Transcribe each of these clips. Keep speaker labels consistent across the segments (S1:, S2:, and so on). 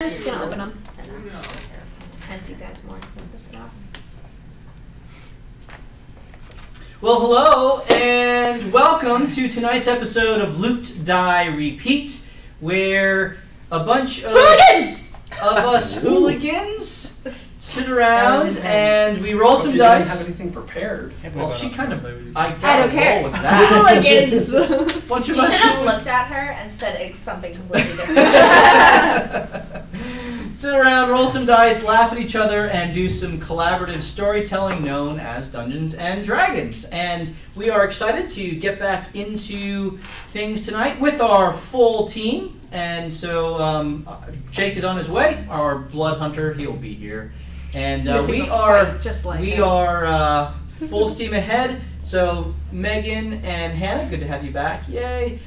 S1: just gonna open them and tempt you guys more with the stuff.
S2: Well, hello and welcome to tonight's episode of Loot, Die, Repeat, where a bunch of us hooligans sit around and we roll some dice.
S3: You didn't have anything prepared.
S2: Well, she kind of.
S1: I don't care.
S2: With that.
S1: Hooligans.
S2: Bunch of
S4: You
S2: us
S4: should have looked at her and said something completely different.
S2: sit around, roll some dice, laugh at each other, and do some collaborative storytelling known as Dungeons and Dragons. And we are excited to get back into things tonight with our full team. And so Jake is on his way. Our blood hunter, he'll be here. And we are full steam ahead. So Megan and Hannah, good to have you back. Yay.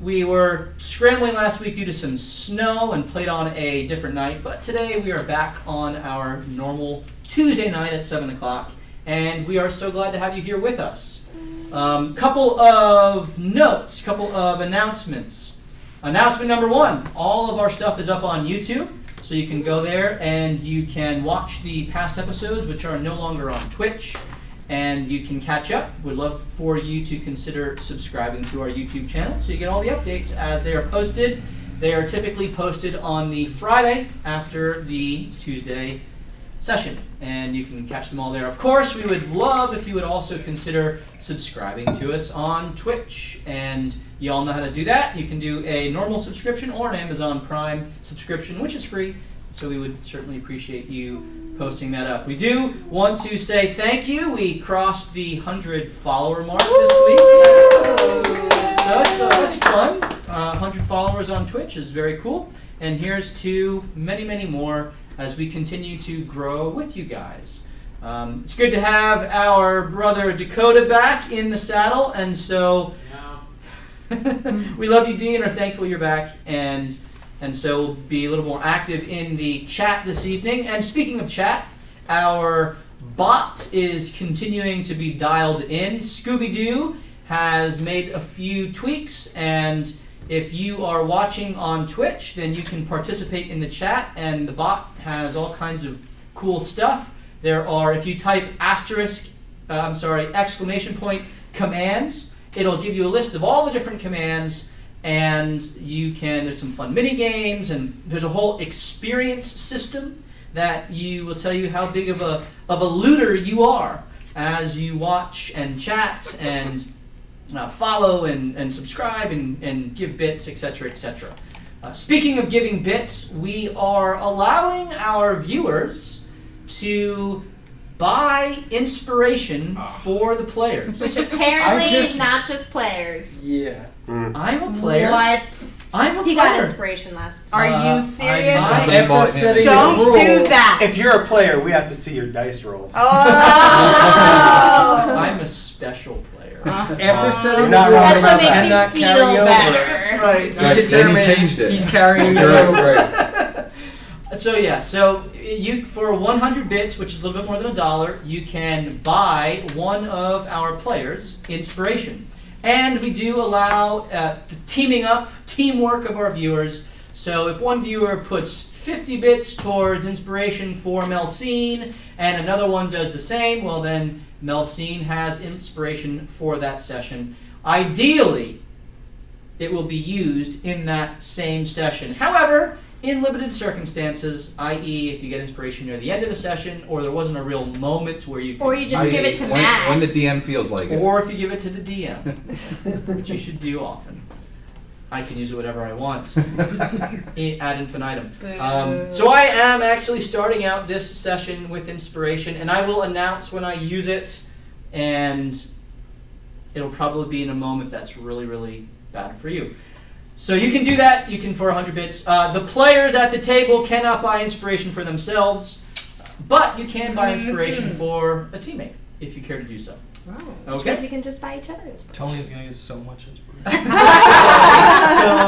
S2: We were scrambling last week due to some snow and played on a different night. But today we are back on our normal Tuesday night at 7 o'clock. And we are so glad to have you here with us. Couple of notes, couple of announcements. Announcement number 1, all of our stuff is up on YouTube. So you can go there and you can watch the past episodes, which are no longer on Twitch. And you can catch up. We'd love for you to consider subscribing to our YouTube channel so you get all the updates as they are posted. They are typically posted on the Friday after the Tuesday session, and you can catch them all there. Of course, we would love if you would also consider subscribing to us on Twitch, and you all know how to do that. You can do a normal subscription or an Amazon Prime subscription, which is free, so we would certainly appreciate you posting that up. We do want to say thank you. We crossed the 100 follower mark this week. So that's fun. 100 followers on Twitch is very cool. And here's to many, many more as we continue to grow with you guys. It's good to have our brother Dakota back in the saddle, and so we love you, Dee, and are thankful you're back. And so we'll be a little more active in the chat this evening. And speaking of chat, our bot is continuing to be dialed in. Scooby-Doo has made a few tweaks, and if you are watching on Twitch, then you can participate in the chat, and the bot has all kinds of cool stuff. There are, if you type exclamation point commands, it'll give you a list of all the different commands, and there's some fun mini games, and there's a whole experience system that will tell you how big of a looter you are as you watch and chat and follow and subscribe and give bits, etc., etc. Speaking of giving bits, we are allowing our viewers to buy inspiration for the players.
S4: Which apparently is not just players.
S3: Yeah.
S2: I'm a player.
S1: What?
S2: I'm a player.
S4: He got inspiration last time.
S1: Are you serious?
S3: After setting
S1: Don't
S3: the rules,
S1: do that.
S5: If you're a player, we have to see your dice rolls.
S1: Oh.
S2: I'm a special player.
S3: After setting the
S5: Not
S3: rules,
S5: wrong.
S4: That's what makes
S3: cannot
S4: you
S3: carry
S4: feel
S3: over.
S4: better.
S2: That's right.
S3: You determine
S6: Then he changed it.
S3: He's carrying it
S6: Right,
S3: over.
S6: right.
S2: So you for 100 bits, which is a little bit more than $1, you can buy one of our players inspiration. And we do allow the teamwork of our viewers. So if one viewer puts 50 bits towards inspiration for Melcine, and another one does the same, well then Melcine has inspiration for that session. Ideally, it will be used in that same session. However, in limited circumstances, i.e. if you get inspiration near the end of a session, or there wasn't a real moment where you can...
S4: Or you just give it to Matt.
S6: When the DM feels like it.
S2: Or if you give it to the DM, which you should do often. I can use it whatever I want, ad infinitum. So I am actually starting out this session with inspiration, and I will announce when I use it, and it'll probably be in a moment that's really, really bad for you. So you can do that. You can for 100 bits. The players at the table cannot buy inspiration for themselves, but you can buy inspiration for a teammate if you care to do so.
S4: Oh,
S2: Okay.
S4: which means you can just buy each other.
S3: Tony's gonna get so much inspiration.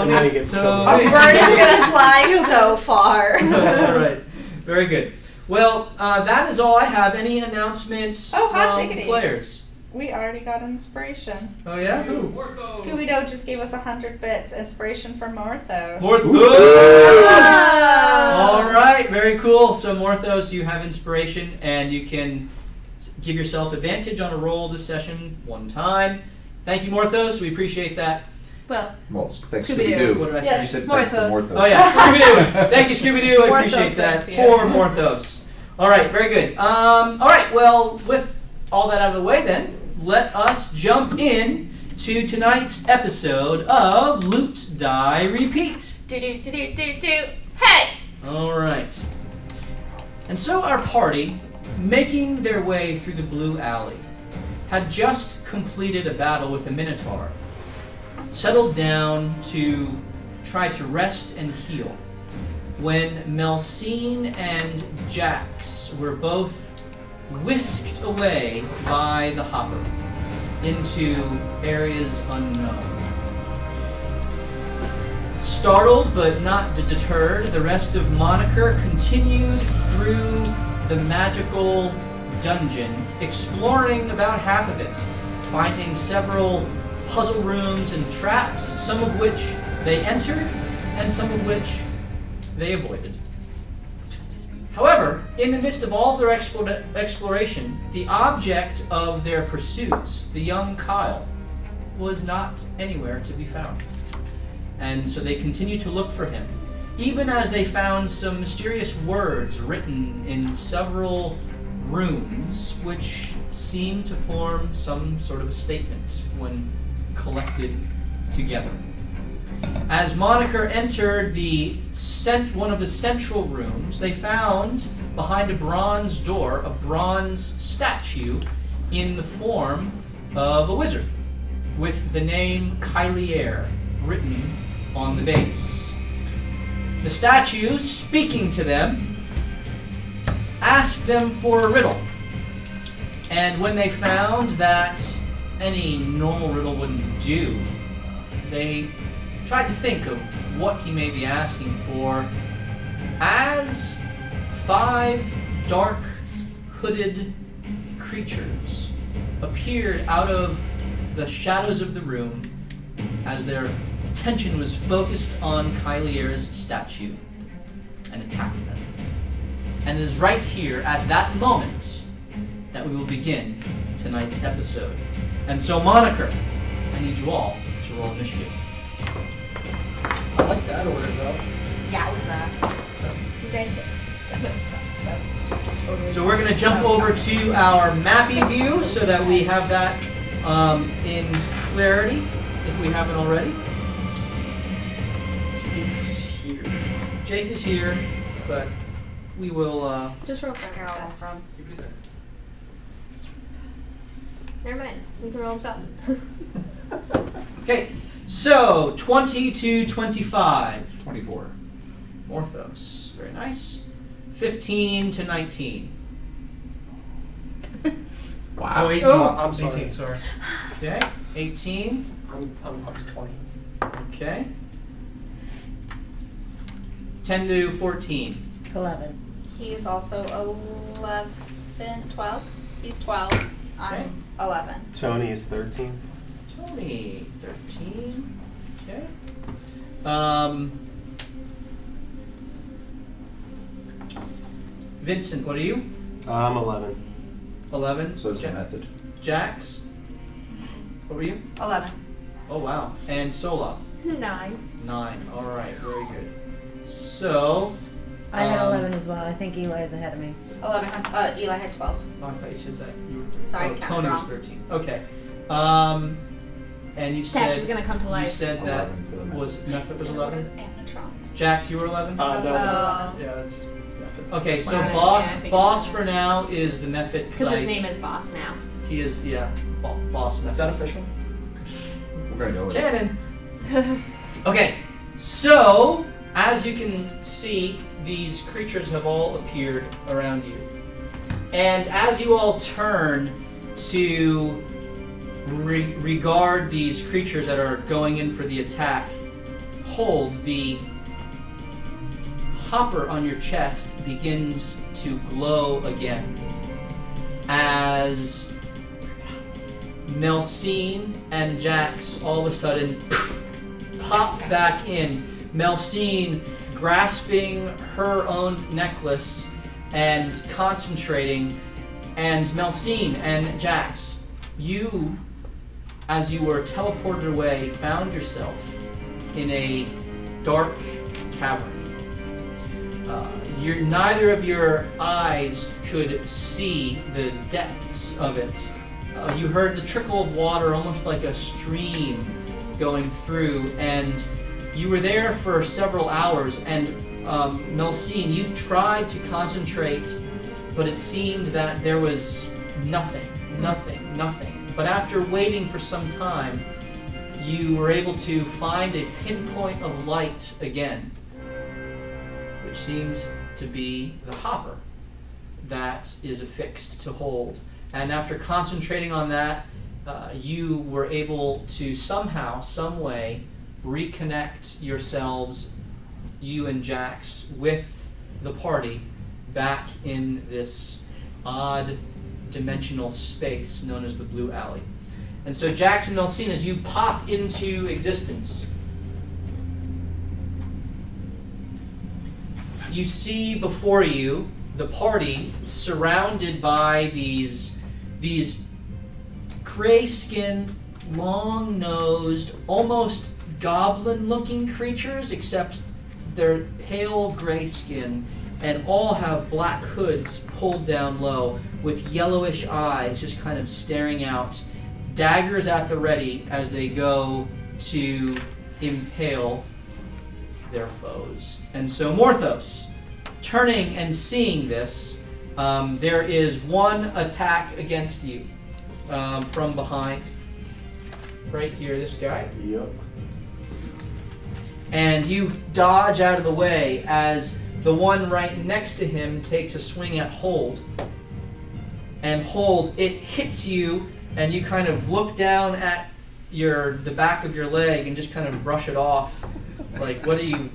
S5: Tony gets
S2: So-
S5: killed.
S1: A bird is gonna fly so far.
S2: All right. Very good. Well, that is all I have. Any announcements
S7: Oh, hot
S2: from
S7: diggity.
S2: players?
S7: We already got inspiration.
S2: Oh yeah? Who?
S7: Scooby-Doo just gave us 100 bits inspiration from Morthos.
S2: Morthos! right, very cool. So Morthos, you have inspiration, and you can give yourself advantage on a roll this session 1 time. Thank you, Morthos. We appreciate that.
S4: Well,
S6: Well, thanks
S4: Scooby-Doo.
S6: Scooby-Doo.
S2: What did I say?
S4: Yeah.
S6: You said thanks to
S4: Morthos.
S6: Morthos.
S2: Oh yeah, Scooby-Doo. Thank you, Scooby-Doo. I
S7: Morthos
S2: appreciate that.
S7: thanks, yeah.
S2: For Morthos. All right, very good. All right, well, with all that out of the way then, let us jump in to tonight's episode of Loot, Die, Repeat.
S4: do do do do do do. Hey!
S2: All right. And so our party, making their way through the Blue Alley, had just completed a battle with a Minotaur, settled down to try to rest and heal, when Melsine and Jax were both whisked away by the Hopper into areas unknown. Startled but not deterred, the rest of Moniker continued through the magical dungeon, exploring about half of it, finding several puzzle rooms and traps, some of which they entered and some of which they avoided. However, in the midst of all their exploration, the object of their pursuits, the young Kyle, was not anywhere to be found. And so they continued to look for him, even as they found some mysterious words written in several rooms, which seemed to form some sort of a statement when collected together. As Moniker entered one of the central rooms, they found behind a bronze door a bronze statue in the form of a wizard, with the name Kylier written on the base. The statue, speaking to them, asked them for a riddle. And when they found that any normal riddle wouldn't do, they tried to think of what he may be asking for, as 5 dark, hooded creatures appeared out of the shadows of the room as their attention was focused on Kylier's statue and attacked them. And it is right here at that moment that we will begin tonight's episode. And so, Moniker, I need you all to roll initiative.
S3: I like that order though.
S4: Yowza.
S1: You guys
S3: That's totally.
S2: So we're going to jump over to our mappy view so that we have that in clarity, if we haven't already.
S3: Jake's here.
S2: Jake is here, but we will...
S1: just roll for
S4: Here, I'll roll from.
S1: Never mind. We can roll himself.
S2: Okay, so 20 to 25.
S6: 24.
S2: Morthos, very nice. 15 to 19.
S3: Wow.
S2: Oh, 18.
S3: I'm sorry.
S2: 18, sorry. Okay, 18.
S3: I'm 20.
S2: Okay. 10 to 14.
S7: 11.
S4: He's also 11, 12. He's 12.
S2: Okay.
S4: I'm 11.
S5: Tony is 13.
S2: Tony, 13. Okay. Vincent, what are you?
S5: I'm 11.
S2: 11.
S6: So it's a method.
S2: Jax, what were you?
S4: 11.
S2: Oh, wow. And Sola,
S1: 9.
S2: 9. All right, very good. So...
S8: I had 11 as well. I think Eli's ahead of me.
S4: 11. Eli had 12.
S2: Oh, I thought you said that you were 13.
S4: Sorry,
S2: Oh,
S4: counted
S2: Tony was
S4: wrong.
S2: 13. Okay. And you
S4: Statue's
S2: said...
S4: gonna come to
S2: You
S4: life.
S2: said that
S6: 11 for the method.
S2: was... Method was 11?
S4: Animatrons.
S2: Jax, you were 11?
S3: That was
S4: Oh.
S3: 11. Yeah, that's method.
S2: Okay, so
S1: Fine.
S2: boss,
S1: Yeah, I think
S2: boss
S1: it's
S2: for now is the method.
S4: Because his
S2: like,
S4: name is Boss now.
S2: He is, yeah, boss method.
S3: Is that official?
S6: We're gonna go with it.
S2: Canon. Okay, so as you can see, these creatures have all appeared around you, and as you all turn to regard these creatures that are going in for the attack, hold the hopper on your chest begins to glow again as Melsine and Jax all of a sudden pop back in. Melsine grasping her own necklace and concentrating. And Melcene and Jax, you, as you were teleported away, found yourself in a dark cavern. Neither of your eyes could see the depths of it. You heard the trickle of water, almost like a stream going through, and you were there for several hours. And Melcene, you tried to concentrate, but it seemed that there was nothing. But after waiting for some time, you were able to find a pinpoint of light again, which seemed to be the hopper that is affixed to hold. And after concentrating on that, you were able to somehow, some way, reconnect yourselves, you and Jax, with the party back in this odd dimensional space known as the Blue Alley. And so Jax and Melcene, as you pop into existence, you see before you the party surrounded by these gray-skinned, long-nosed, almost goblin-looking creatures, except they're pale gray skin and all have black hoods pulled down low with yellowish eyes just kind of staring out, daggers at the ready as they go to impale their foes. And so Morthos, turning and seeing this, there is one attack against you from behind. Right here, this guy.
S5: Yep.
S2: And you dodge out of the way as the one right next to him takes a swing at Hold. And Hold, it hits you, and you kind of look down at the back of your leg and just kind of brush it off. Like, what are you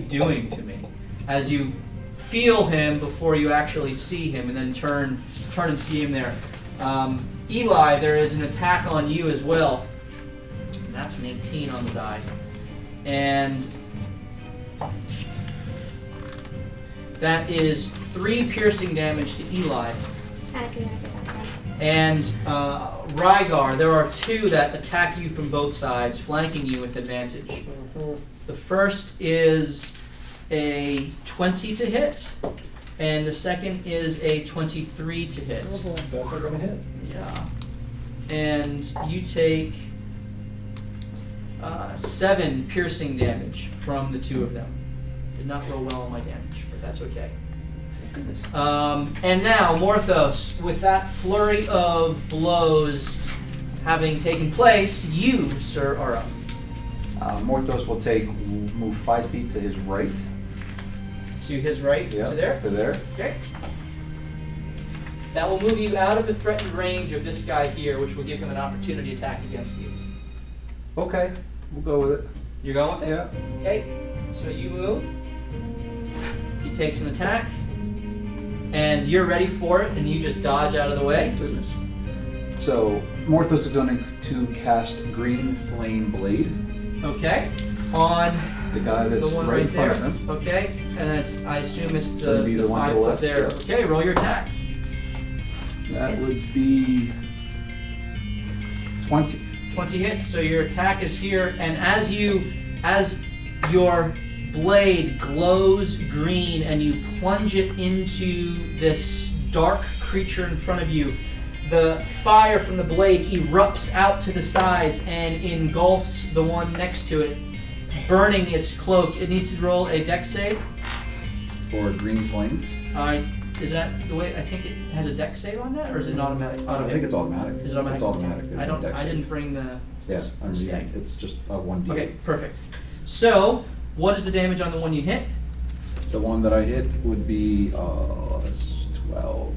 S2: doing to me? As you feel him before you actually see him, and then turn and see him there. Eli, there is an attack on you as well. That's an 18 on the die. And that is 3 piercing damage to Eli. And Rygar, there are 2 that attack you from both sides, flanking you with advantage. The first is a 20 to hit, and the second is a 23 to hit.
S8: Oh boy.
S3: Both are gonna hit.
S2: Yeah. And you take 7 piercing damage from the 2 of them. Did not roll well on my damage, but that's okay. And now, Morthos, with that flurry of blows having taken place, you, sir, are up.
S6: Morthos will move 5 feet to his right.
S2: To his right,
S6: Yeah,
S2: to there?
S6: To there.
S2: Okay. That will move you out of the threatened range of this guy here, which will give him an opportunity attack against you.
S6: Okay, we'll go with it.
S2: You're going with it?
S6: Yeah.
S2: Okay, so you move. He takes an attack. And you're ready for it, and you just dodge out of the way.
S6: Goodness. So, Morthos is going to cast Green Flame Blade.
S2: Okay. On
S6: The guy that's
S2: the one
S6: right in front
S2: there.
S6: of him.
S2: Okay. And I assume it's
S6: Gonna be the one
S2: 5
S6: to the
S2: foot
S6: left,
S2: there.
S6: yeah.
S2: Okay, roll your attack.
S6: That would be 20.
S2: 20 hits, so your attack is here, and as your blade glows green and you plunge it into this dark creature in front of you, the fire from the blade erupts out to the sides and engulfs the one next to it, burning its cloak. It needs to roll a dex save.
S6: For Green Flame.
S2: Is that the way? I think it has a dex save on that, or is it an automatic?
S6: I think it's automatic.
S2: Is it automatic?
S6: It's automatic. There's no dex
S2: I
S6: save.
S2: didn't bring the.
S6: Yeah, I'm
S2: the
S6: reading.
S2: stag.
S6: It's just a 1d8.
S2: Okay, perfect. So, what is the damage on the one you hit?
S6: The one that I hit would be 12,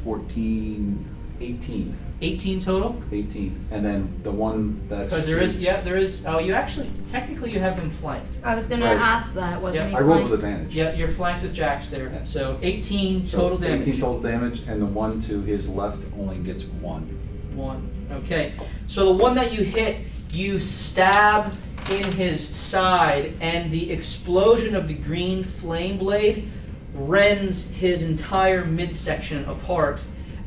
S6: 14, 18.
S2: 18 total?
S6: 18. And then the one that's...
S2: Because there is, oh, you actually, technically you have him flanked.
S8: I was gonna
S6: Right.
S8: ask that, wasn't
S2: Yeah.
S8: he
S6: I rolled
S8: flanked?
S6: with advantage.
S2: Yeah, you're flanked with Jax there. So 18
S6: So
S2: total damage.
S6: 18 total damage, and the one to his left only gets 1.
S2: 1. Okay. So the one that you hit, you stab in his side, and the explosion of the green flame blade rends his entire midsection apart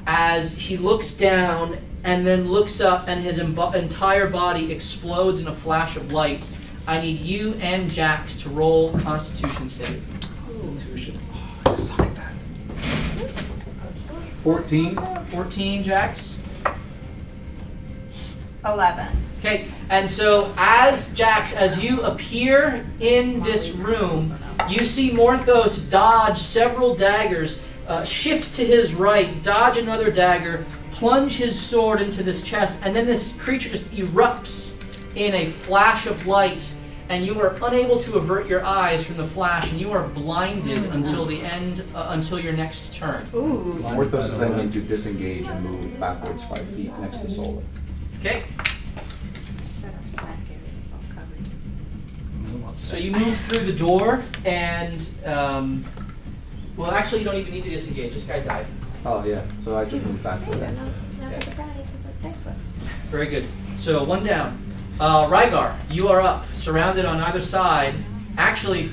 S2: as he looks down and then looks up, and his entire body explodes in a flash of light. I need you and Jax to roll Constitution save.
S3: Constitution.
S6: I suck at that. 14.
S2: 14, Jax.
S4: 11.
S2: Okay, and so as Jax, as you appear in this room, you see Morthos dodge several daggers, shift to his right, dodge another dagger, plunge his sword into this chest, and then this creature just erupts in a flash of light, and you are unable to avert your eyes from the flash, and you are blinded until the end, until your next turn.
S4: Ooh.
S6: Morthos is then going to disengage and move backwards 5 feet next to Solar.
S2: Okay,
S4: Is that our sack area all covered?
S2: so you move through the door, and, well, actually, you don't even need to disengage. This guy died.
S6: Oh yeah, so I just moved
S1: There
S6: backward.
S1: you go. Now the brownies with the dice was.
S2: Very good. So one down. Rygar, you are up, surrounded on either side. Actually,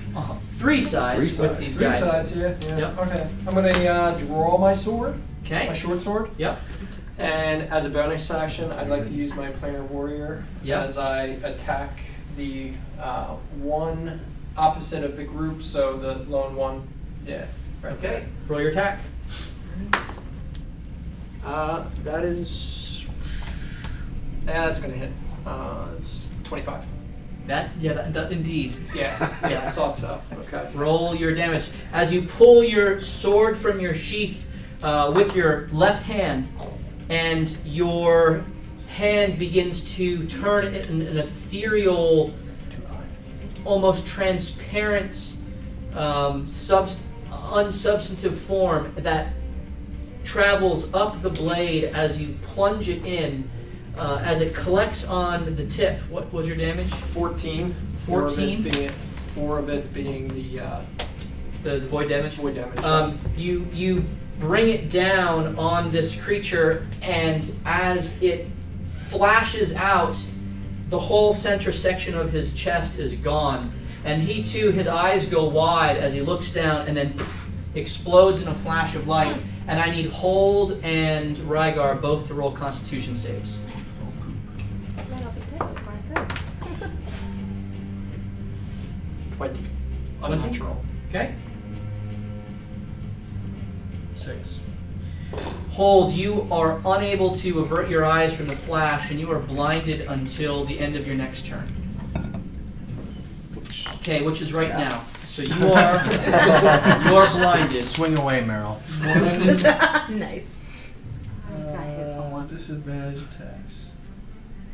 S2: 3 sides
S6: Three
S2: with these
S3: Three
S2: guys.
S3: sides, yeah.
S2: Yep.
S3: Okay. I'm gonna draw my sword, my
S2: Okay.
S3: short sword,
S2: Yep.
S3: and as a bonus action, I'd like to use my planar warrior
S2: Yep.
S3: as I attack the one opposite of the group, so the lone one. Yeah. Right
S2: Okay. Roll your attack.
S3: That is. Yeah, that's gonna hit. It's 25.
S2: That indeed.
S3: Yeah. Yeah, I thought so. Okay.
S2: Roll your damage as you pull your sword from your sheath with your left hand, and your hand begins to turn in an ethereal, almost transparent, unsubstantive form that travels up the blade as you plunge it in. As it collects on the tip. What was your damage?
S3: 14.
S2: 14?
S3: 4 of it being
S2: The void damage?
S3: void damage.
S2: You bring it down on this creature, and as it flashes out, the whole center section of his chest is gone. And he too, his eyes go wide as he looks down, and then poof, explodes in a flash of light. And I need Hold and Rygar both to roll Constitution saves.
S1: Then I'll be dead before I go.
S3: 20.
S2: 20?
S3: Unnatural.
S2: Okay?
S3: 6.
S2: Hold, you are unable to avert your eyes from the flash, and you are blinded until the end of your next turn. Okay, which is right now. So you are you are blinded.
S9: Swing away, Meryl.
S8: Nice.
S4: It's gotta hit someone.
S10: Disadvantage attacks.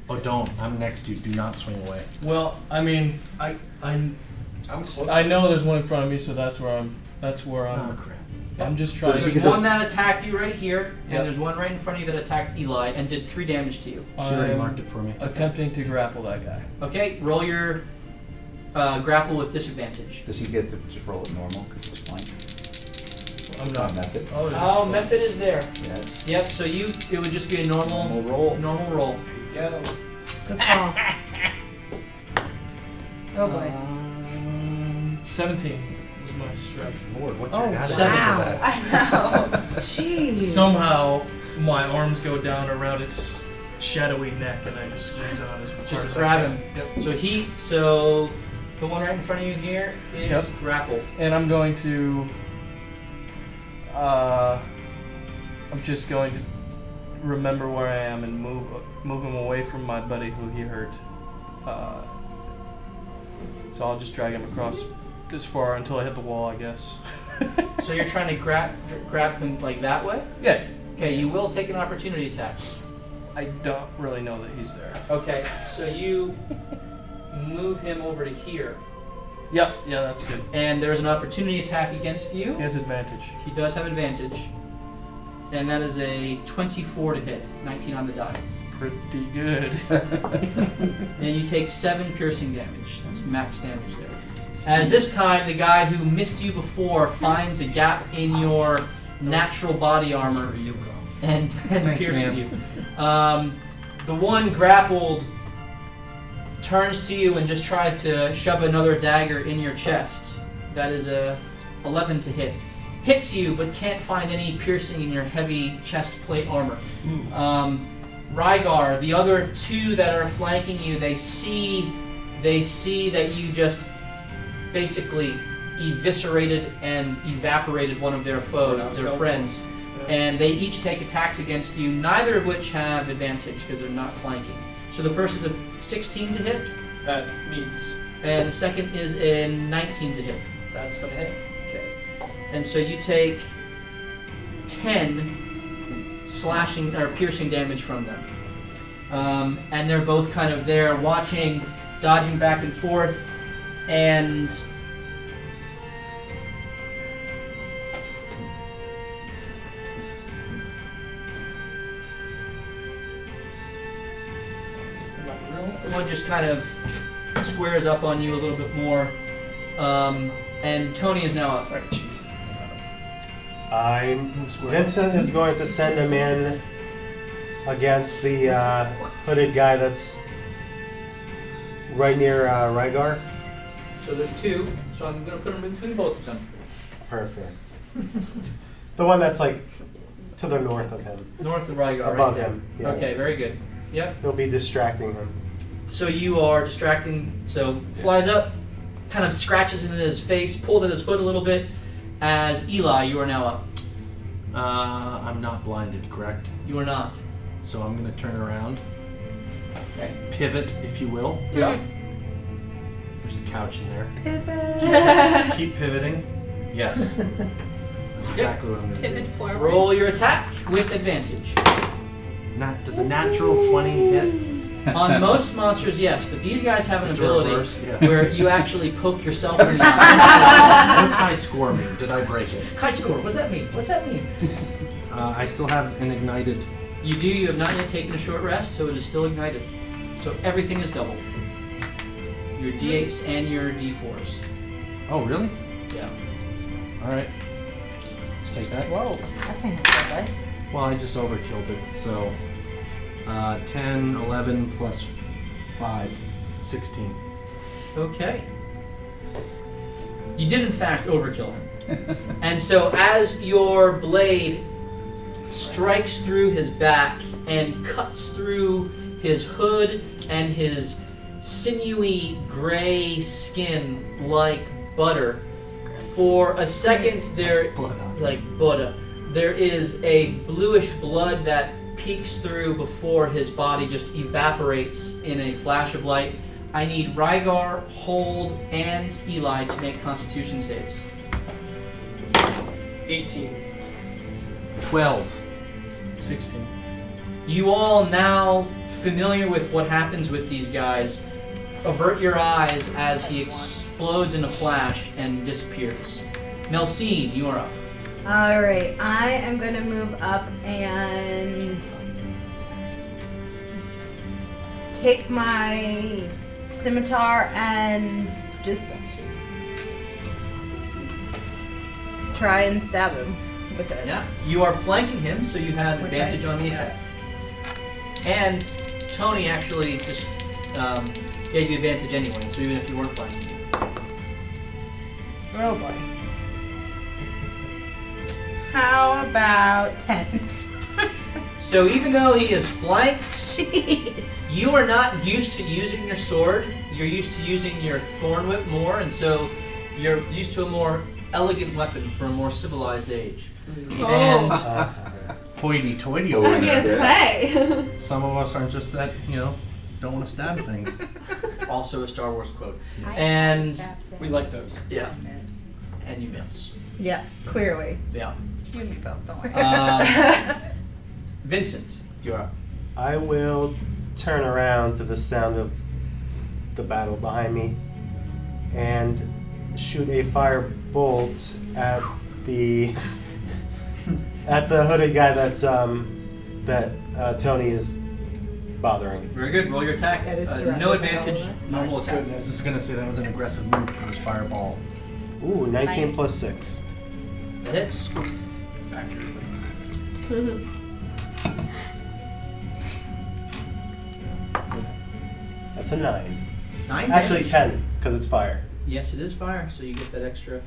S9: Oh, don't. I'm next to you. Do not swing away.
S10: Well, I mean, I
S3: I'm close.
S10: I know there's one in front of me, so that's where I'm.
S9: Oh, crap.
S10: I'm just trying.
S2: There's
S6: you
S10: to,
S2: one that attacked you right here, and
S10: Yep.
S2: there's one right in front of you that attacked Eli and did 3 damage to you.
S9: She already
S10: I'm
S9: marked it for me.
S10: attempting to grapple that guy.
S2: Okay, roll your grapple with disadvantage.
S6: Does he get to just roll it normal because he's flanked?
S10: I'm not.
S6: Method.
S10: Oh, it's
S2: Oh,
S10: fine.
S2: method is there.
S6: Yes.
S2: Yep. So it would just be a normal
S6: roll.
S2: Normal roll.
S3: Go.
S8: Good call. Oh boy.
S10: 17 was my strength.
S9: Lord, what's
S8: Oh,
S9: your attitude
S8: wow.
S9: to that?
S4: I know.
S8: Jeez.
S10: Somehow, my arms go down around its shadowy neck, and I just squeeze on as hard
S2: Just
S10: as
S2: grab
S10: I can.
S2: him. So the one right in front of you here is
S10: Yep.
S2: grapple.
S10: And I'm going to. I'm just going to remember where I am and move him away from my buddy who he hurt. So I'll just drag him across this far until I hit the wall, I guess.
S2: So you're trying to grab him like that way?
S10: Yeah.
S2: Okay, you will take an opportunity attack.
S10: I don't really know that he's there.
S2: Okay, so you move him over to here,
S10: Yep. Yeah, that's good.
S2: and there's an opportunity attack against you.
S10: He has advantage.
S2: He does have advantage, and that is a 24 to hit, 19 on the die.
S10: Pretty good.
S2: And you take 7 piercing damage. That's the max damage there. As this time, the guy who missed you before finds a gap in your natural body armor and
S9: Thanks,
S2: pierces
S9: man.
S2: you. The one grappled turns to you and just tries to shove another dagger in your chest. That is a 11 to hit. Hits you, but can't find any piercing in your heavy chest plate armor. Rygar, the other two that are flanking you, they see that you just basically eviscerated and evaporated one of their foes, their friends, and they each take attacks against you, neither of which have advantage because they're not flanking. So the first is a 16 to hit,
S3: That meets.
S2: and the second is a 19 to hit.
S3: That's gonna hit.
S2: Okay. And so you take 10 slashing or piercing damage from them. And they're both kind of there watching, dodging back and forth, and one just kind of squares up on you a little bit more. And Tony is now up.
S5: Vincent is going to send him in against the hooded guy that's right near Rygar.
S2: So there's two, so I'm going to put them between both of them.
S5: Perfect. The one that's like to the north of him.
S2: North of Rygar,
S5: Above
S2: right there.
S5: him, yeah.
S2: Okay, very good. Yep.
S5: He'll be distracting him.
S2: So you are distracting, so flies up, kind of scratches into his face, pulls at his hood a little bit. As Eli, you are now up.
S9: I'm not blinded, correct?
S2: You are not.
S9: So I'm going to turn around.
S2: Okay.
S9: Pivot, if you will.
S2: Yeah.
S9: There's a couch in there.
S8: Pivot.
S9: Keep pivoting. Yes. That's exactly what I'm going to do.
S7: Pivot forward.
S2: Roll your attack with advantage.
S9: Does a natural 20 hit?
S2: On most monsters, yes, but these guys have an
S9: It's a
S2: ability
S9: reverse, yeah.
S2: where you actually poke yourself in the eye.
S9: What's high score mean? Did I break it?
S2: High score, what's that mean? What's that mean?
S9: I still have an ignited.
S2: You do, you have not yet taken a short rest, so it is still ignited. So everything is doubled. Your D8s and your D4s.
S9: Oh, really?
S2: Yeah.
S9: Alright. Take that.
S8: Whoa, that thing has good dice.
S9: Well, I just overkilled it, so 10, 11 plus 5, 16.
S2: Okay. You did in fact overkill him. And so as your blade strikes through his back and cuts through his hood and his sinewy gray skin like butter, for a second there is a bluish blood that peeks through before his body just evaporates in a flash of light. I need Rygar, Hold, and Eli to make Constitution saves.
S3: 18.
S9: 12.
S10: 16.
S2: You all, now familiar with what happens with these guys, avert your eyes as he explodes in a flash and disappears. Melcine, you are up.
S8: Alright, I am going to move up and take my scimitar and just try and stab him with it.
S2: Yeah. You are flanking him, so you have
S8: Which
S2: advantage on the attack. And Tony actually just gave you advantage anyway, so even if you weren't flanking him.
S8: Oh boy. How about 10?
S2: So even though he is flanked,
S8: Jeez.
S2: you are not used to using your sword. You're used to using your thorn whip more, and so you're used to a more elegant weapon for a more civilized age. And
S9: Hoity-toity
S7: I
S9: over
S7: was gonna
S9: there.
S7: say.
S9: Some of us aren't just that, don't want to stab things.
S2: also a Star Wars quote.
S4: I
S2: And
S4: stabbed
S3: We
S4: Vince.
S3: like those.
S2: yeah, and you miss.
S8: Yeah, clearly.
S2: Yeah.
S4: You and me both, don't worry.
S2: Vincent, you're up.
S5: I will turn around to the sound of the battle behind me and shoot a fire bolt at the hooded guy that's that Tony is bothering.
S2: Very good. Roll your attack.
S8: That is
S2: No
S8: surrounded by
S2: advantage.
S8: all this.
S2: Normal attack.
S9: I was just going to say that was an aggressive move for this fireball.
S5: Ooh, 19
S4: Nice.
S5: plus 6.
S2: That hits.
S5: That's a 9.
S2: 9
S5: Actually,
S2: damage.
S5: 10, because it's fire.
S2: Yes, it is fire, so you get that extra.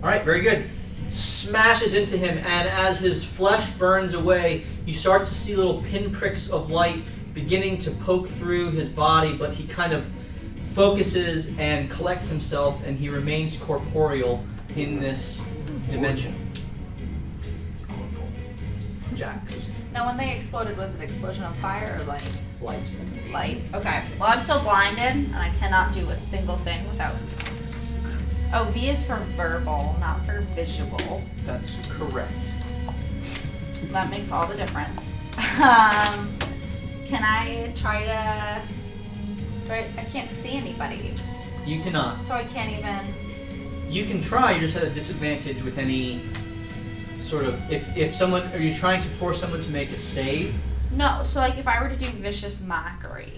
S2: All right, very good. Smashes into him, and as his flesh burns away, you start to see little pinpricks of light beginning to poke through his body, but he kind of focuses and collects himself, and he remains corporeal in this dimension. Jax.
S11: Now, when they exploded, was it explosion of fire or light?
S2: Light.
S11: Light? Okay. Well, I'm still blinded, and I cannot do a single thing without... Oh, V is for verbal, not for visual.
S2: That's correct.
S11: That makes all the difference. Can I try to... I can't see anybody,
S2: You cannot.
S11: so I can't even...
S2: You can try, you just at a disadvantage with any sort of... If someone... Are you trying to force someone to make a save?
S11: No, so like if I were to do vicious mockery,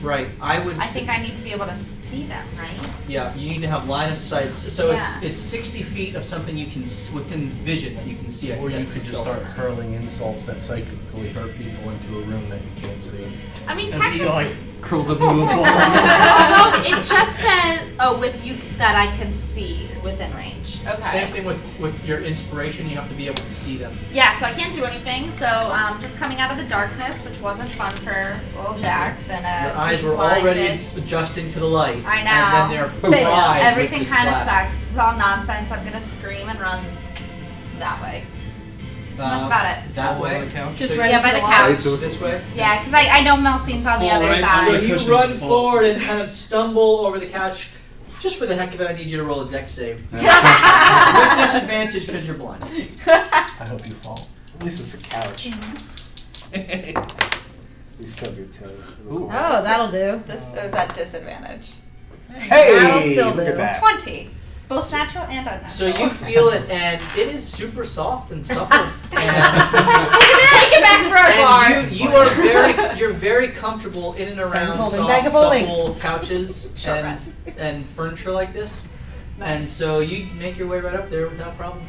S2: Right, I would...
S11: I think I need to be able to see them, right?
S2: Yeah, you need to have line of sight. So
S11: Yeah.
S2: it's 60 feet of something you can within vision that you can see. I
S9: Or
S2: think
S9: you
S2: that's
S9: could just
S2: what
S9: start
S2: spell says.
S9: hurling insults that psychically hurt people into a room that you can't see.
S11: I mean,
S10: As he
S11: technically...
S10: like curls up into a ball.
S11: No, it just says, with you, that I can see within range. Okay.
S2: Same thing with your inspiration, you have to be able to see them.
S11: Yeah, so I can't do anything, so just coming out of the darkness, which wasn't fun for little Jax, and
S2: Your eyes were
S11: blinded.
S2: already adjusting to the light.
S11: I know.
S2: And then they're fried
S11: Everything
S2: with this
S11: kind of
S2: flash.
S11: sucks. This is all nonsense. I'm gonna scream and run that way. That's about it.
S2: That
S10: Fall
S2: way?
S10: on the couch.
S8: Just
S2: So
S8: run
S11: Yeah,
S8: into
S11: by the
S8: wall.
S11: couch.
S2: This way?
S11: Yeah, because I know Melcine's on the
S10: Full
S11: other
S10: right,
S2: So
S11: side.
S10: straight.
S2: you
S10: Cushions
S2: run
S10: and falls.
S2: forward and kind of stumble over the couch. Just for the heck of it, I need you to roll a dex save. With disadvantage because you're blind.
S9: I hope you fall.
S5: At least it's a couch. You stub your toe.
S2: Ooh.
S8: Oh, that'll do.
S11: This was at disadvantage.
S8: That'll
S5: Hey!
S8: still
S5: Look
S8: do.
S5: at that.
S11: 20. Both natural and unnatural.
S2: So you feel it, and it is super soft and supple. And
S11: Take it back for a bar.
S2: And you're very comfortable in and around
S8: holding
S2: soft,
S8: back a bowling.
S2: supple couches
S11: Short
S2: and
S11: rest.
S2: and furniture like this. And so you make your way right up there without problem.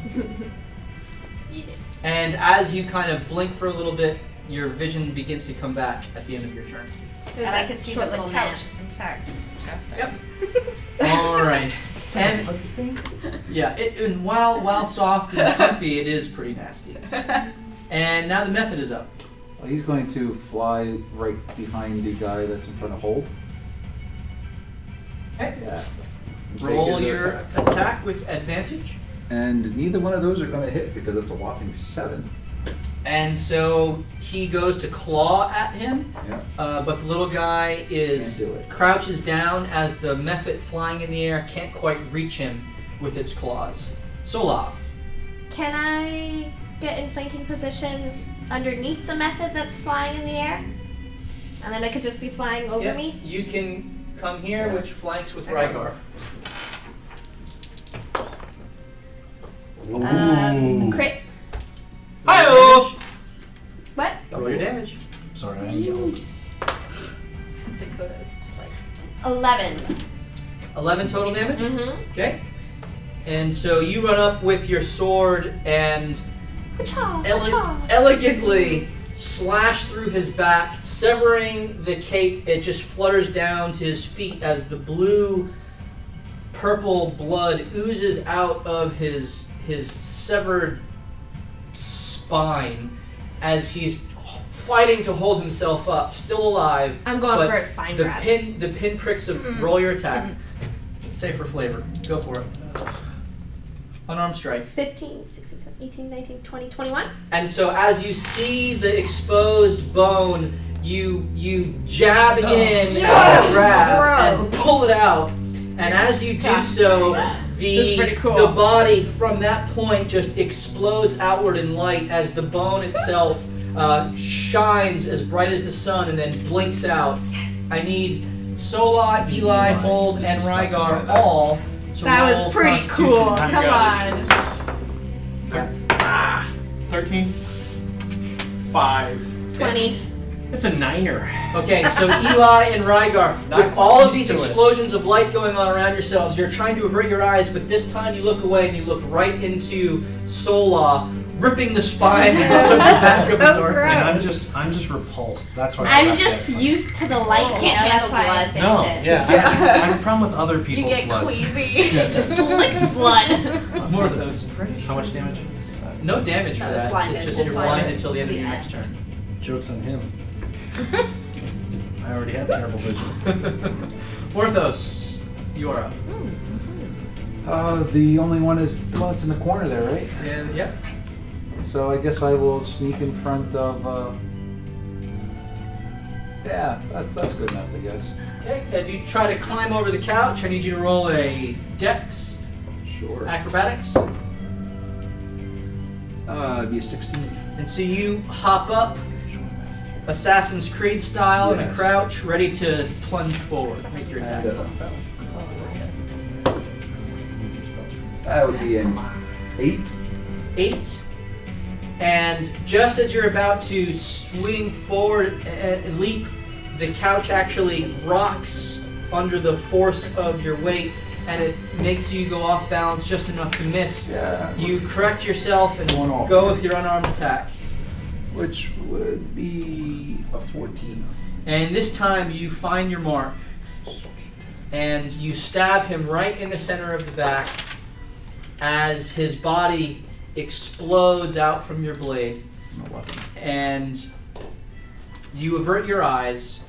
S2: And as you kind of blink for a little bit, your vision begins to come back at the end of your turn.
S11: And I can see
S8: short
S11: that the
S8: little
S11: couch
S8: nap.
S11: is in fact disgusting.
S2: Yep. All right. And yeah, and while soft and comfy, it is pretty nasty. And now the method is up.
S6: Well, he's going to fly right behind the guy that's in front of Hold.
S2: Okay.
S6: Yeah.
S2: Roll
S6: Take his
S2: your
S6: attack.
S2: attack with advantage.
S6: And neither one of those are going to hit because it's a whopping 7.
S2: And so he goes to claw at him,
S6: Yeah.
S2: but the little guy is
S6: Can't do it.
S2: crouches down as the mephit flying in the air can't quite reach him with its claws. Sola.
S1: Can I get in flanking position underneath the method that's flying in the air? And then it could just be flying over
S2: Yep,
S1: me?
S2: you can come here,
S6: Yeah.
S2: which flanks with
S1: Okay.
S2: Rygar.
S1: Crit.
S2: Hi-oh!
S1: What?
S2: Roll your damage.
S9: Sorry, I yelled.
S11: Dakota's just like
S1: 11.
S2: 11 total damage?
S1: Mm-hmm.
S2: Okay. And so you run up with your sword and elegantly slash through his back, severing the cape. It just flutters down to his feet as the blue purple blood oozes out of his severed spine as he's fighting to hold himself up, still alive.
S1: I'm going
S2: but
S1: for a spine
S2: the
S1: grab.
S2: the pinpricks of roll your attack. Say for flavor. Go for it. Unarmed strike.
S1: 15, 16, 17, 18, 19, 20, 21.
S2: And so as you see the exposed bone, you jab in and grab and pull it out. And as you do so,
S8: That's pretty cool.
S2: the body from that point just explodes outward in light as the bone itself shines as bright as the sun and then blinks out. Yes. I need Sola, Eli, Hold, and Rygar all to
S8: That
S2: roll
S8: was pretty
S2: Constitution.
S8: cool. Come on.
S10: 13. 5.
S1: 20.
S10: It's a 9er.
S2: Okay, so Eli and Rygar,
S10: Not
S2: with all of these
S10: used to it.
S2: explosions of light going on around yourselves, you're trying to avert your eyes, but this time you look away and you look right into Sola, ripping the spine out of the back of the dark
S9: And
S2: man.
S9: I'm just repulsed. That's why.
S1: I'm just used to the light.
S11: You
S1: now,
S11: can't
S1: that's
S11: handle
S1: why I
S11: blood.
S1: saved
S9: No,
S1: it.
S9: yeah. I have a problem with other
S11: You
S9: people's
S11: get
S9: blood.
S11: queasy.
S1: Just licked blood.
S2: More of those.
S9: How much damage?
S2: No damage for
S11: No,
S2: that.
S11: blinded.
S2: It's just
S11: Just
S2: you're
S11: blinded
S2: blinded until the end
S11: to
S2: of
S11: the
S2: your
S11: end.
S2: next turn.
S9: Joke's on him. I already have terrible vision.
S2: Orthos, you are up.
S6: The only one is the one that's in the corner there, right?
S2: And yeah.
S6: So I guess I will sneak in front of. Yeah, that's good enough, I guess.
S2: Okay. As you try to climb over the couch, I need you to roll a Dex
S6: Sure.
S2: acrobatics.
S6: It'd be a 16.
S2: And so you hop up, Assassin's Creed style, in a
S6: Yes.
S2: crouch, ready to plunge forward. Make your attack.
S6: That would be an 8.
S2: 8. And just as you're about to swing forward and leap, the couch actually rocks under the force of your weight, and it makes you go off balance just enough to miss.
S6: Yeah.
S2: You correct yourself and
S6: One off.
S2: go with your unarmed attack.
S6: Which would be a 14.
S2: And this time you find your mark, and you stab him right in the center of the back as his body explodes out from your blade.
S6: No weapon.
S2: And you avert your eyes,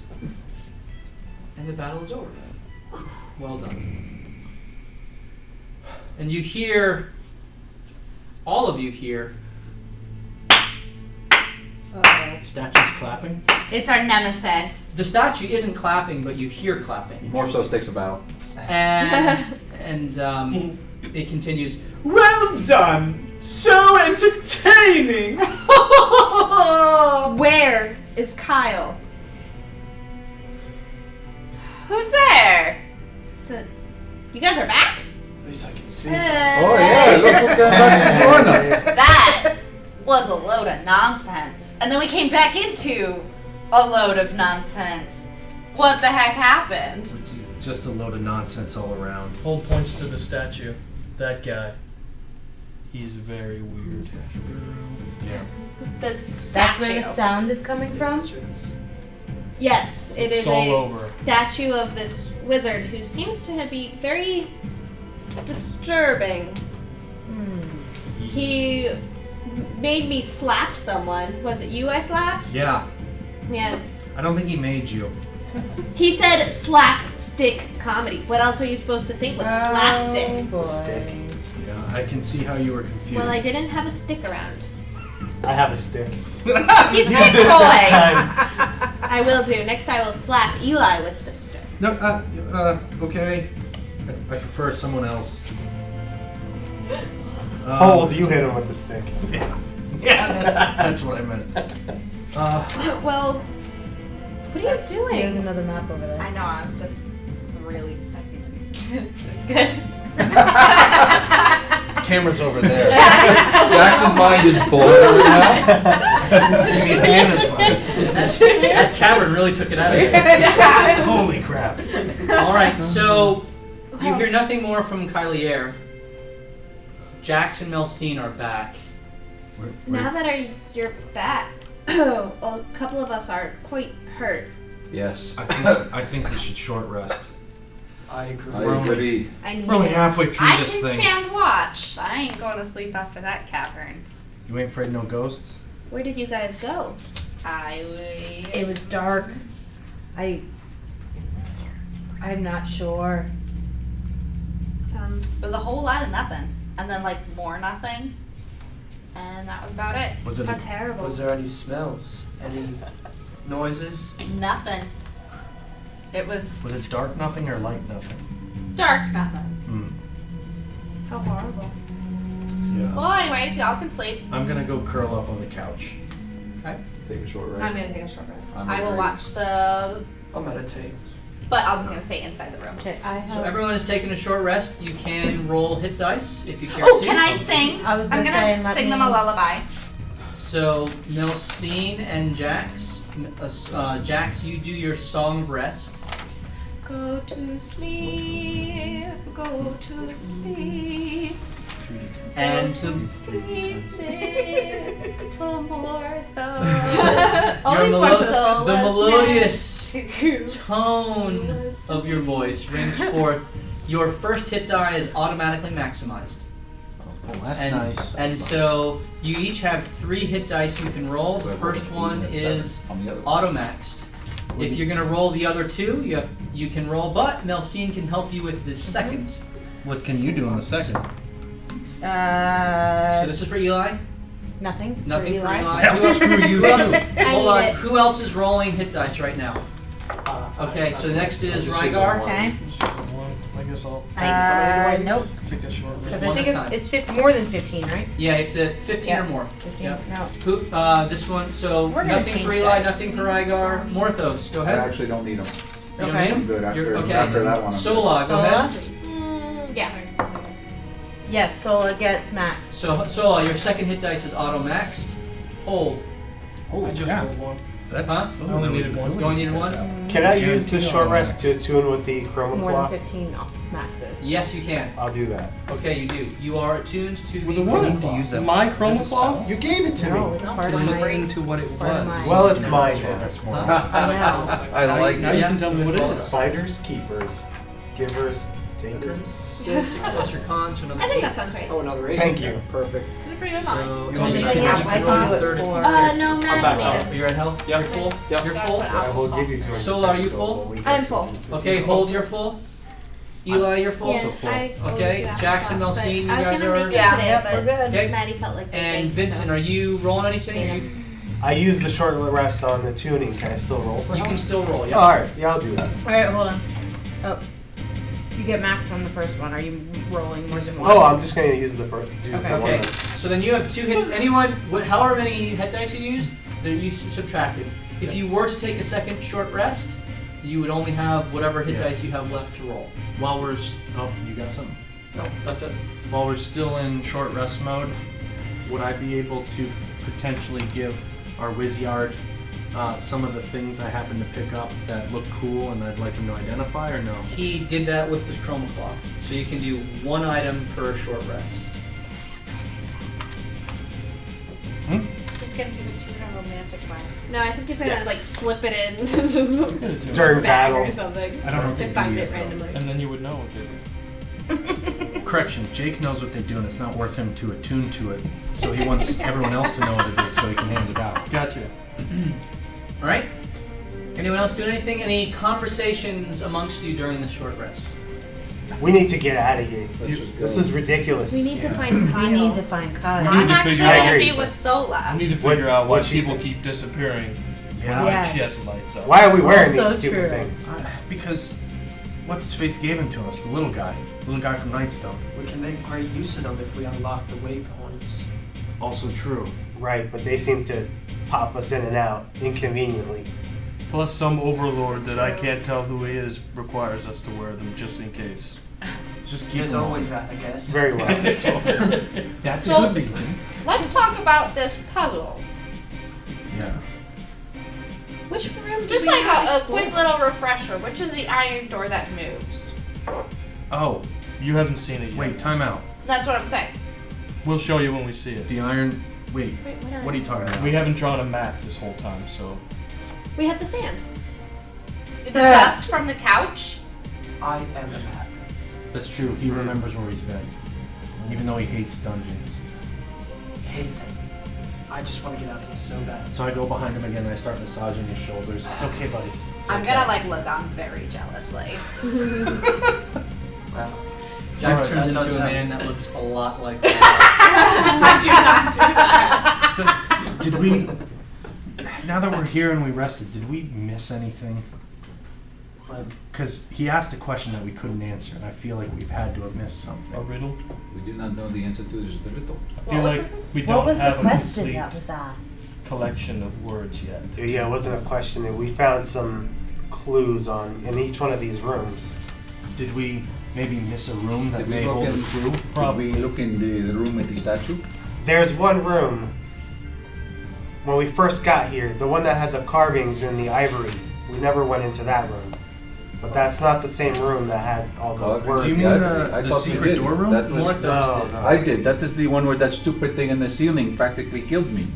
S2: and the battle is over. Well done. And you hear, all of you hear,
S9: Statue's clapping.
S11: It's our nemesis.
S2: the statue isn't clapping, but you hear clapping.
S6: Morphos takes a bow.
S2: And it continues,
S3: Well done! So entertaining!
S1: Where is Kyle?
S11: Who's there?
S1: So, you guys are back?
S3: At least I can see.
S6: Oh yeah, look who came back to join us.
S11: That was a load of nonsense. And then we came back into a load of nonsense. What the heck happened?
S9: It's just a load of nonsense all around.
S10: Hold points to the statue. That guy. He's very weird.
S9: Yeah.
S11: The
S8: That's
S11: statue.
S8: where the sound is coming from?
S1: Yes, it is
S10: It's all
S1: a
S10: over.
S1: statue of this wizard who seems to be very disturbing. He made me slap someone. Was it you I slapped?
S9: Yeah.
S1: Yes.
S9: I don't think he made you.
S1: He said slapstick comedy. What else are you supposed to think with slapstick?
S8: Boy.
S5: Stick.
S9: Yeah, I can see how you were confused.
S1: Well, I didn't have a stick around.
S5: I have a stick.
S11: He's
S5: Use
S11: sick
S5: this
S11: boy.
S5: next time.
S1: I will do. Next I will slap Eli with the stick.
S9: No, okay. I prefer someone else.
S5: How old do you hit him with the stick?
S9: Yeah, that's what I meant.
S1: Well, what are you
S8: There's
S1: doing?
S8: another map over there.
S11: I know, I was just really. It's good.
S9: Camera's over there.
S6: Jackson's mind is blown right now.
S9: You mean Hannah's mind.
S2: that cavern really took it out of you.
S9: Holy crap.
S2: Alright, so you hear nothing more from Kylier. Jax and Melcine are back.
S1: Now that you're back, a couple of us are quite hurt.
S6: Yes.
S9: I think we should short rest.
S3: I agree.
S6: I agree.
S1: I need
S9: We're only
S1: it.
S9: halfway through
S11: I
S9: this
S11: can
S9: thing.
S11: stand watch. I ain't going to sleep after that cavern.
S9: You ain't afraid of no ghosts?
S1: Where did you guys go?
S8: It was dark. I'm not sure.
S1: Sounds
S11: It was a whole lot of nothing. And then, like, more nothing. And that was about it.
S9: Was it
S1: how
S9: a,
S1: terrible.
S3: Was there any smells? Any noises?
S11: Nothing. It was
S9: dark nothing or light nothing?
S11: dark nothing.
S9: Hmm.
S1: How horrible.
S9: Yeah.
S11: Well, anyways, y'all can sleep.
S9: I'm gonna go curl up on the couch.
S2: Okay.
S6: Take a short rest.
S11: I'm gonna take a short rest.
S6: I'm
S11: I will
S6: agreed.
S11: watch the.
S3: I'll meditate.
S11: But I'm gonna stay inside the room.
S8: Okay, I have.
S2: So everyone is taking a short rest. You can roll hit dice if you care
S11: Oh,
S2: to.
S11: can I sing?
S8: I was
S11: I'm
S8: gonna
S11: gonna
S8: say, let
S11: sing them
S8: me-
S11: a lullaby.
S2: So Melcine and Jax, Jax, you do your song of rest.
S1: Go to sleep, go to sleep.
S2: And to the melodious tone of your voice rings forth. Your first hit die is automatically maximized.
S9: Oh, that's
S2: And,
S9: nice.
S2: and so you each have 3 hit dice you can roll. The first one is auto-maxed. If you're gonna roll the other 2, you can roll, but Melsine can help you with the second.
S9: What can you do in the second?
S2: So this is for Eli.
S8: Nothing.
S2: Nothing for Eli.
S9: Screw you
S2: Who else?
S9: too.
S2: Hold on.
S8: it.
S2: Who else is rolling hit dice right now? Okay, so the next is Rygar.
S8: Okay.
S10: I guess I'll
S8: Nope.
S10: take a short
S8: Because
S10: rest.
S8: I think it's more than 15, right?
S2: Yeah, it's 15 or more.
S8: 15.
S2: Yep.
S8: No.
S2: Who? This one. So
S8: We're gonna
S2: nothing for
S8: change
S2: Eli,
S8: this.
S2: nothing for Rygar. Morthos, go
S6: I
S2: ahead.
S6: actually don't need them.
S2: You don't
S8: Okay.
S2: need
S6: I'm
S2: him?
S6: good after,
S2: You're- okay.
S6: after that one. I'm
S2: Sola, go
S8: Sola?
S2: ahead.
S11: Yeah.
S8: Yes, Sola gets max.
S2: So Sola, your second hit dice is auto maxed. Hold.
S9: Holy
S10: I just
S9: crap.
S10: rolled one.
S9: That's,
S2: Huh?
S9: those
S10: I
S9: are
S10: only
S9: really
S10: needed
S9: good
S10: one.
S9: abilities
S2: You only needed
S9: you guys
S2: one?
S9: have.
S5: Can I use the
S9: Guaranteed
S5: short
S9: on
S5: rest
S9: max.
S5: to attune with the chroma
S8: More
S5: claw?
S8: than 15 maxes.
S2: Yes, you can.
S5: I'll do that.
S2: Okay, you do. You are attuned to
S10: With
S2: the
S10: a
S9: I
S10: what?
S9: need to use that.
S10: My
S9: Is that
S10: chroma
S9: a
S10: claw?
S9: spell?
S5: You gave it to
S8: No,
S5: me.
S8: it's part
S10: To
S8: of
S10: look
S8: my.
S10: into what it
S8: part of
S10: was.
S8: mine.
S5: Well, it's mine
S9: So
S5: now.
S9: that's more.
S2: Huh?
S6: I like
S10: Now
S6: it.
S10: you can tell me what it is.
S5: Finders, keepers, givers, takers.
S2: 6 plus your con, so another
S11: I think
S2: 8.
S11: that sounds right.
S3: Oh, another 8.
S5: Thank you.
S3: Perfect.
S11: You're pretty good
S2: So
S11: on
S2: you
S10: You
S2: want
S10: want
S2: me
S10: me
S2: to
S10: to
S2: you
S10: do
S2: can
S10: it?
S2: roll
S8: I can do it
S2: third if you
S8: for-
S2: want.
S1: No,
S3: I'm
S1: Maddie
S3: back
S1: made
S3: up.
S1: it.
S2: You're at health?
S3: Yep.
S2: You're full?
S3: Yep.
S2: You're full?
S5: I will give you 200.
S2: Sola, are you full?
S1: I'm full.
S2: Okay, hold, you're full. Eli, you're full?
S1: Yeah,
S9: full.
S1: I always
S2: Okay,
S1: do after
S2: Jackson,
S1: class, but
S2: Melsine, you
S1: I was
S2: guys
S1: gonna
S2: are-
S1: make it
S11: Yeah.
S1: today,
S8: Yep,
S1: but
S8: we're good.
S2: Okay.
S1: Maddie felt like
S2: And
S1: baking,
S2: Vincent,
S1: so.
S2: are you rolling anything? Or
S5: I used the short rest on the tuning. Can I still roll for
S2: you
S5: help?
S2: can still roll,
S5: Oh,
S2: yeah.
S5: alright, yeah, I'll do that.
S8: Alright, hold on. Oh. You get max on the first one. Are you rolling more than one?
S5: Oh, I'm just gonna use the first. Use
S8: Okay.
S5: the
S2: Okay,
S5: one.
S2: so then you have 2 hit. Anyone, however many hit dice you used, they're you subtracted. If you were to take a second short rest, you would only have whatever hit
S9: Yeah.
S2: dice you have left to roll.
S9: While we're oh, you got something.
S2: No, that's it.
S9: While we're still in short rest mode, would I be able to potentially give our Wizyard some of the things I happen to pick up that look cool and I'd like him to identify, or no?
S2: He did that with his chroma cloth, so you can do 1 item per short rest.
S4: He's gonna give it to you in a romantic way.
S1: No, I think he's gonna
S5: Yes.
S1: like slip it in and just
S10: You could do it.
S5: During
S1: bag
S5: battle.
S1: or something.
S9: I don't know.
S1: They find it randomly.
S10: And then you would know what they did.
S9: Correction, Jake knows what they do and it's not worth him to attune to it, so he wants everyone else to know what it is so he can hand it out.
S10: Gotcha.
S2: All right. Anyone else doing anything? Any conversations amongst you during the short rest?
S5: We need to get out of here.
S6: Let's just go.
S5: This is ridiculous.
S1: We need to find Kyle.
S8: We need to find Kyle.
S10: We need
S11: I'm
S10: to
S11: actually
S10: figure
S5: out-
S11: gonna
S5: I
S11: be
S5: agree.
S11: with Sola.
S10: I need to
S5: What-
S10: figure out why
S5: what'd she
S10: people
S5: say?
S10: keep disappearing
S9: Yeah.
S10: when
S8: Yes.
S10: the chest lights up.
S5: Why are we wearing
S8: Also
S5: these stupid
S8: true.
S5: things?
S9: Because what's his face gave him to us? The little guy from Nightstone.
S3: We can make great use of them if we unlock the waypoints.
S9: Also true.
S5: Right, but they seem to pop us in and out inconveniently.
S10: Plus, some overlord that I can't tell who he is requires us to wear them just in case.
S9: Just keep
S3: There's
S9: him
S3: always
S9: on.
S3: that, I guess.
S5: Very well.
S9: That's
S11: So-
S9: a good reason.
S11: Let's talk about this puzzle.
S9: Yeah.
S1: Which room? do
S11: Just
S1: we
S11: like
S1: not
S11: a
S1: explore?
S11: quick little refresher. Which is the iron door that moves?
S9: Oh,
S10: You haven't seen it yet.
S9: wait, time out.
S11: That's what I'm saying.
S10: We'll show you when we see it.
S9: The iron. Wait,
S1: Wait,
S9: what are you talking about?
S10: We haven't drawn a map this whole time, so
S1: We had the sand.
S11: The dust from the couch?
S3: I am a map.
S9: That's true. He remembers where he's been, even though he hates dungeons.
S3: Hate them. I just want to get out of here so bad.
S9: So I go behind him again and I start massaging his shoulders. It's okay, buddy. It's
S11: I'm
S9: okay.
S11: gonna like look on very jealously.
S3: Wow.
S2: Jack
S3: Alright,
S2: turns
S3: that does
S2: into a
S3: happen.
S2: man that looks a lot like that.
S11: I do not do that.
S9: Did we? Now that we're here and we rested, did we miss anything? Because he asked a question that we couldn't answer, and I feel like we've had to have missed
S10: a
S9: something.
S10: riddle.
S6: We did not know the answer to this riddle.
S10: I feel like we
S8: What
S10: don't
S8: was the
S10: have a
S8: question
S10: complete
S8: that was asked?
S10: collection of words yet.
S5: Yeah, it wasn't a question. We found some clues in each one of these rooms.
S9: Did we maybe miss a room that
S6: Did we
S9: may
S6: look
S9: hold a
S6: in-
S9: clue?
S6: Did we look in the room with the statue?
S5: There's one room, when we first got here, the one that had the carvings and the ivory. We never went into that room. But that's not the same room that had all the words.
S9: Do you mean the secret door room?
S6: That was,
S2: Morthos did.
S6: I did. That is the one where that stupid thing in the ceiling practically killed me.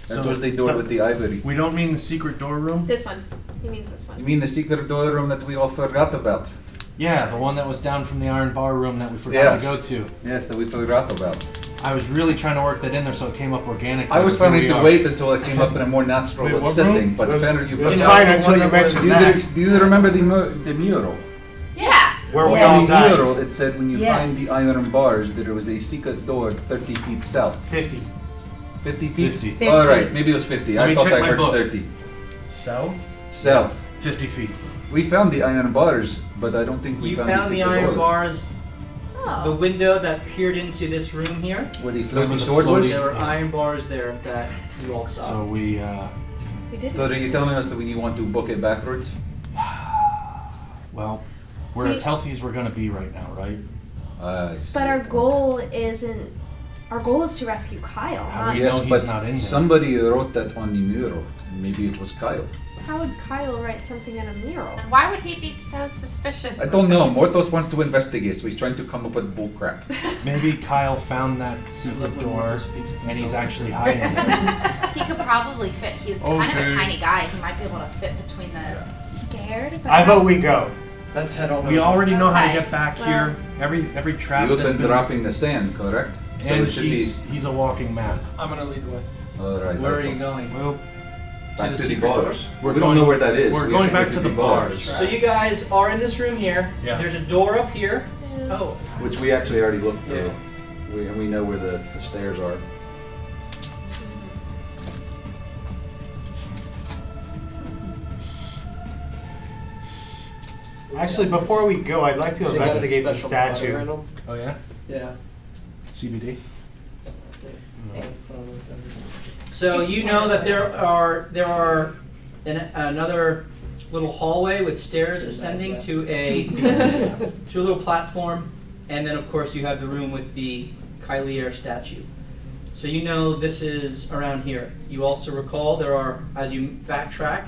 S6: That
S9: So
S6: was the door with the ivory.
S9: We don't mean the secret door room?
S1: This one. He means this
S6: You
S1: one.
S6: mean the secret door room that we all forgot about?
S9: Yeah, the one that was down from the iron bar room that we forgot
S6: Yes.
S9: to go to.
S6: Yes, that we forgot about.
S9: I was really trying to work that in there so it came up organically.
S6: I was
S9: but here
S6: trying
S9: we
S6: to
S9: are.
S6: wait until it came up in a more natural
S10: Wait, what
S6: setting,
S10: room?
S6: but apparently you
S5: It's
S6: forgot.
S5: fine until you mention
S6: Do
S5: that.
S6: you remember the mural?
S1: Yes.
S5: Where we
S8: Yeah.
S5: all
S6: On the
S5: died.
S6: mural, it said when you find
S8: Yes.
S6: the iron bars, there was a secret door 30 feet south.
S5: 50.
S6: 50 feet?
S9: 50.
S6: All right, maybe it was 50.
S9: Let
S6: I
S9: me
S6: thought
S9: check
S6: I
S9: my
S6: heard
S9: book.
S6: 30.
S10: South?
S6: South.
S9: 50 feet.
S6: We found the iron bars, but I don't think we
S2: You
S6: found
S2: found the
S6: secret
S2: iron
S6: door.
S2: bars. The
S1: Oh.
S2: window that peered into this room here.
S6: Where the
S9: Remember
S6: floaty
S9: the
S6: sword was?
S9: floaty-
S2: There were iron bars there that you all saw.
S9: So we,
S1: We did.
S6: So are you telling us that you want to book it backwards?
S9: well, we're as healthy as we're gonna be right now, right?
S6: I see.
S1: But our goal isn't. Our goal is to rescue Kyle.
S9: How
S1: Not,
S9: do you know
S6: Yes,
S9: he's
S6: but
S9: not in there?
S6: somebody wrote that on the mural. Maybe it was Kyle.
S1: how would Kyle write something in a mural?
S11: And why would he be so suspicious?
S6: I don't know. Morthos wants to investigate, so he's trying to come up with bull crap.
S9: Maybe Kyle found that secret door and he's actually hiding there.
S11: He could probably fit. He's kind of a
S10: Okay.
S11: tiny guy. He might be able to fit between the.
S1: Scared? But
S5: I vote we go.
S3: Let's head on.
S9: We already know how to
S11: Okay.
S9: get back
S1: Well-
S9: here. Every trap
S6: You've
S9: that's
S6: been dropping the sand, correct? So
S9: and
S6: it should be.
S9: he's a walking map.
S3: I'm gonna lead the way.
S6: All right.
S2: Where are
S6: Alpha.
S2: you going?
S9: Well,
S6: Back
S2: the
S6: to the
S2: secret door?
S6: bars.
S9: We're
S6: We don't
S9: going-
S6: know where that is.
S9: we're
S6: We
S9: going
S6: have
S9: back
S6: go
S9: to the bars.
S2: So you guys are in this room here.
S9: Yeah.
S2: There's a door up here. Oh.
S6: Which we actually already looked through.
S2: Yeah.
S6: We know where the stairs are.
S5: Actually, before we go, I'd like to
S3: So you got a
S5: investigate the
S3: special
S5: statue.
S3: color, Randall?
S9: oh yeah,
S3: Yeah.
S9: CBD.
S2: So
S1: It's
S2: you know that
S1: terrible.
S2: there are another little hallway with stairs ascending to a little platform, and then of course you have the room with the Kylier statue. So you know this is around here. You also recall there are, as you backtrack,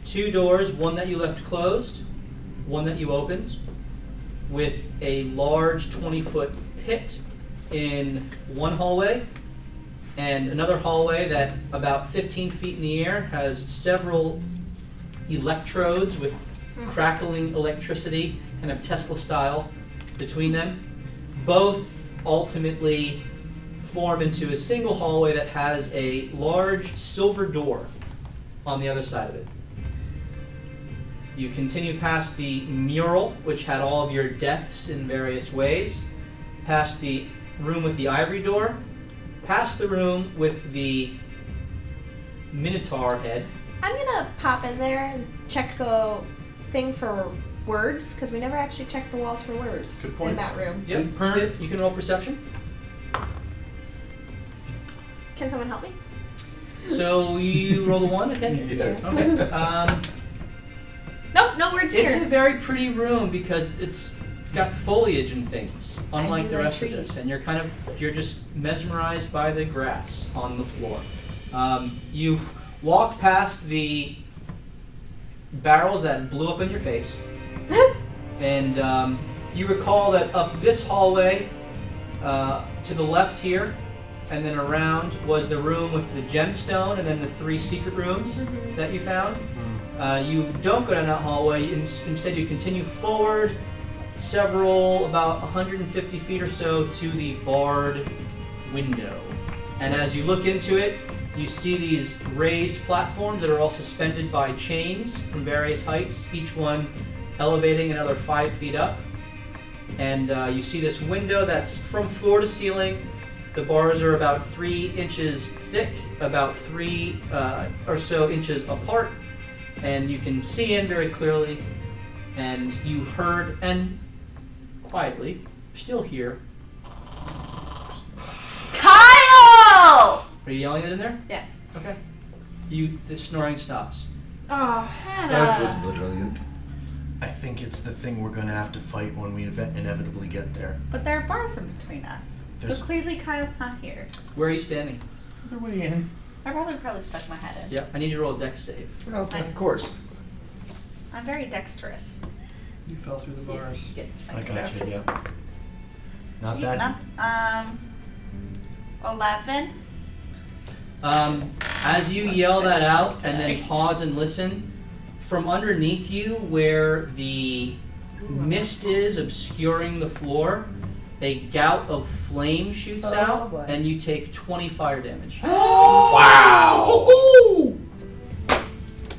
S2: two doors, one that you left closed, one that you opened, with a large 20-foot pit in one hallway, and another hallway that about 15 feet in the air has several electrodes with crackling electricity, kind of Tesla style, between them. Both ultimately form into a single hallway that has a large silver door on the other side of it. You continue past the mural, which had all of your deaths in various ways, past the room with the ivory door, past the room with the minotaur head.
S1: I'm gonna pop in there and check the thing for words, because we never actually checked the walls for words
S9: Good point.
S1: in that room.
S2: Yep. You can roll perception.
S1: Can someone help me?
S2: So you roll a 1, okay?
S6: Yes.
S2: Okay.
S1: Nope, no words
S2: It's
S1: here.
S2: a very pretty room because it's got foliage and things, unlike
S1: do
S2: the
S1: like
S2: rest of
S1: trees.
S2: this. And you're just mesmerized by the grass on the floor. You walk past the barrels that blew up in your face, and you recall that up this hallway, to the left here, and then around was the room with the gemstone, and then the 3 secret rooms that you found. You don't go down that hallway. Instead, you continue forward about 150 feet or so to the barred window. And as you look into it, you see these raised platforms that are all suspended by chains from various heights, each one elevating another 5 feet up. And you see this window that's from floor to ceiling. The bars are about 3 inches thick, about 3 or so inches apart. And you can see in very clearly, and you heard, and quietly, still hear.
S11: Kyle!
S2: Are you yelling it in there?
S11: Yeah.
S2: Okay. The snoring stops.
S1: Oh,
S6: That was
S1: Hannah.
S6: brilliant.
S9: I think it's the thing we're gonna have to fight when we inevitably get there.
S11: But there are bars in between us.
S9: There's-
S11: So clearly Kyle's not here.
S2: Where are you standing?
S9: They're way in.
S11: I probably stuck my head in.
S2: Yep. I need you to roll a dex save.
S11: Nice.
S6: Of course.
S11: I'm very dexterous.
S10: You fell through the bars.
S11: You get
S9: I got
S11: back.
S9: you, yeah. Not that.
S11: 11.
S2: As you yell that out and then pause and listen, from underneath you where the mist is obscuring the floor, a gout of flame shoots out
S8: boy.
S2: and you take 20 fire damage.
S6: Wow.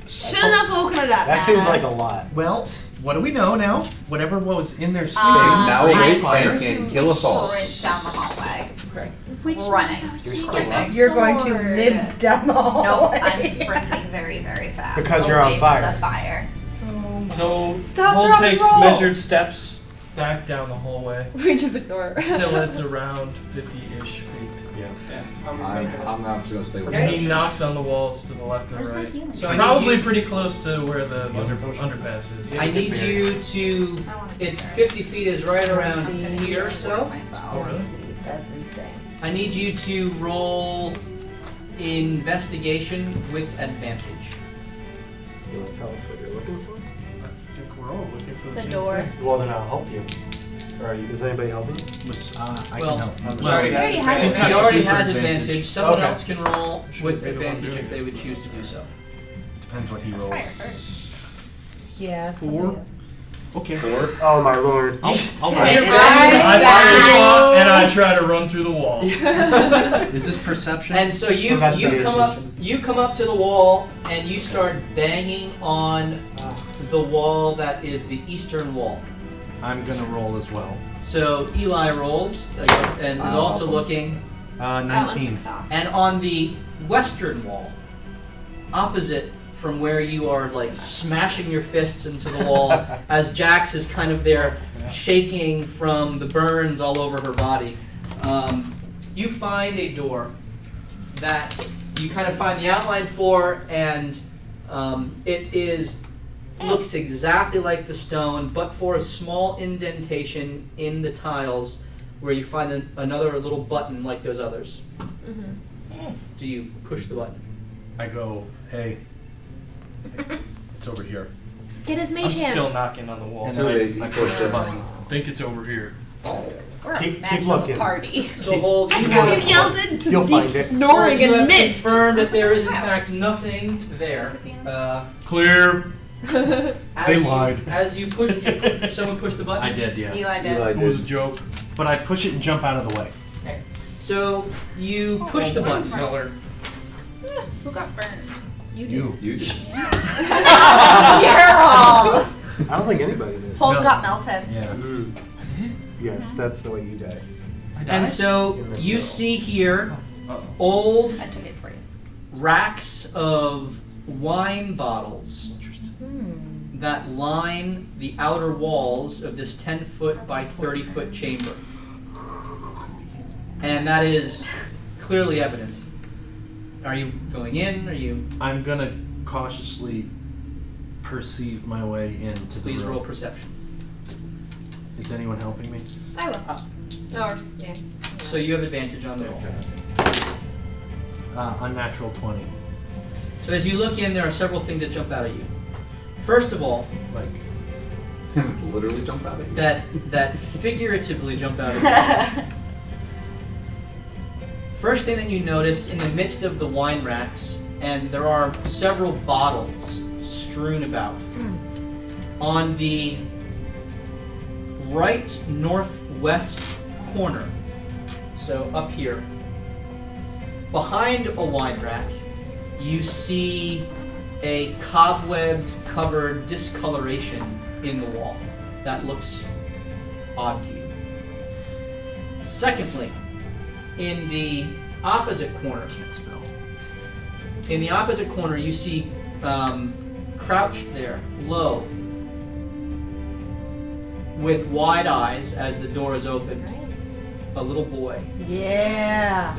S8: Shouldn't have woken it up.
S5: That seems like a lot.
S9: Well, what do we know now? Whatever was in their space.
S6: Now
S11: I'm
S6: awake
S11: going
S6: and
S11: to
S6: can kill us all.
S11: sprint down the hallway.
S2: Okay.
S1: Which
S11: Running.
S1: one's out
S6: You're
S1: here?
S6: still up.
S8: You're going to nib down the hallway.
S11: Nope, I'm sprinting very, very fast.
S5: Because you're on
S11: away
S5: fire.
S11: From the fire.
S10: So
S8: Stop,
S10: Holt
S8: drop,
S10: takes
S8: roll.
S10: measured steps back down the hallway
S8: We just ignore her.
S10: until it's around 50-ish feet.
S9: Yeah.
S6: I'm obviously gonna stay with
S10: And he
S6: you.
S10: knocks on the walls to the left and
S11: Where's my
S10: right.
S11: healing?
S2: So I need
S10: Probably
S2: you-
S10: pretty close to where the
S9: Healing potion.
S10: underpass is.
S2: I need you to. It's 50 feet is right around here or so.
S10: Oh, really?
S4: That's insane.
S2: I need you to roll investigation with advantage.
S5: You want to tell us what you're looking for?
S10: I think we're all looking for the
S1: The
S10: same
S1: door.
S10: thing.
S5: Well, then I'll help you. Is anybody helping you?
S9: I
S2: Well,
S9: can help.
S2: I'm
S9: Well,
S2: sorry.
S1: He already has
S10: He
S1: it.
S2: He already
S9: Super
S2: has
S9: advantage.
S2: advantage. Someone
S5: Okay.
S2: else can roll
S10: Should
S2: with
S10: be the one
S2: advantage
S10: doing
S2: if they
S10: it.
S2: would choose to do so.
S9: Depends what he
S11: Fire
S9: rolls.
S11: first.
S8: Yeah.
S9: Four? Okay.
S5: Oh my lord.
S9: I'll
S1: Take
S9: write.
S1: it.
S10: I find the spot and I try to run through the wall.
S9: Is this perception?
S2: And so you
S5: Investigation.
S2: come up to the wall and you start banging on the wall that is the eastern wall.
S9: I'm gonna roll as well.
S2: So Eli rolls and is also looking,
S1: That one's
S9: 19.
S1: a cock.
S2: and on the western wall, opposite from where you are like smashing your fists into the wall, as Jax is kind of there shaking from the burns all over her body, you find a door that you kind of find the outline for, and it looks exactly like the stone, but for a small indentation in the tiles where you find another little button like those others. Do you push the button?
S9: I go, hey, it's over here.
S1: Get his
S10: I'm
S1: mage hand.
S10: still knocking on the wall.
S9: And
S6: Do it.
S9: then I
S6: You
S9: push
S6: push
S9: the
S6: it.
S9: button.
S10: I think it's over here.
S11: We're
S5: Keep
S11: a massive
S5: looking.
S11: party.
S2: So hold.
S8: That's
S2: you
S8: because
S2: have-
S8: you yelled into
S5: You'll
S8: deep
S5: find it.
S8: snoring
S2: you
S8: and
S2: have
S8: mist.
S2: confirmed that there is in fact nothing there.
S10: Clear.
S2: As you-
S9: lied.
S2: As you push, someone pushed the button.
S9: I did, yeah.
S11: Eli did.
S6: Eli
S10: It was a
S6: did.
S10: joke.
S9: But I push it and jump out of the way.
S2: So you push the button.
S10: Seller.
S11: Who got burned?
S6: You did.
S11: You're all.
S5: I don't think anybody did.
S11: Holt
S9: No.
S11: got melted.
S9: Yeah.
S5: Yes, that's the way you die.
S2: And so you see here
S10: Uh-oh.
S2: old
S11: I took it for you.
S2: racks of wine bottles that line the outer walls of this 10-foot by 30-foot chamber. And that is clearly evident. Are you going in? Are you...
S9: I'm gonna cautiously perceive my way into the
S2: Please
S9: room.
S2: roll perception.
S9: Is anyone helping me?
S1: I will. Or, yeah.
S2: So you have advantage on the roll.
S9: Unnatural 20.
S2: So as you look in, there are several things that jump out at you. First of all,
S9: Like,
S6: Literally jump out of you.
S2: that figuratively jump out at you. First thing that you notice in the midst of the wine racks, and there are several bottles strewn about. On the right northwest corner, so up here, behind a wine rack, you see a cobwebbed covered discoloration in the wall that looks odd to you. Secondly, in the opposite corner, you see crouched there, low, with wide eyes as the door is opened, a little boy
S8: Yeah.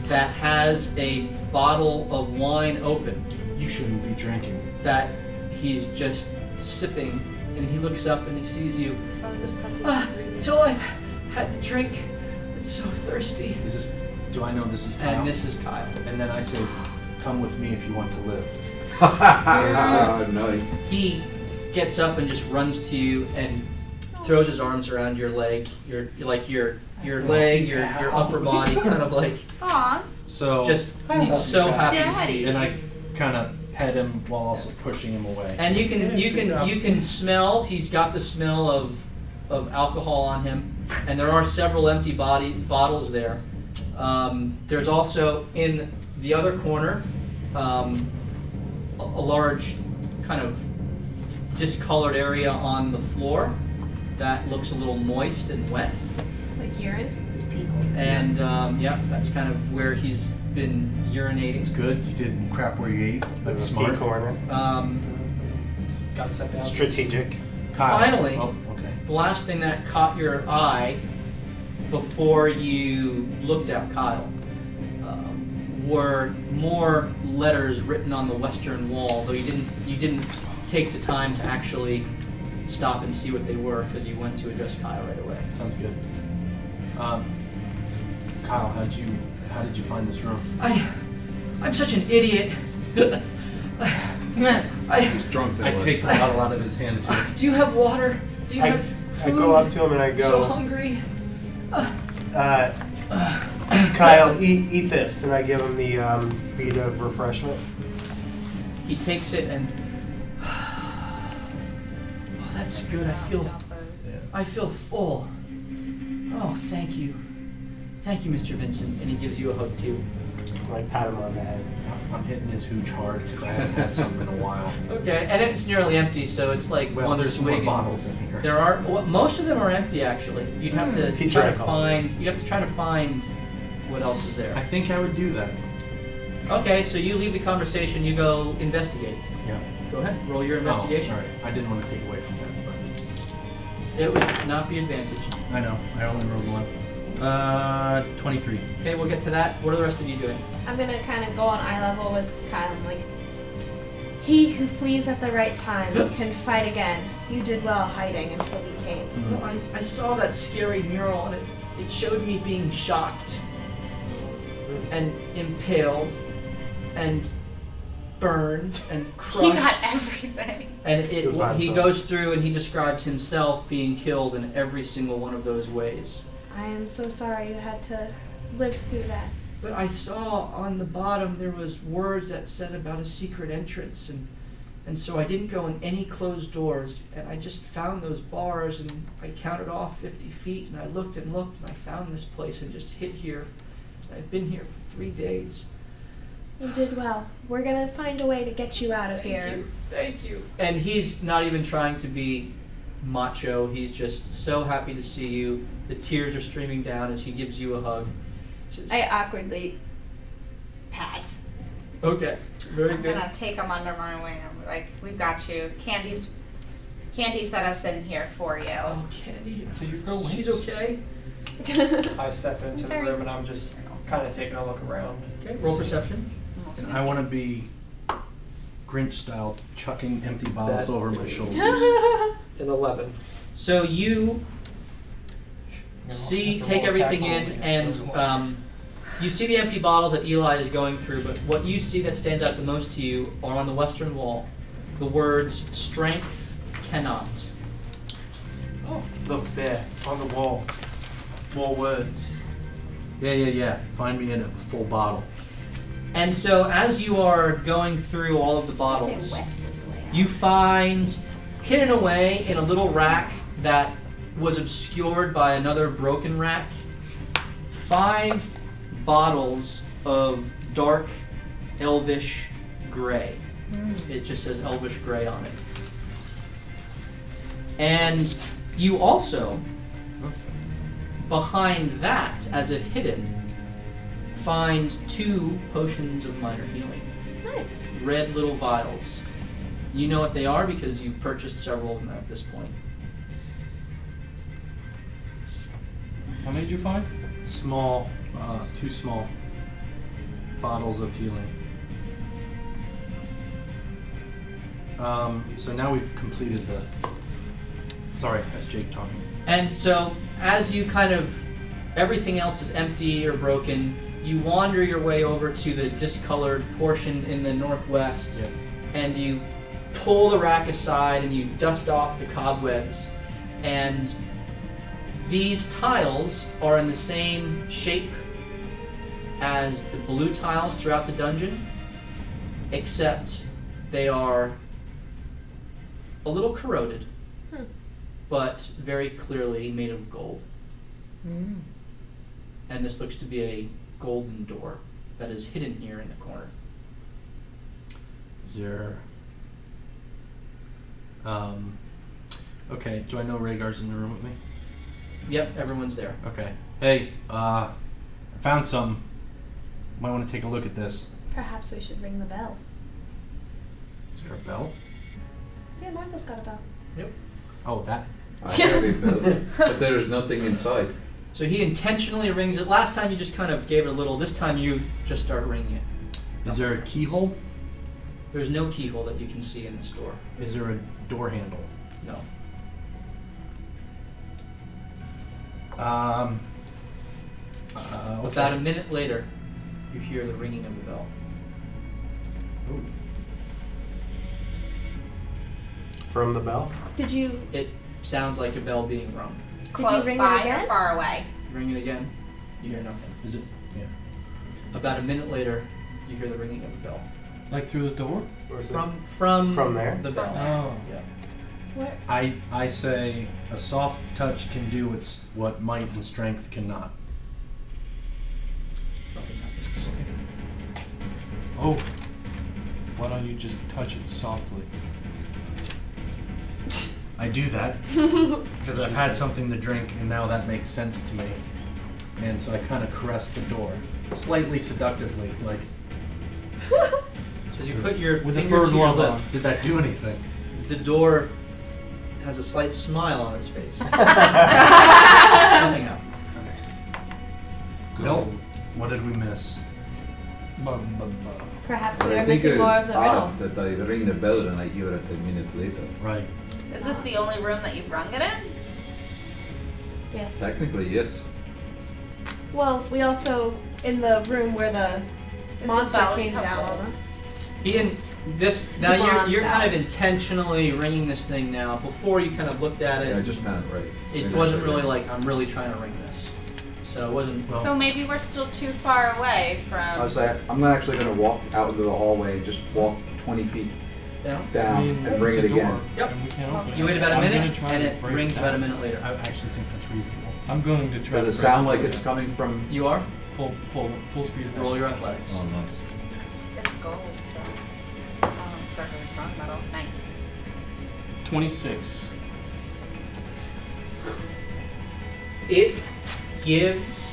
S2: that has a bottle of wine open
S9: you shouldn't be drinking.
S2: that he's just sipping, and he looks up and he sees you. It's all I've had to drink. It's so thirsty.
S9: Is this? Do I know this is Kyle?
S2: And this is Kyle.
S9: And then I say, "Come with me if you want to live."
S6: Nice.
S2: He gets up and just runs to you and throws his arms around your leg, your leg, your upper body, kind of like
S11: Aw.
S9: So
S2: just he's so happy to see you.
S9: and I kind of pet him while also pushing him away.
S2: And you can smell. He's got the smell of alcohol on him, and there are several empty bottles there. There's also in the other corner a large kind of discolored area on the floor that looks a little moist and wet.
S1: Like urine?
S2: And yeah, that's kind of where he's been urinating.
S9: It's good. You didn't crap where you ate. That's
S5: The
S9: smart.
S5: corner.
S3: Got set down.
S5: Strategic.
S9: Kyle.
S2: Finally,
S9: Oh, okay.
S2: the last thing that caught your eye before you looked at Kyle were more letters written on the western wall, though you didn't take the time to actually stop and see what they were because you went to address Kyle right away.
S9: Sounds good. Kyle, how did you find this room?
S2: I'm such an idiot.
S6: He's drunk.
S9: I take the bottle out of his hand too.
S2: Do you have water? Do you
S5: I
S2: have food?
S5: I go up to him and I
S2: So
S5: go,
S2: hungry.
S5: Kyle, eat this, and I give him the bead of refreshment.
S2: He takes it and. Oh, that's good. I feel full. Oh, thank you, Mr. Vincent. And he gives you a hug too.
S5: I pat him on the head.
S9: I'm hitting his hooch hard because I haven't had something in a while.
S2: Okay, and it's nearly empty, so it's like
S9: Well,
S2: one
S9: there's
S2: swig.
S9: more bottles in here.
S2: There are most of them are empty actually. You'd have to
S5: He
S2: try to
S5: drank all.
S2: find. You'd have to try to find what else is
S9: I
S2: there.
S9: think I would do that.
S2: Okay, so you leave the conversation. You go investigate.
S9: Yeah.
S2: Go ahead. Roll your investigation.
S9: Oh, all right. I didn't want to take away from that,
S2: It would not be advantage.
S9: but I know. I only rolled one. 23.
S2: Okay, we'll get to that. What are the rest of you doing?
S1: I'm gonna kind of go on eye level with Kyle. I'm like, he who flees at the right time can fight again. You did well hiding until we came.
S2: Well, I saw that scary mural and it showed me being shocked and impaled and burned and crushed.
S11: He got everything.
S2: And
S5: It was by
S2: he
S5: himself.
S2: goes through and he describes himself being killed in every single one of those ways.
S1: I am so sorry you had to live through that.
S2: But I saw on the bottom there was words that said about a secret entrance and so I didn't go in any closed doors and I just found those bars and I counted off 50 feet and I looked and I found this place and just hid here. I've been here for 3 days.
S1: You did well. We're gonna find a way to get you out of here.
S2: Thank you. And he's not even trying to be macho. He's just so happy to see you. The tears are streaming down as he gives you a hug. He says,
S1: I awkwardly pat.
S2: okay, very
S11: I'm
S2: good.
S11: gonna take him under my wing. I'm like, we've got you. Candy set us in here for you.
S2: Oh, Candy, she's okay.
S3: I step into the room and I'm just kind of taking a look around.
S2: Okay, roll perception.
S9: And I want to be Grinch style, chucking empty bottles
S3: That-
S9: over my shoulders.
S3: An 11.
S2: So you take everything in, and you see the empty bottles that Eli is going through, but what you see that stands out the most to you are on the western wall, the words, strength cannot.
S3: Oh, look there on the wall. More words.
S9: Yeah. Find me in a full bottle.
S2: And so as you are going through all of the bottles,
S11: West is the layout.
S2: you find hidden away in a little rack that was obscured by another broken rack, 5 bottles of dark elvish gray. It just says elvish gray on it. And you also, behind that, as if hidden, find 2 potions of minor healing.
S1: Nice.
S2: Red little vials. You know what they are because you've purchased several of them at this point.
S10: How many did you find?
S9: Small, 2 small bottles of healing. So now we've completed the. Sorry, that's Jake talking.
S2: And so, as you kind of, everything else is empty or broken, you wander your way over to the discolored portion in the northwest,
S9: Yep.
S2: and you pull the rack aside and you dust off the cobwebs, and these tiles are in the same shape as the blue tiles throughout the dungeon, except they are a little corroded, but very clearly made of gold. And this looks to be a golden door that is hidden here in the corner.
S9: Is there... okay, do I know Rhaegar's in the room with me?
S2: Yep, everyone's there.
S9: Okay. Hey, I found some. Might want to take a look at this.
S1: Perhaps we should ring the bell.
S9: Is there a bell?
S1: Yeah, Martha's got a bell.
S2: Yep.
S9: Oh, that.
S6: I have a bell, but there is nothing inside.
S2: So he intentionally rings it. Last time you just kind of gave it a little. This time you just start ringing it.
S9: Is there a keyhole?
S2: There's no keyhole that you can see in this door.
S9: Is there a door handle?
S2: No.
S9: Okay.
S2: About a minute later, you hear the ringing of the bell.
S9: Ooh.
S5: From the bell?
S1: Did you
S2: It sounds like a bell being rung.
S11: Close
S1: ring it
S11: by or
S1: again?
S11: far away?
S2: Ring it again. You hear nothing.
S9: Is it? Yeah.
S2: About a minute later, you hear the ringing of the bell.
S10: Like through the door?
S5: Or is it
S2: From
S5: there?
S2: the bell.
S10: Oh.
S2: Yeah.
S1: what?
S9: I say a soft touch can do what might and strength cannot.
S2: Nothing happens.
S10: Oh. Why don't you just touch it softly?
S9: I do that because I've had something to drink and now that makes sense to me. And so I kind of caress the door, slightly seductively, like,
S2: So as you put your
S10: With a
S2: finger
S10: fur
S2: to your
S10: glove
S2: lip,
S10: on.
S9: did that do anything?
S2: the door has a slight smile on its face. Nothing happens.
S9: Nope. What did we miss?
S1: Perhaps
S6: But
S1: we
S6: I
S1: are
S6: think it
S1: missing
S6: is
S1: more of the riddle.
S6: odd that I ring the bell and I hear it a minute later.
S9: Right.
S11: Is this the only room that you've rung it in?
S1: Yes.
S6: Technically, yes.
S1: Well, we also in the room where the
S11: Is
S1: monster
S11: the bell
S1: came down on
S11: coupled?
S1: us.
S2: Ian, this now
S1: The
S2: you're
S1: bronze
S2: kind
S1: bell.
S2: of intentionally ringing this thing now. Before you kind of looked at
S6: Yeah, I
S2: it,
S6: just meant it right.
S2: it
S6: Maybe
S2: wasn't
S6: I
S2: really
S6: should-
S2: like I'm really trying to ring this. So it wasn't.
S9: Well,
S11: So maybe we're still too far away from.
S6: I was like, I'm actually going to walk out into the hallway and just walk 20 feet
S2: Down.
S6: down and ring
S10: it's
S6: it
S10: a
S6: again.
S10: door,
S2: Yep.
S10: and we can't open
S2: You
S10: it.
S2: wait about a
S10: I'm gonna
S2: minute,
S10: try
S2: and
S10: to
S2: it
S10: break
S2: rings
S10: down.
S2: about a minute later.
S9: I actually think that's reasonable.
S10: I'm going to try
S6: Does
S10: to
S6: it sound
S10: break
S6: like
S10: the
S6: it's
S10: door.
S6: coming from...
S2: You are.
S10: Full speed ahead.
S2: Roll your athletics.
S6: Oh, nice.
S11: It's gold, so. Circular strong metal. Nice.
S10: 26.
S2: It gives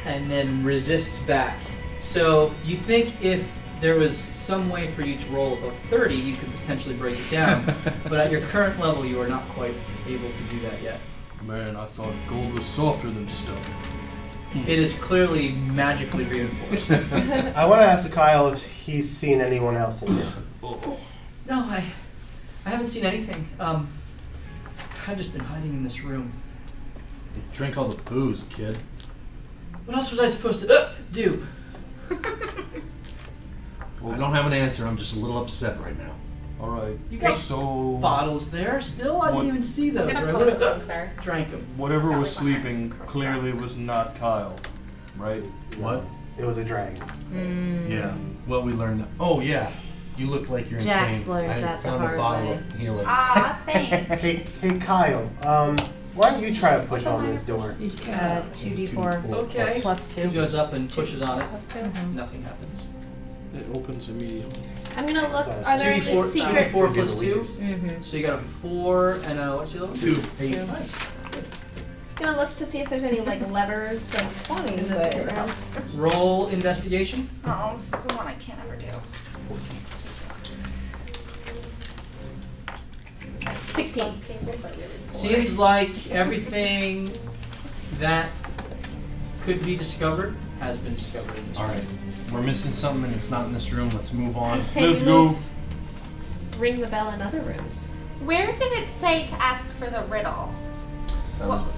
S2: and then resists back. So you think if there was some way for you to roll above 30, you could potentially break it down. But at your current level, you are not quite able to do that yet.
S10: Man, I thought gold was softer than stone.
S2: It is clearly magically reinforced.
S5: I want to ask Kyle if he's seen anyone else in here.
S10: Oh.
S2: No, I haven't seen anything. I've just been hiding in this room.
S9: You drink all the booze, kid.
S2: What else was I supposed to do?
S9: I don't have an answer. I'm just a little upset right now.
S10: All right.
S2: You got
S10: So
S2: bottles there still? I
S10: What?
S2: didn't even see
S11: I'm
S2: those.
S11: gonna
S2: Right?
S11: pull it
S2: What
S11: closer.
S2: drank them.
S10: whatever
S11: That
S10: was
S11: was when I was
S10: sleeping
S11: cross
S10: clearly
S11: dressing.
S10: was not Kyle, right?
S9: What?
S5: It was a dragon.
S9: Yeah. Well, we learned that. Oh, yeah. You look like you're in
S8: Jax
S9: pain.
S8: learned
S9: I
S8: that the
S9: found a
S8: hard
S9: bottle
S8: way.
S9: of healing.
S11: Ah, thanks.
S5: Hey, Kyle. Why don't you try to push on this door?
S8: 2d4
S2: Okay.
S8: plus
S2: He
S8: 2.
S2: goes up and pushes on it.
S1: Plus 2.
S2: Nothing happens.
S10: It opens immediately.
S1: I'm gonna look.
S5: So it's
S1: Are there any
S2: 2d4
S1: secret?
S2: 2d4 plus 2.
S8: Mm-hmm.
S2: So you got a 4 and a, what's the other one?
S9: 2. 8.
S2: Nice.
S1: Gonna look to see if there's any like levers and
S8: 20,
S1: in this
S8: but-
S1: area.
S2: Roll investigation.
S11: Oh, this is the one I can't ever do.
S1: 16.
S2: Seems like everything that could be discovered has been discovered in this
S9: All right. We're missing something and it's not in this room. Let's move on.
S1: I say
S10: Let's
S1: we
S10: go.
S1: move- Ring the bell in other rooms.
S11: Where did it say to ask for the riddle?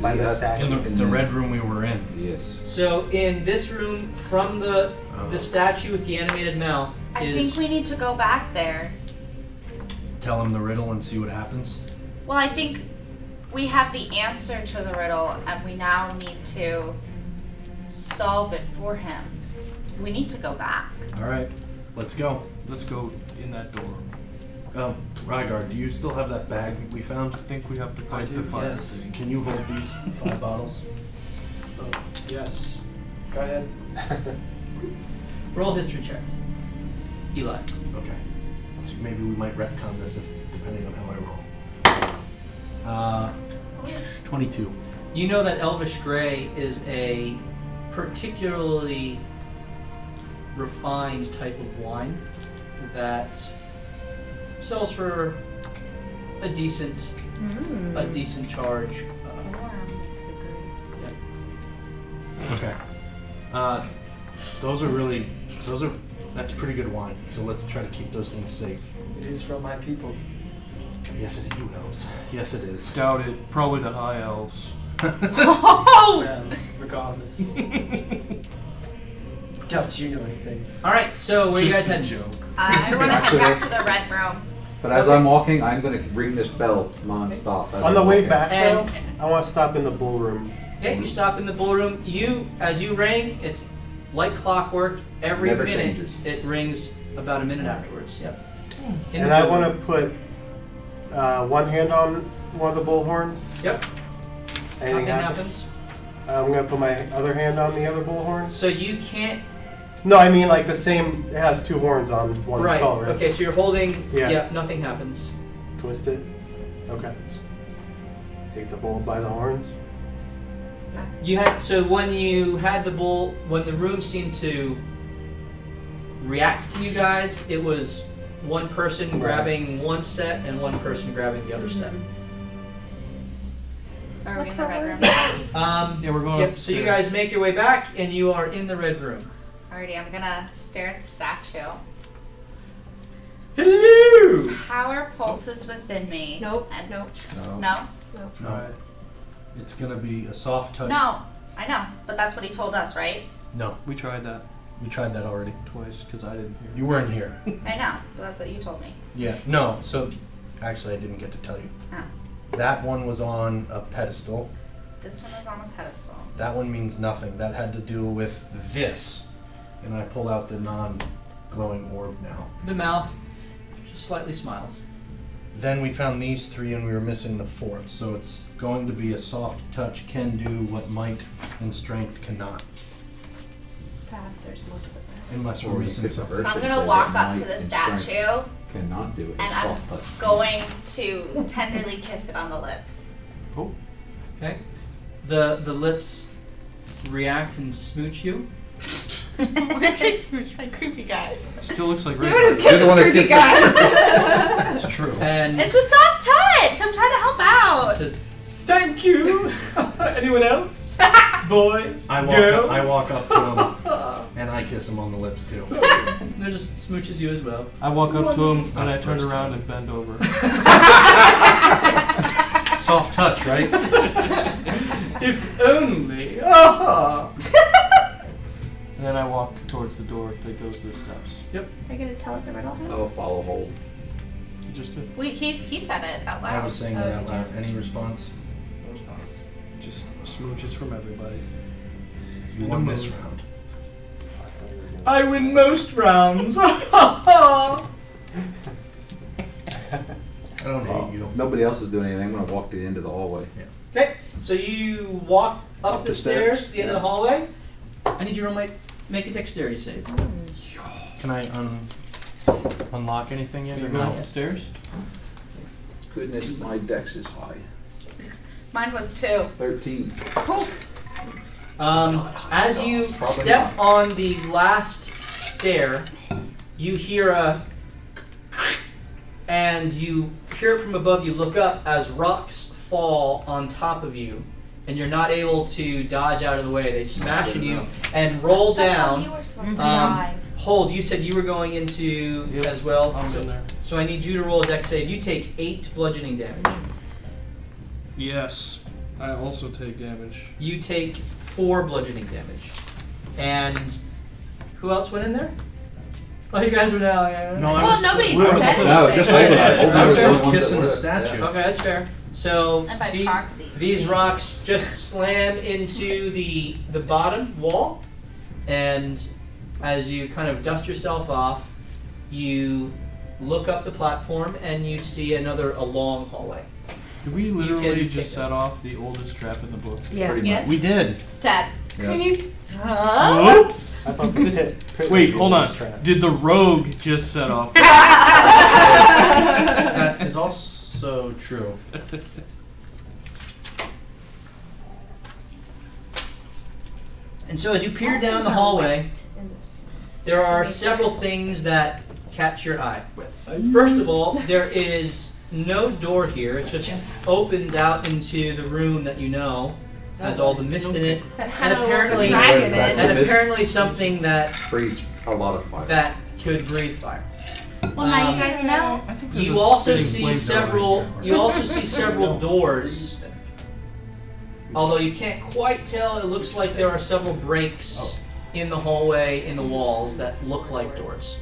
S5: By the
S6: that-
S5: statue.
S9: In the red room we were in.
S6: Yes.
S2: So in this room, from the
S9: Oh.
S2: statue with the animated mouth
S11: I
S2: is
S11: think we need to go back there.
S9: tell him the riddle and see what happens?
S11: Well, I think we have the answer to the riddle, and we now need to solve it for him. We need to go back.
S9: All right, let's go.
S10: Let's go in that door.
S9: Rygar, do you still have that bag we found?
S10: I think we have to fight the fire.
S2: Yes.
S9: Can you hold these 5 bottles?
S3: Oh, yes. Go ahead.
S2: Roll history check. Eli.
S9: Okay. So maybe we might retcon this depending on how I roll. 22.
S2: You know that Elvish Grey is a particularly refined type of wine that sells for a decent charge. Yep.
S9: Okay. That's pretty good wine. So let's try to keep those things safe.
S3: It is from my people.
S9: Yes, it is. You elves. Yes, it is.
S10: Doubt it. Probably the high elves.
S3: Well, regardless. Doubt you know anything.
S2: All right, so where you guys heading?
S9: joke.
S11: I want to head back to the red room.
S6: But as I'm walking, I'm going to ring this bell non-stop. as
S5: On the
S6: I'm
S5: way
S6: walking.
S5: back, though,
S2: And-
S5: I want to stop in the ballroom.
S2: Okay, you stop in the ballroom. As you ring, it's like clockwork. Every
S6: Never
S2: minute
S6: changes.
S2: it rings about a minute afterwards. Yep. In
S5: And
S2: the
S5: I
S2: ballroom.
S5: want to put one hand on one of the bullhorns.
S2: Yep.
S5: Anything
S2: Nothing
S5: happens? I'm going to put my other hand on the other bullhorn.
S2: So you can't.
S5: No, I mean like the same, it has 2 horns on one
S2: Right.
S5: skull, right?
S2: Okay, so you're holding.
S5: Yeah.
S2: Yep. Nothing happens.
S5: Twist it. Okay. Take the bull by the horns.
S2: You had when you had the bull, when the room seemed to react to you guys, it was one person
S5: Right.
S2: grabbing one set and one person grabbing the other set.
S11: So are we in the red room?
S10: Yeah, we're going
S2: Yep. So you
S10: upstairs.
S2: guys make your way back, and you are in the red room.
S11: Alrighty, I'm gonna stare at the statue.
S2: Hello.
S11: Power pulses within me.
S1: Nope.
S11: And
S1: Nope.
S6: No.
S11: No?
S9: No. It's gonna be a soft touch.
S11: No. I know, but that's what he told us, right?
S9: No.
S10: We tried that
S9: We tried that already.
S10: twice because I didn't hear.
S9: You weren't here.
S11: I know, but that's what you told me.
S9: Yeah. No. So, actually, I didn't get to tell you.
S11: Oh.
S9: That one was on a pedestal.
S11: This one is on a pedestal.
S9: That one means nothing. That had to do with this. And I pull out the non-glowing orb now.
S2: The mouth just slightly smiles.
S9: Then we found these 3 and we were missing the 4th. So it's going to be a soft touch, can do what might and strength cannot.
S1: Perhaps there's more to it.
S9: Unless we're
S6: Or you
S9: missing
S6: pick the
S9: something.
S6: verse
S11: So I'm
S6: that
S11: gonna
S6: says
S11: walk
S6: that
S11: up to
S6: might
S11: the
S6: and strength
S11: statue
S6: Cannot do it.
S11: and
S6: It's
S11: I'm
S6: soft touch.
S11: going to tenderly kiss it on the lips.
S10: Oh,
S2: Okay. The lips react and smooch you.
S11: We're getting smooched by creepy guys.
S10: still looks like
S11: You're
S10: regular.
S11: gonna kiss
S6: You're the one that
S11: creepy
S6: kissed
S11: guys.
S9: That's true.
S2: And
S11: It's a soft touch. I'm trying to help out.
S2: says, "Thank you." Anyone else? Boys,
S9: I
S2: girls.
S9: walk up to him and I kiss him on the lips too.
S2: There just smooches you as well.
S10: I walk up to him
S9: It's not
S10: and I
S9: the
S10: turn
S9: first
S10: around
S9: time.
S10: and bend over.
S9: Soft touch, right?
S2: If only. Ah.
S10: And then I walk towards the door that goes to the steps.
S1: Are you gonna tell it the riddle? Him?
S6: Oh, follow hold.
S10: Just to
S11: He said it out loud.
S9: I was saying that out loud. Any response?
S10: just smooches from everybody.
S9: You won this round.
S2: I win most rounds.
S9: I don't hate you.
S6: Nobody else is doing anything. I'm going to walk to the end of the hallway.
S2: Okay, so you walk up the stairs to the end of the hallway. I need you to make a dexterity save.
S9: Can I unlock anything yet?
S10: You're
S9: Or
S10: going
S9: no?
S10: up the stairs?
S6: Goodness, my dex is high.
S11: Mine was 2.
S6: 13.
S2: As you
S6: Probably
S2: step
S6: not.
S2: on the last stair, you hear and you hear it from above. You look up as rocks fall on top of you, and you're not able to dodge out of the way. They smash in you and roll
S4: That's
S2: down.
S4: how you were supposed to
S2: Um,
S4: die.
S2: Hold, you said you were going into
S10: Yep.
S2: as well.
S10: I'm
S2: so,
S10: in there.
S2: so I need you to roll a dex save. You take 8 bludgeoning damage.
S10: Yes. I also take damage.
S2: You take 4 bludgeoning damage. And who else went in there? Oh, you guys were now. Yeah.
S9: No, I
S1: Well,
S9: was
S1: nobody
S9: still, I was
S1: said
S9: still,
S6: No, just
S1: anything.
S6: hold on. Hold
S9: I
S6: on.
S9: was
S6: We're the
S9: still
S6: ones that
S9: kissing
S6: were.
S9: the statue.
S2: Okay, that's fair. So
S11: And by proxy.
S2: these rocks just slam into the bottom wall, and as you kind of dust yourself off, you look up the platform and you see a long hallway.
S10: Did we
S2: can
S10: literally
S2: take
S10: just
S2: it.
S10: set off the oldest trap in the book?
S8: Yeah.
S6: Pretty
S1: Yes.
S9: We did.
S1: Stab.
S6: Yeah.
S10: Whoops!
S5: I thought we hit.
S10: Wait, hold on. Did the rogue just set off?
S9: That is also true.
S2: And so as you peer down the hallway, there are several things that catch your eye. First of all, there is no door here. It just opens out into the room that you know has all the mist in it,
S1: That had
S2: and
S1: a
S2: apparently,
S1: dragon in
S6: That's
S1: it.
S2: and
S6: a mist.
S2: apparently something that
S6: Breathes a lot of fire.
S2: could breathe fire.
S11: Well, now you guys know.
S10: I think there's
S2: You
S10: a
S2: also
S10: spinning
S2: see
S10: flamethrower
S2: several.
S10: right
S2: You also see several doors. Although you can't quite tell, it looks like there are several breaks in the hallway in the walls that look like doors.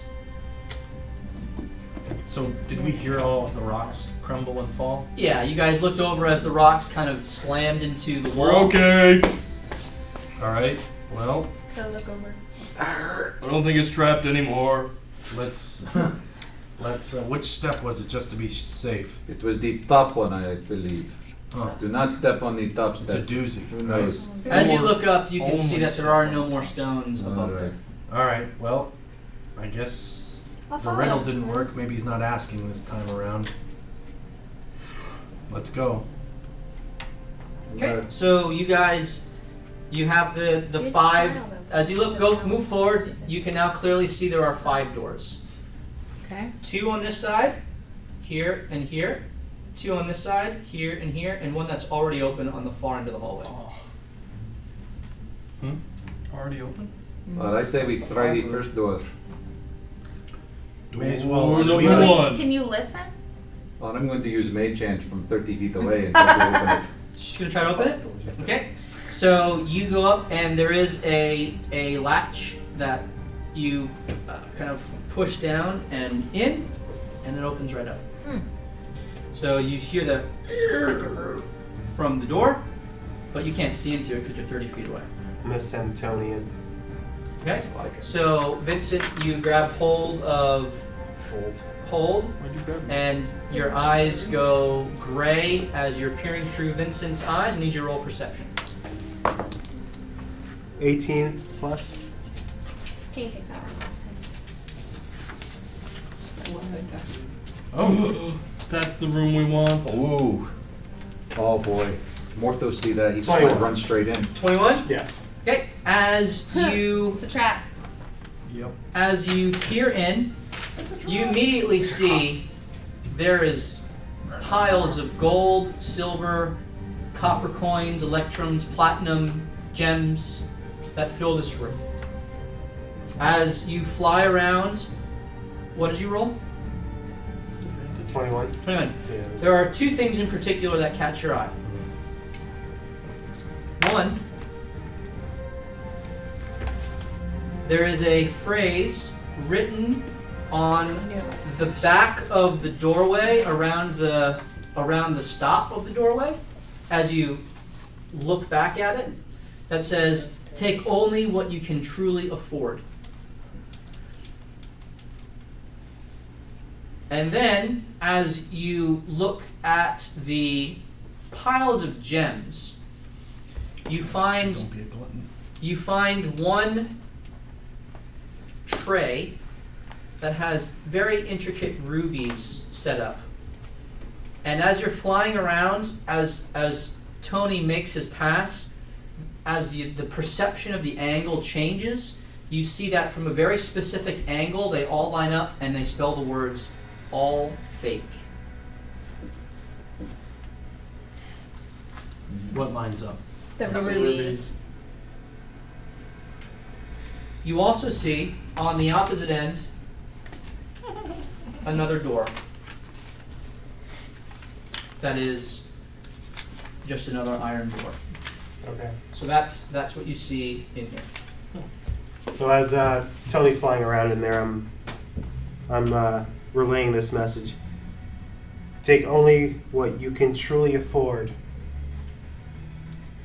S9: So, did we hear all of the rocks crumble and fall?
S2: Yeah, you guys looked over as the rocks kind of slammed into the
S10: We're
S2: wall.
S10: okay.
S9: Alright, well,
S1: Go look over.
S10: I don't think it's trapped anymore.
S9: let's. Which step was it just to be safe?
S6: It was the top one, I believe.
S9: Oh,
S6: Do not step on the top
S9: it's a
S6: step.
S9: doozy.
S6: Who knows?
S2: As you
S10: Or
S2: look up, you can see
S10: only
S2: that there are no more stones above
S6: Alright.
S2: there.
S9: Alright, well, I guess
S1: I'll
S9: the
S1: follow.
S9: riddle didn't work. Maybe he's not asking this time around. Let's go.
S2: Okay, so you guys, you have the
S1: Good
S2: five.
S1: smile, though.
S2: As you move forward, you can now clearly see there are 5 doors.
S8: Okay.
S2: 2 on this side, here and here. 2 on this side, here and here, and one that's already open on the far end of the hallway.
S10: Already open?
S6: Well, I say we try the first door.
S9: May as well.
S10: Door
S9: speed
S10: number
S9: up.
S10: one.
S11: Can you listen?
S6: Well, I'm going to use Mage Hand from 30 feet away and try to open it.
S2: Just gonna try to open it? Okay. So you go up, and there is a latch that you kind of push down and in, and it opens right up. So you hear the from the door, but you can't see into it because you're 30 feet away.
S5: Miss Antonian.
S2: Okay. So Vincent, you grab hold of hold,
S10: Where'd you grab it?
S2: and your eyes go gray as you're peering through Vincent's eyes. I need you to roll perception.
S5: 18 plus.
S1: Can you take that one?
S10: Oh, that's the room we want.
S6: Ooh. Oh boy. Morthos see that, he just
S5: 21.
S6: might run straight in.
S2: 21.
S5: Yes.
S2: Okay. As you
S1: It's a trap.
S9: Yep.
S2: As you peer in, you immediately see there is piles of gold, silver, copper coins, electrums, platinum, gems that fill this room. As you fly around, what did you roll?
S5: 21.
S2: 21.
S5: Yeah.
S2: There are 2 things in particular that catch your eye. One, there is a phrase written on the back of the doorway around the stop of the doorway as you look back at it that says, "Take only what you can truly afford." And then as you look at the piles of gems, you find
S9: Don't be a glutton.
S2: one tray that has very intricate rubies set up. And as you're flying around, as Tony makes his pass, as the perception of the angle changes, you see that from a very specific angle, they all line up and they spell the words, "all fake."
S9: What lines up?
S1: The
S10: rubies.
S2: You also see, on the opposite end, another door. That is just another iron door.
S5: Okay.
S2: So that's what you see in here.
S5: So as Tony's flying around in there, I'm I'm relaying this message. Take only what you can truly afford.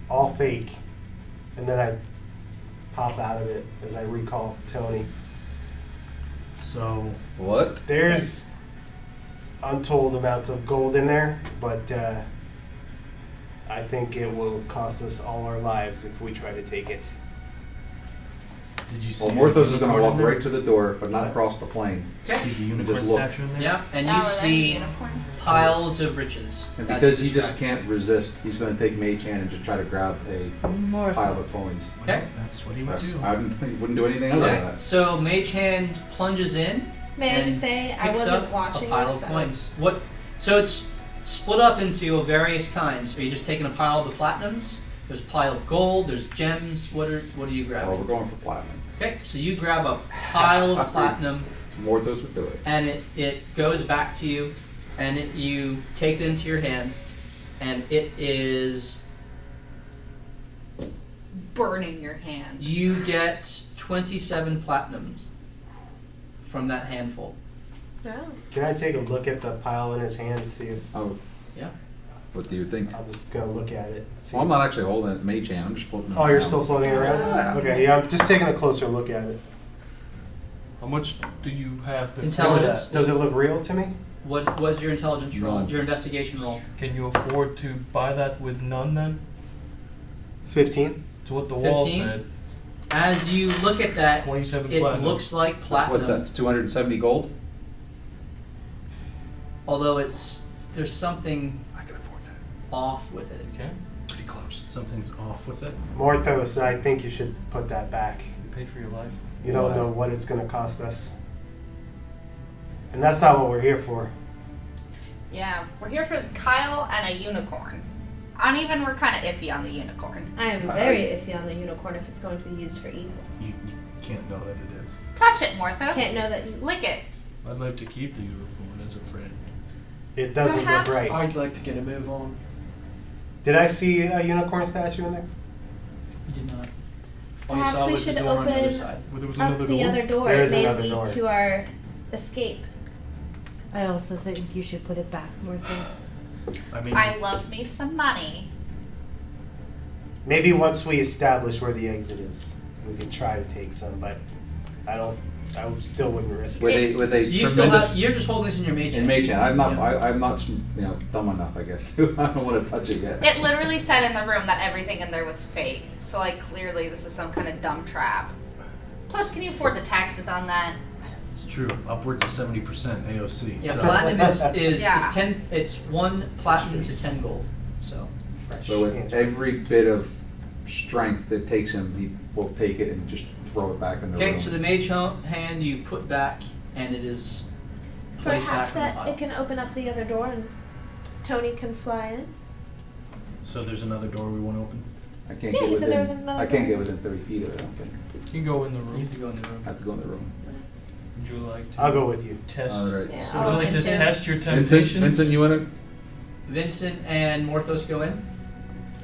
S5: All fake. And then I pop out of it as I recall Tony.
S9: So
S6: What?
S5: There's untold amounts of gold in there, but I think it will cost us all our lives if we try to take it.
S9: did you see?
S6: Well, Morthos is
S9: the
S6: going to
S9: unicorn
S6: walk
S9: in there?
S6: right to the door, but not across the plane.
S9: See the unicorn
S6: Just look.
S9: statue in there?
S2: Yeah, and
S11: Oh,
S2: you
S11: are there
S2: see
S11: unicorns?
S2: piles of riches.
S6: And
S2: as
S6: because
S2: you
S6: he just
S2: distract.
S6: can't resist, he's going to take Mage Hand and just try to grab a
S8: More.
S6: pile of coins.
S2: Okay.
S9: That's what he would
S6: That's,
S9: do.
S6: I wouldn't do anything other than
S2: Okay,
S6: that.
S2: so Mage Hand plunges in.
S1: May I
S2: and
S1: just say I
S2: picks
S1: wasn't
S2: up
S1: watching
S2: a pile
S1: this.
S2: of
S1: I was-
S2: coins. What? So it's split up into various kinds. Are you just taking a pile of the platinums? There's a pile of gold. There's gems. What are you
S6: Oh,
S2: grabbing?
S6: we're going for platinum.
S2: Okay, so you grab a pile of platinum,
S6: Morthos would do it.
S2: and it goes back to you, and you take it into your hand, and it is
S11: Burning your hand.
S2: you get 27 platinums from that handful.
S1: Oh.
S5: Can I take a look at the pile in his hand and see if
S6: Oh.
S2: Yeah.
S6: What do you think?
S5: I'm just gonna look at it. See.
S6: Well, I'm not actually holding it Mage Hand. I'm just floating it
S5: Oh, you're
S6: around.
S5: still floating around?
S6: Yeah.
S5: Okay, yeah, I'm just taking a closer look at it.
S10: How much do you have before
S2: Intelligence.
S10: that?
S5: Does it look real to me?
S2: What was your intelligence roll?
S6: None.
S2: Your investigation roll?
S10: Can you afford to buy that with none then?
S5: 15?
S10: It's what the wall
S2: 15?
S10: said.
S2: As you look at that,
S10: 27
S2: it
S10: platinum.
S2: looks like
S6: What,
S2: platinum,
S6: that's 270 gold?
S2: although there's something
S6: I can afford that.
S2: off with it.
S10: Okay.
S6: Pretty close.
S9: Something's off with it.
S5: Morthos, I think you should put that back.
S10: You paid for your life.
S5: You don't know what it's gonna cost us. And that's not what we're here for.
S11: Yeah, we're here for Kyle and a unicorn. Uneven, we're kind of iffy on the unicorn.
S1: I am very iffy on the unicorn if it's going to be used for evil.
S9: You can't know that it is.
S11: Touch it, Morthos.
S1: Can't know that.
S11: Lick it.
S10: I'd like to keep the unicorn as a friend.
S5: It doesn't
S1: Perhaps-
S5: look right.
S3: I'd like to get a move on.
S5: Did I see a unicorn statue in there?
S2: You did not. All you
S1: Perhaps
S2: saw
S1: we
S2: was the
S1: should
S2: door on the other
S1: open
S2: side.
S10: Well, there was
S1: Up
S10: another
S1: the
S10: door.
S1: other door.
S5: There
S1: It
S5: is
S1: may
S5: another
S1: lead
S5: door.
S1: to our escape.
S4: I also think you should put it back, Morthos.
S9: I mean,
S11: I love me some money.
S5: Maybe once we establish where the exit is, we can try to take some, but I still wouldn't risk
S6: With
S5: it.
S6: a with a
S2: So you still
S6: tremendous
S2: have, you're just holding this in your mage
S6: in
S2: hand.
S6: Mage Hand. I'm not.
S2: Yeah.
S6: I'm not. Dumb enough, I guess. I don't want to touch it yet.
S11: It literally said in the room that everything in there was fake. So, like, clearly this is some kind of dumb trap. Plus, can you afford the taxes on that?
S9: it's true. Upwards of 70% AOC.
S2: Yeah,
S9: so
S2: platinum is
S11: Yeah.
S2: 10. It's 1 platinum to 10 gold. So fresh.
S6: So with every bit of strength that takes him, he will take it and just throw it back in the
S2: Okay,
S6: room.
S2: so the mage hand you put back, and it is placed
S1: Perhaps
S2: back
S1: that
S2: on the
S1: it can open up the other door and Tony can fly in.
S9: So there's another door we want to open.
S6: I can't
S1: Yeah,
S6: get
S1: he said there was
S6: within.
S1: another
S6: I can't
S1: door.
S6: get within 30 feet of it. I don't think.
S10: You can go in the
S2: pile. You
S10: room.
S2: have to go in the room.
S6: I have to go in the room.
S10: Would you like to
S5: I'll go with you.
S10: test?
S6: All right.
S1: Yeah,
S10: Would
S1: I'll
S10: you like
S1: open
S10: to
S1: too.
S10: test your
S6: Vincent,
S10: temptations?
S6: Vincent, you want to?
S2: Vincent and Morthos go in.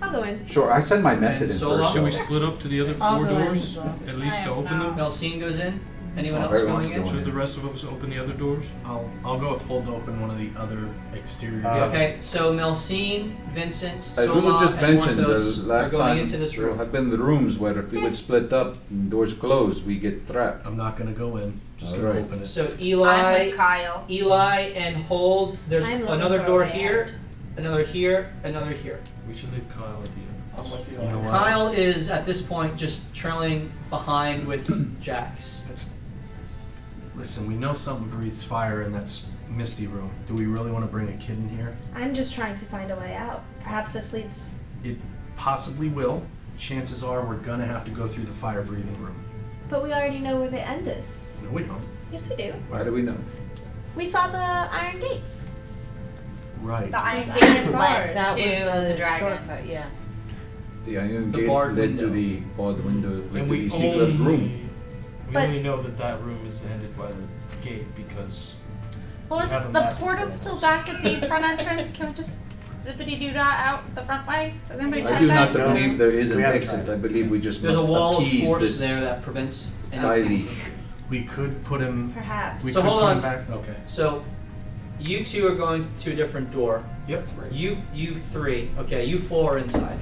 S1: I'll go in.
S6: Sure. I said my method
S2: And
S6: in
S2: Sola?
S6: first.
S10: Should we
S6: so-
S10: split up to the other
S8: I'll
S10: 4
S8: go in
S10: doors?
S8: as well.
S10: At least
S11: I
S10: to
S11: am
S10: open them?
S2: Melsine goes in. Anyone
S6: Oh,
S2: else
S6: everyone's
S2: going in?
S6: going
S10: Should the rest of us open the other doors?
S9: I'll go with hold to open one of the other exterior
S5: Uh,
S9: doors.
S2: Okay, so Melsine, Vincent,
S6: I
S2: Soma,
S6: would just
S2: and
S6: mention the
S2: Morthos are
S6: last
S2: going
S6: time
S2: into this
S6: there
S2: room.
S6: have been the rooms where if we would split up and doors closed, we get trapped.
S9: I'm not going to go in. Just
S6: All
S9: going
S6: right.
S9: to open it.
S2: So
S11: I'm
S2: Eli,
S11: with Kyle.
S2: Eli, and hold. There's
S1: I'm looking
S2: another
S1: for a
S2: door
S1: way
S2: here,
S1: out.
S2: another here, another here.
S10: We should leave Kyle at the end.
S3: I'm with you.
S9: You know what?
S2: Kyle is at this point just trailing behind with Jax.
S9: Listen, we know something breathes fire in that misty room. Do we really want to bring a kid in here?
S1: I'm just trying to find a way out. Perhaps this leads.
S9: It possibly will. Chances are we're going to have to go through the fire-breathing room.
S1: But we already know where the end is.
S9: No, we don't.
S1: Yes, we do.
S6: Why do we know?
S1: We saw the iron gates.
S9: Right.
S11: The iron
S1: There's
S11: gate
S1: iron
S11: led
S1: bars.
S11: to the dragon.
S8: shortcut, yeah.
S6: The iron
S2: The
S6: gates
S2: barred
S6: led
S2: window.
S6: to the barred window, led
S10: And
S6: to
S10: we
S6: the secret room.
S1: But-
S10: only know that that room is ended by the gate because
S11: Well, is
S10: Have a
S11: the
S10: map in
S11: portal
S10: front of
S11: still
S10: us.
S11: back at the front entrance? Can we just zippity doo dah out the front way? Has anybody
S6: I
S11: tried
S6: do
S11: that?
S6: not
S5: No.
S6: believe there is an
S5: We haven't
S6: exit.
S5: tried.
S6: I believe we just
S2: There's a
S6: must
S2: wall of
S6: appease
S2: force
S6: this
S2: there that prevents
S6: Kylie.
S2: anything.
S9: We could put him.
S8: Perhaps.
S9: We
S2: So
S9: could
S2: hold
S9: put
S2: on.
S9: him back. Okay.
S2: So, you two are going to a different door.
S9: Yep.
S2: You three. Okay, you four are inside.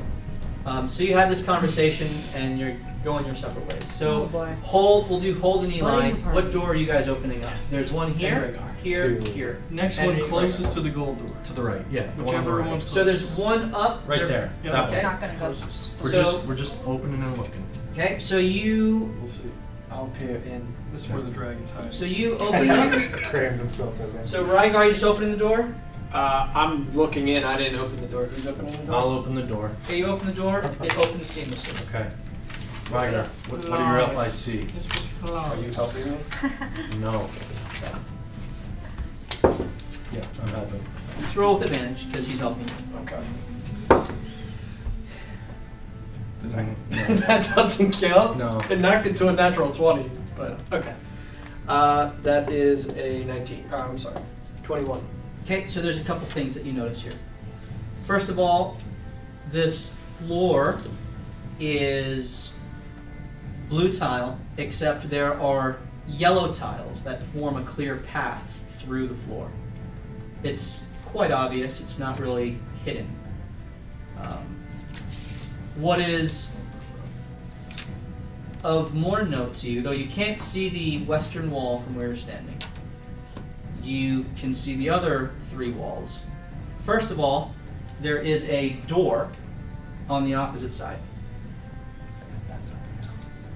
S2: So you have this conversation and you're going your separate ways. So
S8: Oh, boy.
S2: we'll do hold and Eli.
S8: Splitting apart.
S2: What door are you guys opening up?
S10: Yes.
S2: There's one here, here, here.
S10: Next
S2: And
S10: one
S2: right
S10: closest to the gold door.
S9: To the right. Yeah. The one on the
S10: Whichever
S9: right.
S10: one's
S2: So there's one up.
S9: Right there.
S10: Yeah.
S9: That
S2: Okay.
S11: We're
S9: one.
S11: not gonna go.
S9: We're just opening and looking.
S2: Okay, so you
S3: We'll see. I'll peer in. This is where the dragon's hiding.
S2: so you open up.
S5: Just crammed himself in there.
S2: So Rygar, you just opening the door?
S3: I'm looking in. I didn't open the door. Who's opening the door?
S9: I'll open the door.
S2: Okay, you open the door. It opens seamlessly.
S9: Okay. Ryder, what are your FIC?
S3: Are you helping me?
S9: No. Yeah, I'm helping.
S2: Just roll with advantage because he's helping you.
S3: Okay.
S9: Does that?
S3: That doesn't count?
S9: No.
S3: It knocked it to a natural 20, but okay. That is a 19. I'm sorry. 21.
S2: Okay, so there's a couple things that you notice here. First of all, this floor is blue tile, except there are yellow tiles that form a clear path through the floor. It's quite obvious, it's not really hidden. What is of more note to you, though you can't see the western wall from where you're standing, you can see the other three walls. First of all, there is a door on the opposite side.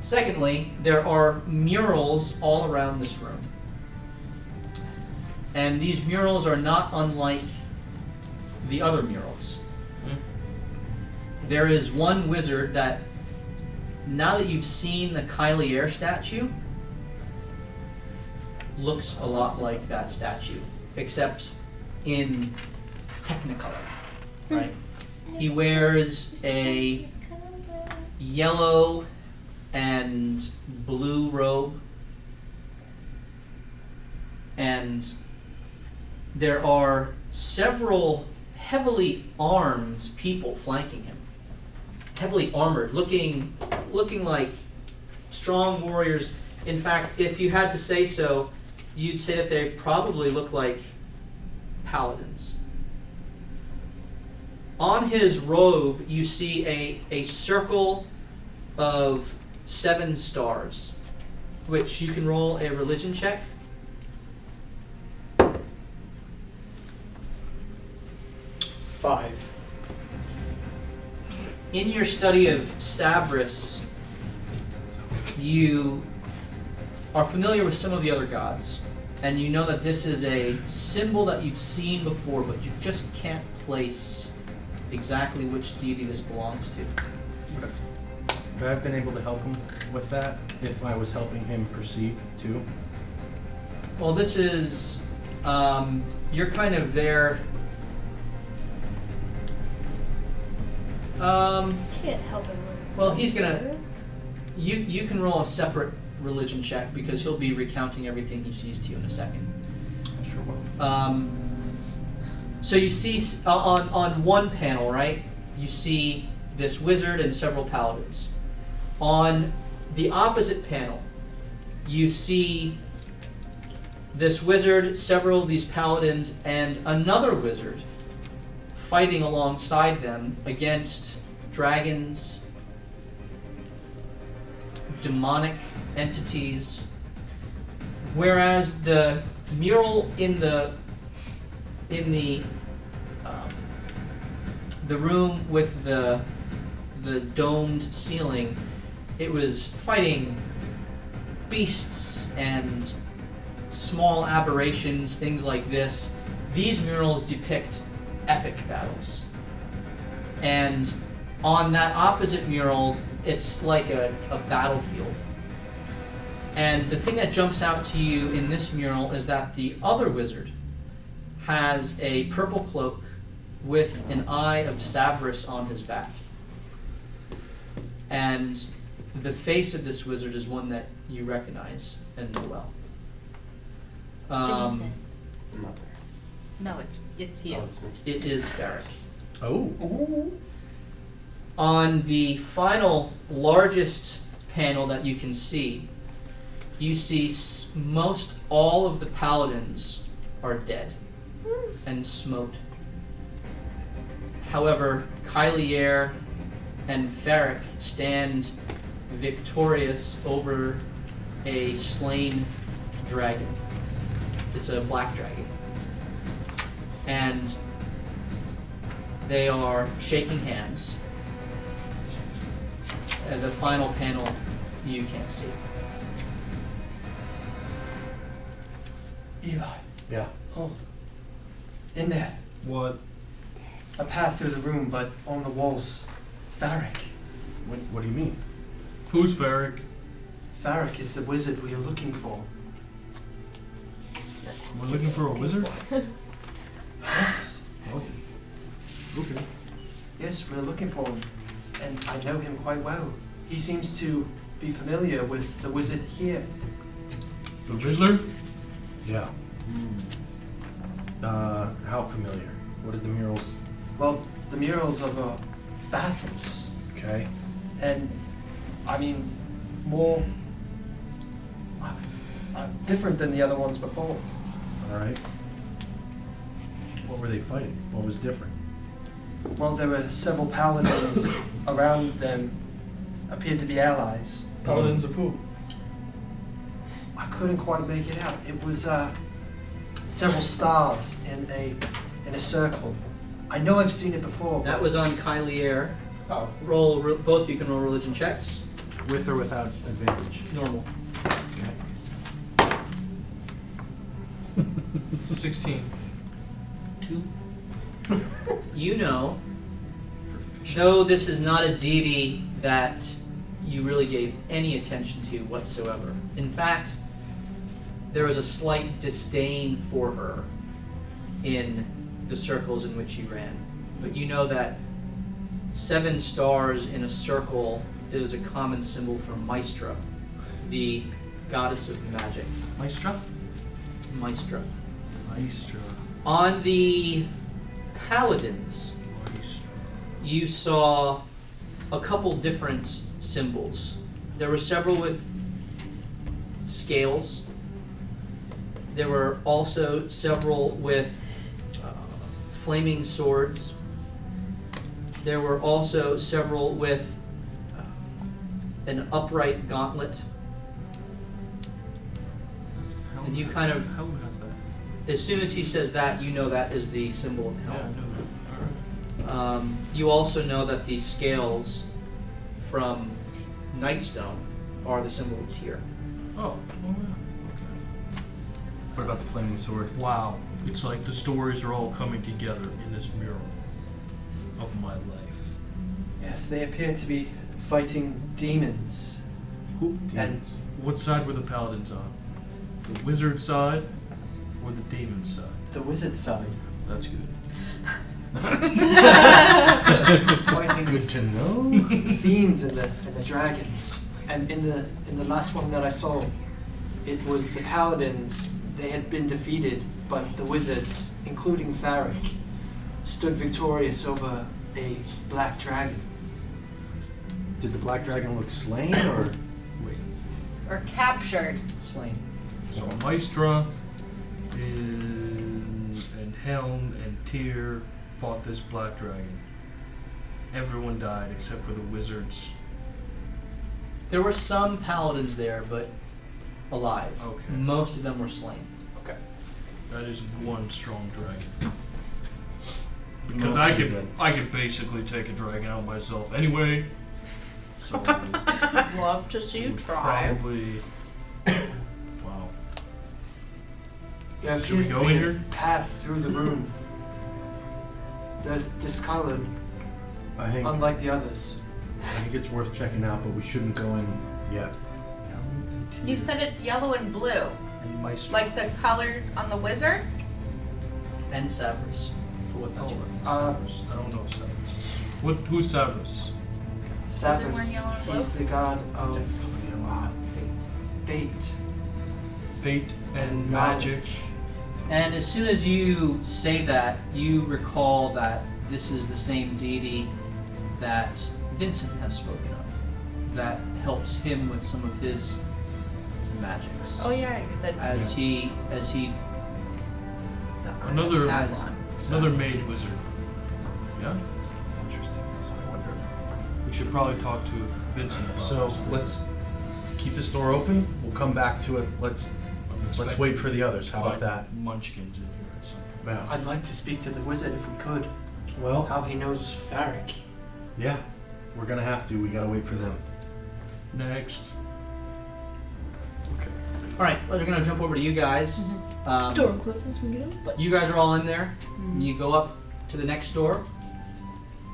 S2: Secondly, there are murals all around this room. And these murals are not unlike the other murals. There is one wizard that, now that you've seen the Kylie Air statue, looks a lot like that statue, except in Technicolor, right? He wears a yellow and blue robe, and there are several heavily armed people flanking him. Heavily armored, looking like strong warriors. In fact, if you had to say so, you'd say that they probably look like paladins. On his robe, you see a circle of 7 stars, which you can roll a religion check.
S3: Five.
S2: In your study of Sabris, you are familiar with some of the other gods, and you know that this is a symbol that you've seen before, but you just can't place exactly which deity this belongs to.
S9: Would I have been able to help him with that if I was helping him perceive too?
S2: Well, this is, you're kind of there.
S1: Can't help it.
S2: Well, he's gonna. You can roll a separate religion check because he'll be recounting everything he sees to you in a second.
S9: I sure will.
S2: So you see on one panel, right? You see this wizard and several paladins. On the opposite panel, you see this wizard, several of these paladins, and another wizard fighting alongside them against dragons, demonic entities. Whereas the mural in the room with the domed ceiling, it was fighting beasts and small aberrations, things like this. These murals depict epic battles. And on that opposite mural, it's like a battlefield. And the thing that jumps out to you in this mural is that the other wizard has a purple cloak with an eye of Sabris on his back. And the face of this wizard is one that you recognize and know well.
S11: Vincent.
S5: Mother.
S11: No, it's you.
S5: Oh, it's me.
S2: It is Ferris.
S9: Oh.
S2: On the final largest panel that you can see, you see most all of the paladins are dead and smoked. However, Kylier and Ferric stand victorious over a slain dragon. It's a black dragon. And they are shaking hands. And the final panel you can't see.
S3: Eli.
S6: Yeah.
S3: Hold. In there.
S9: What?
S3: A path through the room, but on the walls, Farrick.
S9: What do you mean? Who's Varric?
S3: Farrick is the wizard we are looking for.
S9: We're looking for a wizard?
S3: Yes.
S9: Oh. Okay.
S3: Yes, we're looking for him. And I know him quite well. He seems to be familiar with the wizard here.
S9: The Riddler?
S12: Yeah. How familiar? What did the murals?
S3: Well, the murals of battles.
S12: Okay.
S3: And, I mean, more different than the other ones before.
S12: All right. What were they fighting? What was different?
S3: Well, there were several paladins around them, appeared to be allies.
S9: Paladins of who?
S3: I couldn't quite make it out. It was several stars in a circle. I know I've seen it before.
S2: That was on Kylier.
S3: Oh.
S2: Both of you can roll religion checks.
S12: With or without advantage?
S2: Normal.
S9: 16.
S2: 2. You know, though this is not a deity that you really gave any attention to whatsoever. In fact, there was a slight disdain for her in the circles in which you ran. But you know that 7 stars in a circle is a common symbol for Maestra, the goddess of magic.
S9: Maestra?
S2: Maestra.
S9: Maestra.
S2: On the paladins, you saw a couple different symbols. There were several with scales. There were also several with flaming swords. There were also several with an upright gauntlet. And you kind of, as soon as he says that, you know that is the symbol of hell. You also know that the scales from Nightstone are the symbol of Tyr.
S9: Oh, yeah. Okay. What about the flaming sword?
S10: Wow. It's like the stories are all coming together in this mural of my life.
S3: Yes, they appear to be fighting demons.
S10: Who?
S3: And
S10: What side were the paladins on? The wizard side or the demon side?
S3: the wizard side.
S10: That's good.
S3: Fighting
S12: Good to know.
S3: fiends and the dragons. And in the last one that I saw, it was the paladins. They had been defeated, but the wizards, including Farrick, stood victorious over a black dragon.
S12: Did the black dragon look slain or?
S10: Wait.
S11: Or captured.
S2: Slain.
S10: So Maestra and Helm and Tyr fought this black dragon. Everyone died except for the wizards.
S2: There were some paladins there, but alive.
S10: Okay.
S2: Most of them were slain.
S3: Okay.
S10: That is one strong dragon.
S12: Most
S10: Because
S12: of
S10: I could basically take a dragon out myself anyway. So
S11: Love to see you
S10: would
S11: try.
S10: probably. Wow.
S3: There
S10: Should we
S3: appears to
S10: go
S3: be
S10: in
S3: a
S10: here?
S3: path through the room. They're discolored,
S12: I think
S3: unlike the others.
S12: it's worth checking out, but we shouldn't go in yet.
S10: Helm and Tyr
S11: You said it's yellow and blue,
S10: and Maestra.
S11: like the color on the wizard?
S2: And Severus, for what that's worth.
S10: Severus. I don't know Severus. Who's Severus?
S3: Severus,
S11: wearing yellow and blue?
S3: he's the god of fate.
S10: Fate and magic.
S2: And as soon as you say that, you recall that this is the same deity that Vincent has spoken of, that helps him with some of his magics.
S11: Oh yeah, then
S2: As he
S10: Another
S2: has
S10: another mage wizard. Yeah.
S12: Interesting. So I wonder.
S10: We should probably talk to Vincent about
S12: So
S10: this.
S12: let's keep this door open. We'll come back to it. Let's wait for the others. How about that?
S10: Munchkins in here at some point.
S12: Well,
S3: I'd like to speak to the wizard if we could.
S12: well,
S3: How he knows Varric.
S12: yeah. We're gonna have to. We gotta wait for them.
S10: Next.
S2: All right, we're gonna jump over to you guys.
S8: Door closes, we get him.
S2: You guys are all in there. You go up to the next door.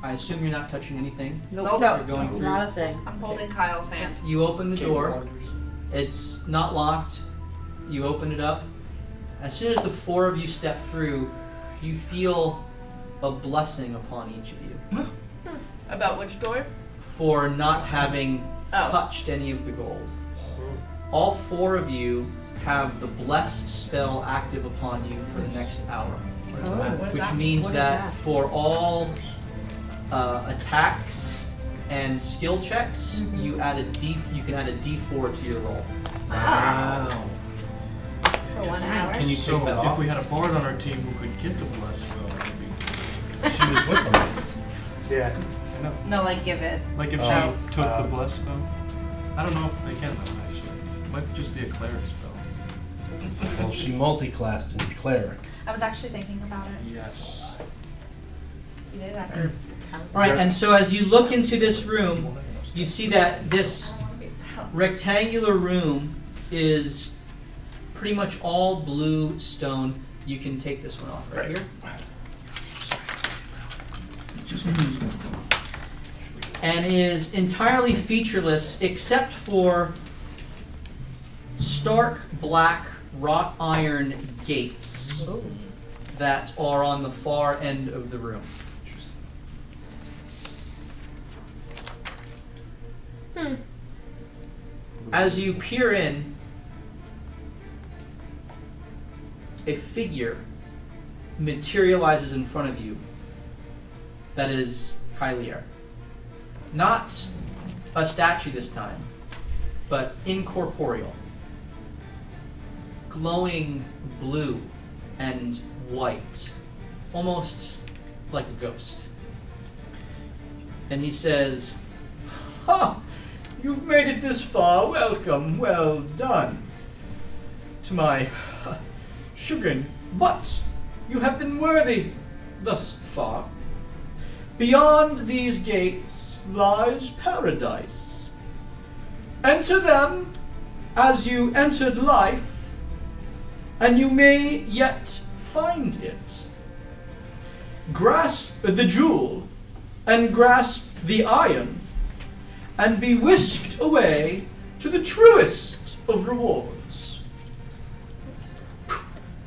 S2: I assume you're not touching anything.
S11: Nope.
S2: You're going through.
S8: Not a thing.
S11: I'm holding Kyle's hand.
S2: You open the door. It's not locked. You open it up. As soon as the four of you step through, you feel a blessing upon each of you
S11: About which door?
S2: for not having
S11: Oh.
S2: touched any of the gold. All four of you have the bless spell active upon you for the next hour,
S8: What is
S2: which
S8: that?
S2: means
S8: What is
S2: that for all attacks and skill checks, you can add a D4 to your roll.
S12: Wow.
S8: For 1 hour.
S12: Can you
S10: So
S12: take that
S10: if
S12: off?
S10: we had a bard on our team who could get the bless spell, maybe.
S12: She was with them.
S5: Yeah.
S10: I know.
S11: No, like give it.
S10: Like if
S12: Oh.
S10: she took the bless spell. I don't know if they can though, actually. It might just be a cleric spell.
S12: Well, she multi-classed into cleric.
S11: I was actually thinking about it.
S10: Yes.
S11: You did after.
S2: All right, and so as you look into this room, you see that this rectangular room is pretty much all blue stone. You can take this one off right here. And is entirely featureless except for stark black wrought iron gates that are on the far end of the room. As you peer in, a figure materializes in front of you that is Kylier. Not a statue this time, but incorporeal. Glowing blue and white, almost like a ghost. And he says, "Ha! You've made it this far. Welcome. Well done. To my chagrin, but you have been worthy thus far. Beyond these gates lies paradise. Enter them as you entered life, and you may yet find it. Grasp the jewel, and grasp the iron, and be whisked away to the truest of rewards."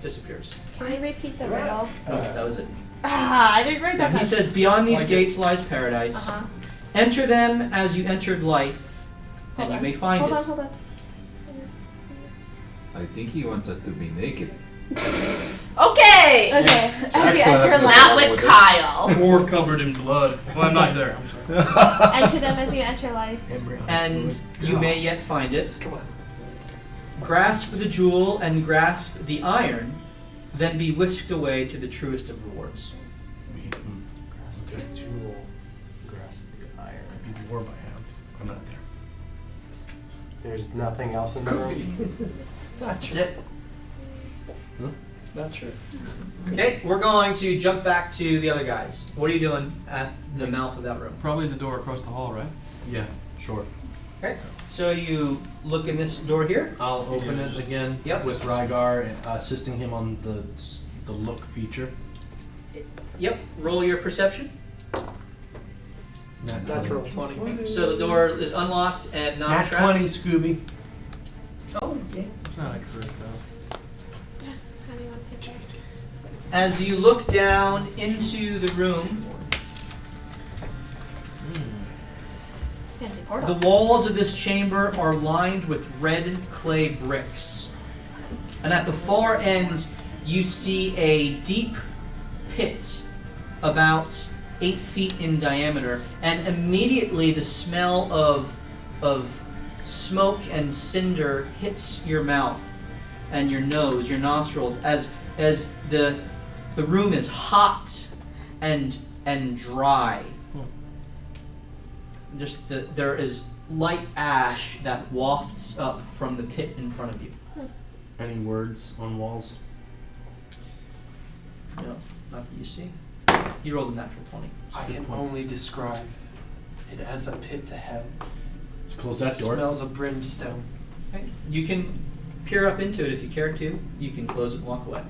S2: Disappears.
S1: Can you repeat the riddle?
S2: That was it.
S1: I didn't write that.
S2: And he
S1: fast.
S2: says, "Beyond these gates lies paradise.
S1: Uh-huh.
S2: Enter them as you entered life, and you may find it."
S1: Hold on.
S6: I think he wants us to be naked.
S11: Okay!
S1: Okay. As you
S6: Excellent.
S1: enter
S11: Not
S1: life.
S11: with Kyle.
S10: Or covered in blood. Well, I'm not there. I'm sorry.
S1: Enter them as you enter life.
S2: And you may yet find it.
S3: Come on.
S2: Grasp the jewel and grasp the iron, then be whisked away to the truest of rewards.
S5: Grasp the jewel, grasp the iron.
S12: Could be the orb I have. I'm not there.
S5: There's nothing else in the room.
S2: That's it.
S3: Not sure.
S2: Okay, we're going to jump back to the other guys. What are you doing at the mouth of that room?
S10: Probably the door across the hall, right?
S12: Yeah, sure.
S2: Okay, so you look in this door here.
S12: I'll open it again
S2: Yep.
S12: with Rygar, assisting him on the look feature.
S2: Yep, roll your perception.
S3: Natural 20.
S2: So the door is unlocked and not
S12: Nat
S2: trapped.
S12: 20, Scooby.
S2: Oh, yeah.
S10: It's not accurate though.
S1: How do you want to take it?
S2: As you look down into the room,
S1: Fancy portal.
S2: the walls of this chamber are lined with red clay bricks. And at the far end, you see a deep pit about 8 feet in diameter. And immediately the smell of smoke and cinder hits your mouth and your nose, your nostrils, as the room is hot and dry. There is light ash that wafts up from the pit in front of you.
S9: Any words on walls?
S2: No, not that you see. You rolled a natural 20.
S3: I can only describe it as a pit to hell.
S12: Let's close that door.
S3: Smells of brimstone.
S2: Okay. You can peer up into it if you care to. You can close it and walk away.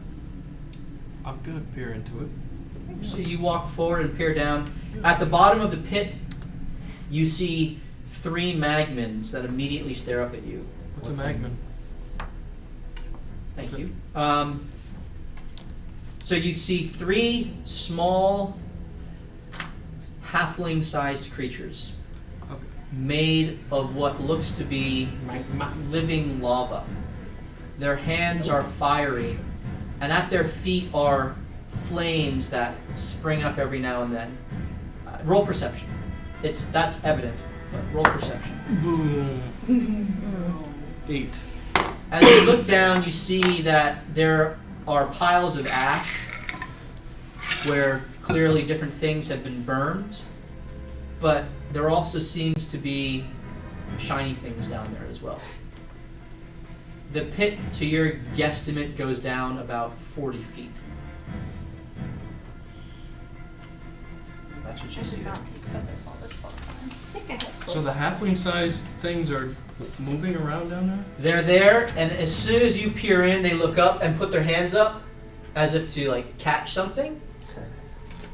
S10: I'm gonna peer into it.
S2: So you walk forward and peer down. At the bottom of the pit, you see 3 magmans that immediately stare up at you.
S10: What's a magman?
S2: Thank you. So you see 3 small, halfling-sized creatures made of what looks to be living lava. Their hands are fiery, and at their feet are flames that spring up every now and then. Roll perception. That's evident, but roll perception.
S10: Boom. 8.
S2: As you look down, you see that there are piles of ash where clearly different things have been burned, but there also seems to be shiny things down there as well. The pit, to your guesstimate, goes down about 40 feet. That's what you see there.
S10: So the halfling-sized things are moving around down there?
S2: They're there, and as soon as you peer in, they look up and put their hands up as if to like catch something.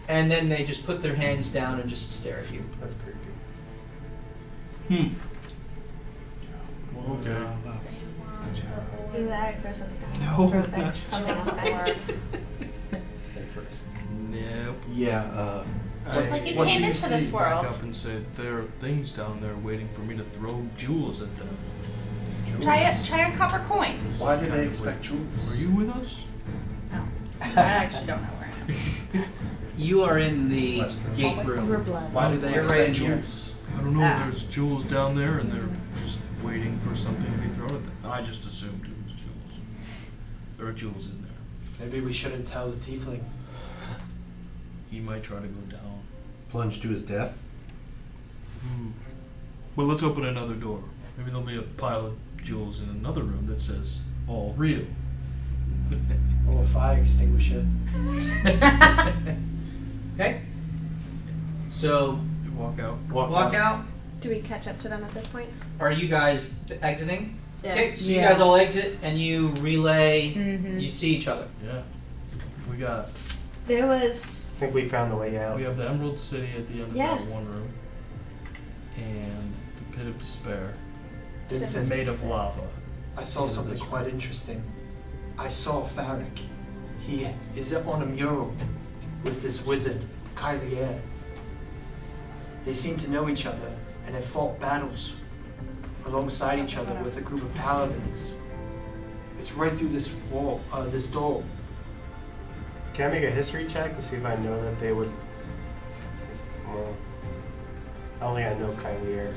S2: And then they just put their hands down and just stare at you.
S5: That's creepy.
S10: Okay.
S1: Either that or throw something down.
S10: No,
S1: Throw it back.
S10: not
S1: Something else back.
S5: First.
S10: Nope.
S12: Yeah,
S11: Just like you
S10: What
S11: came
S10: do
S11: into this
S10: see?
S11: world.
S10: Back up and say there are things down there waiting for me to throw jewels at them.
S11: Try a copper coin.
S12: why do they expect jewels?
S10: Were you with us?
S11: No. I actually don't know where I am.
S2: You are in the gate room.
S12: Why do they
S2: You're
S12: expect
S2: right in here.
S12: jewels?
S10: I don't know.
S11: Ah.
S10: There's jewels down there, and they're just waiting for something to be thrown at them. I just assumed it was jewels. There are jewels in there.
S3: Maybe we shouldn't tell the tiefling.
S10: He might try to go down.
S12: Plunge to his death?
S10: Well, let's open another door. Maybe there'll be a pile of jewels in another room that says all real.
S3: Or a fire extinguisher.
S2: Okay. So
S10: You walk out.
S2: walk out.
S1: Do we catch up to them at this point?
S2: Are you guys exiting?
S1: Yeah.
S2: Okay. So you
S8: Yeah.
S2: guys all exit and you relay.
S8: Mm-hmm.
S2: You see each other.
S10: Yeah. We got.
S1: There was.
S5: I think we found the way out.
S10: We have the Emerald City at the end of
S1: Yeah.
S10: that one room, and the Pit of Despair,
S3: Vincent,
S10: made of lava.
S3: I saw something quite interesting. I saw Farrick. He is on a mural with this wizard, Kylier. They seem to know each other and have fought battles alongside each other with a group of paladins. It's right through this wall, this door.
S5: Can I make a history check to see if I know that they would? Well, I don't think I know Kylier.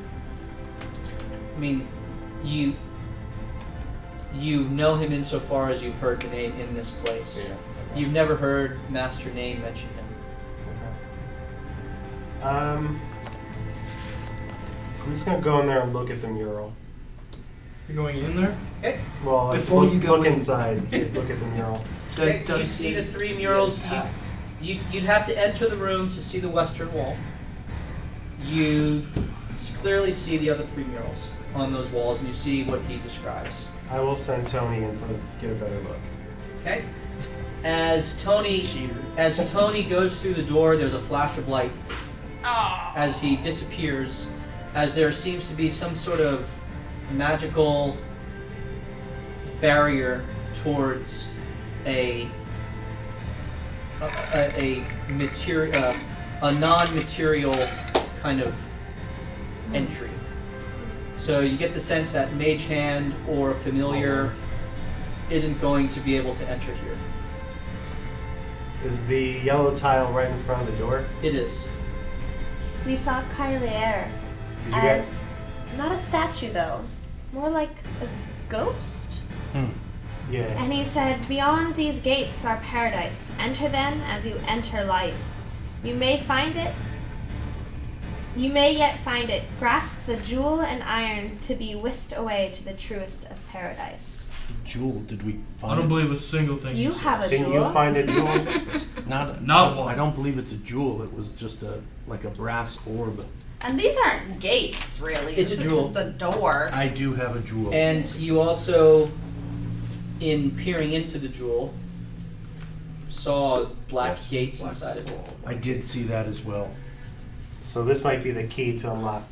S2: I mean, you know him insofar as you've heard the name in this place.
S5: Yeah.
S2: You've never heard Master Name mention him.
S5: I'm just gonna go in there and look at the mural.
S10: You're going in there?
S2: Okay.
S5: Well,
S3: Before
S5: look,
S3: you go
S5: look
S3: in-
S5: inside, look at the mural.
S2: Okay, you see the 3 murals. You'd have to enter the room to see the western wall. You clearly see the other 3 murals on those walls, and you see what he describes.
S5: I will send Tony in to get a better look.
S2: Okay. As Tony goes through the door, there's a flash of light as he disappears, as there seems to be some sort of magical barrier towards a non-material kind of entry. So you get the sense that Mage Hand or Familiar isn't going to be able to enter here.
S5: Is the yellow tile right in front of the door?
S2: It is.
S1: We saw Kylier
S5: Did you
S1: as not a statue though. more like a ghost.
S5: Yeah.
S1: And he said, "Beyond these gates are paradise. Enter them as you enter life. You may find it. You may yet find it. Grasp the jewel and iron to be whisked away to the truest of paradise."
S12: Jewel, did we find
S10: I don't
S12: it?
S10: believe a single thing.
S1: You
S10: he
S1: have
S10: says.
S1: a
S5: Didn't
S1: jewel?
S5: you find a jewel?
S10: Not one.
S12: I don't believe it's a jewel. It was just like a brass orb.
S11: And these aren't gates, really.
S2: It's
S11: this
S2: a
S11: is
S2: jewel.
S11: just a door.
S12: I do have a jewel.
S2: And you also, in peering into the jewel, saw black gates inside of it.
S12: I did see that as well.
S5: So this might be the key to unlock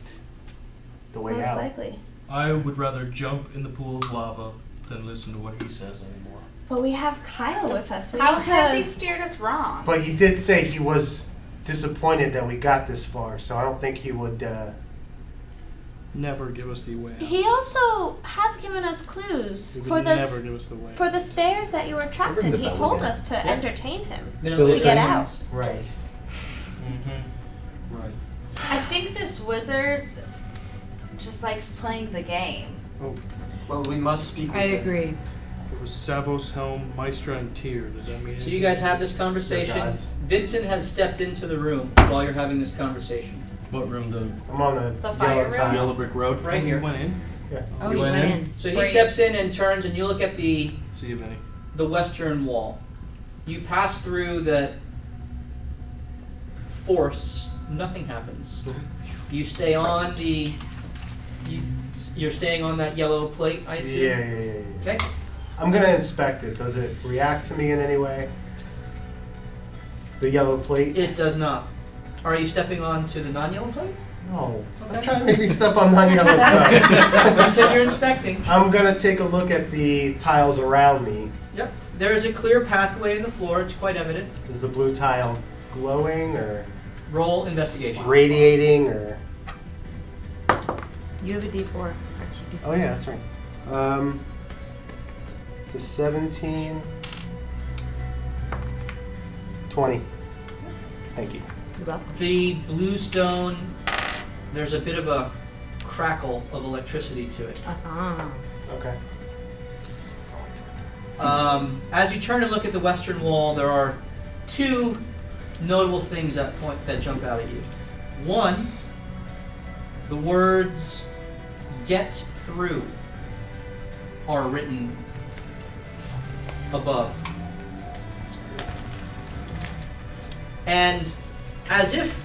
S5: the way
S1: Most
S5: out.
S1: likely.
S10: I would rather jump in the pool of lava than listen to what he says anymore.
S1: But we have Kyle with us. We
S11: How
S1: need
S11: has
S1: to-
S11: he steered us wrong?
S5: But he did say he was disappointed that we got this far, so I don't think he would.
S10: Never give us the way out.
S1: He also has given us clues
S10: He would
S1: for
S10: never give us the way
S1: for
S10: out.
S1: the stairs that you were trapped
S6: Ring
S1: in.
S6: the
S1: He
S6: bell
S1: told
S6: again.
S1: us to entertain him
S6: Still
S1: to get
S6: turning
S1: out.
S6: hands.
S5: Right.
S10: Mm-hmm. Right.
S11: I think this wizard just likes playing the game.
S3: Well, we must speak with
S8: I
S3: him.
S8: agree.
S10: It was Savos, Helm, Maestra, and Tyr. Does that mean
S2: So
S10: anything?
S2: you guys have this conversation.
S5: gods.
S2: Vincent has stepped into the room while you're having this conversation.
S12: What room? The
S5: I'm on a
S11: The fire
S5: yellow
S11: room?
S5: tile.
S12: Yellow Brick Road?
S2: Right
S10: You
S2: here.
S10: went in.
S5: Yeah.
S8: Oh,
S12: You
S8: you
S12: went
S8: went
S12: in?
S8: in.
S2: So he
S11: Great.
S2: steps in and turns, and you look at the
S10: See if any.
S2: western wall. You pass through the force. Nothing happens. You stay on the. You're staying on that yellow plate, I assume.
S5: Yeah.
S2: Okay.
S5: I'm gonna inspect it. Does it react to me in any way? The yellow plate?
S2: It does not. Are you stepping on to the non-yellow plate?
S5: No. Stop
S2: Okay.
S5: trying to make me step on non-yellow stuff.
S2: You said you're inspecting.
S5: I'm gonna take a look at the tiles around me.
S2: Yep. There is a clear pathway in the floor. It's quite evident.
S5: Is the blue tile glowing or
S2: Roll investigation.
S5: radiating or?
S8: You have a D4. Extra D4.
S5: Oh yeah, that's right. It's a 17. 20. Thank you.
S8: You're welcome.
S2: The blue stone, there's a bit of a crackle of electricity to it.
S8: Uh-huh.
S5: Okay.
S2: As you turn and look at the western wall, there are two notable things that jump out at you. One, the words "get through" are written above. And as if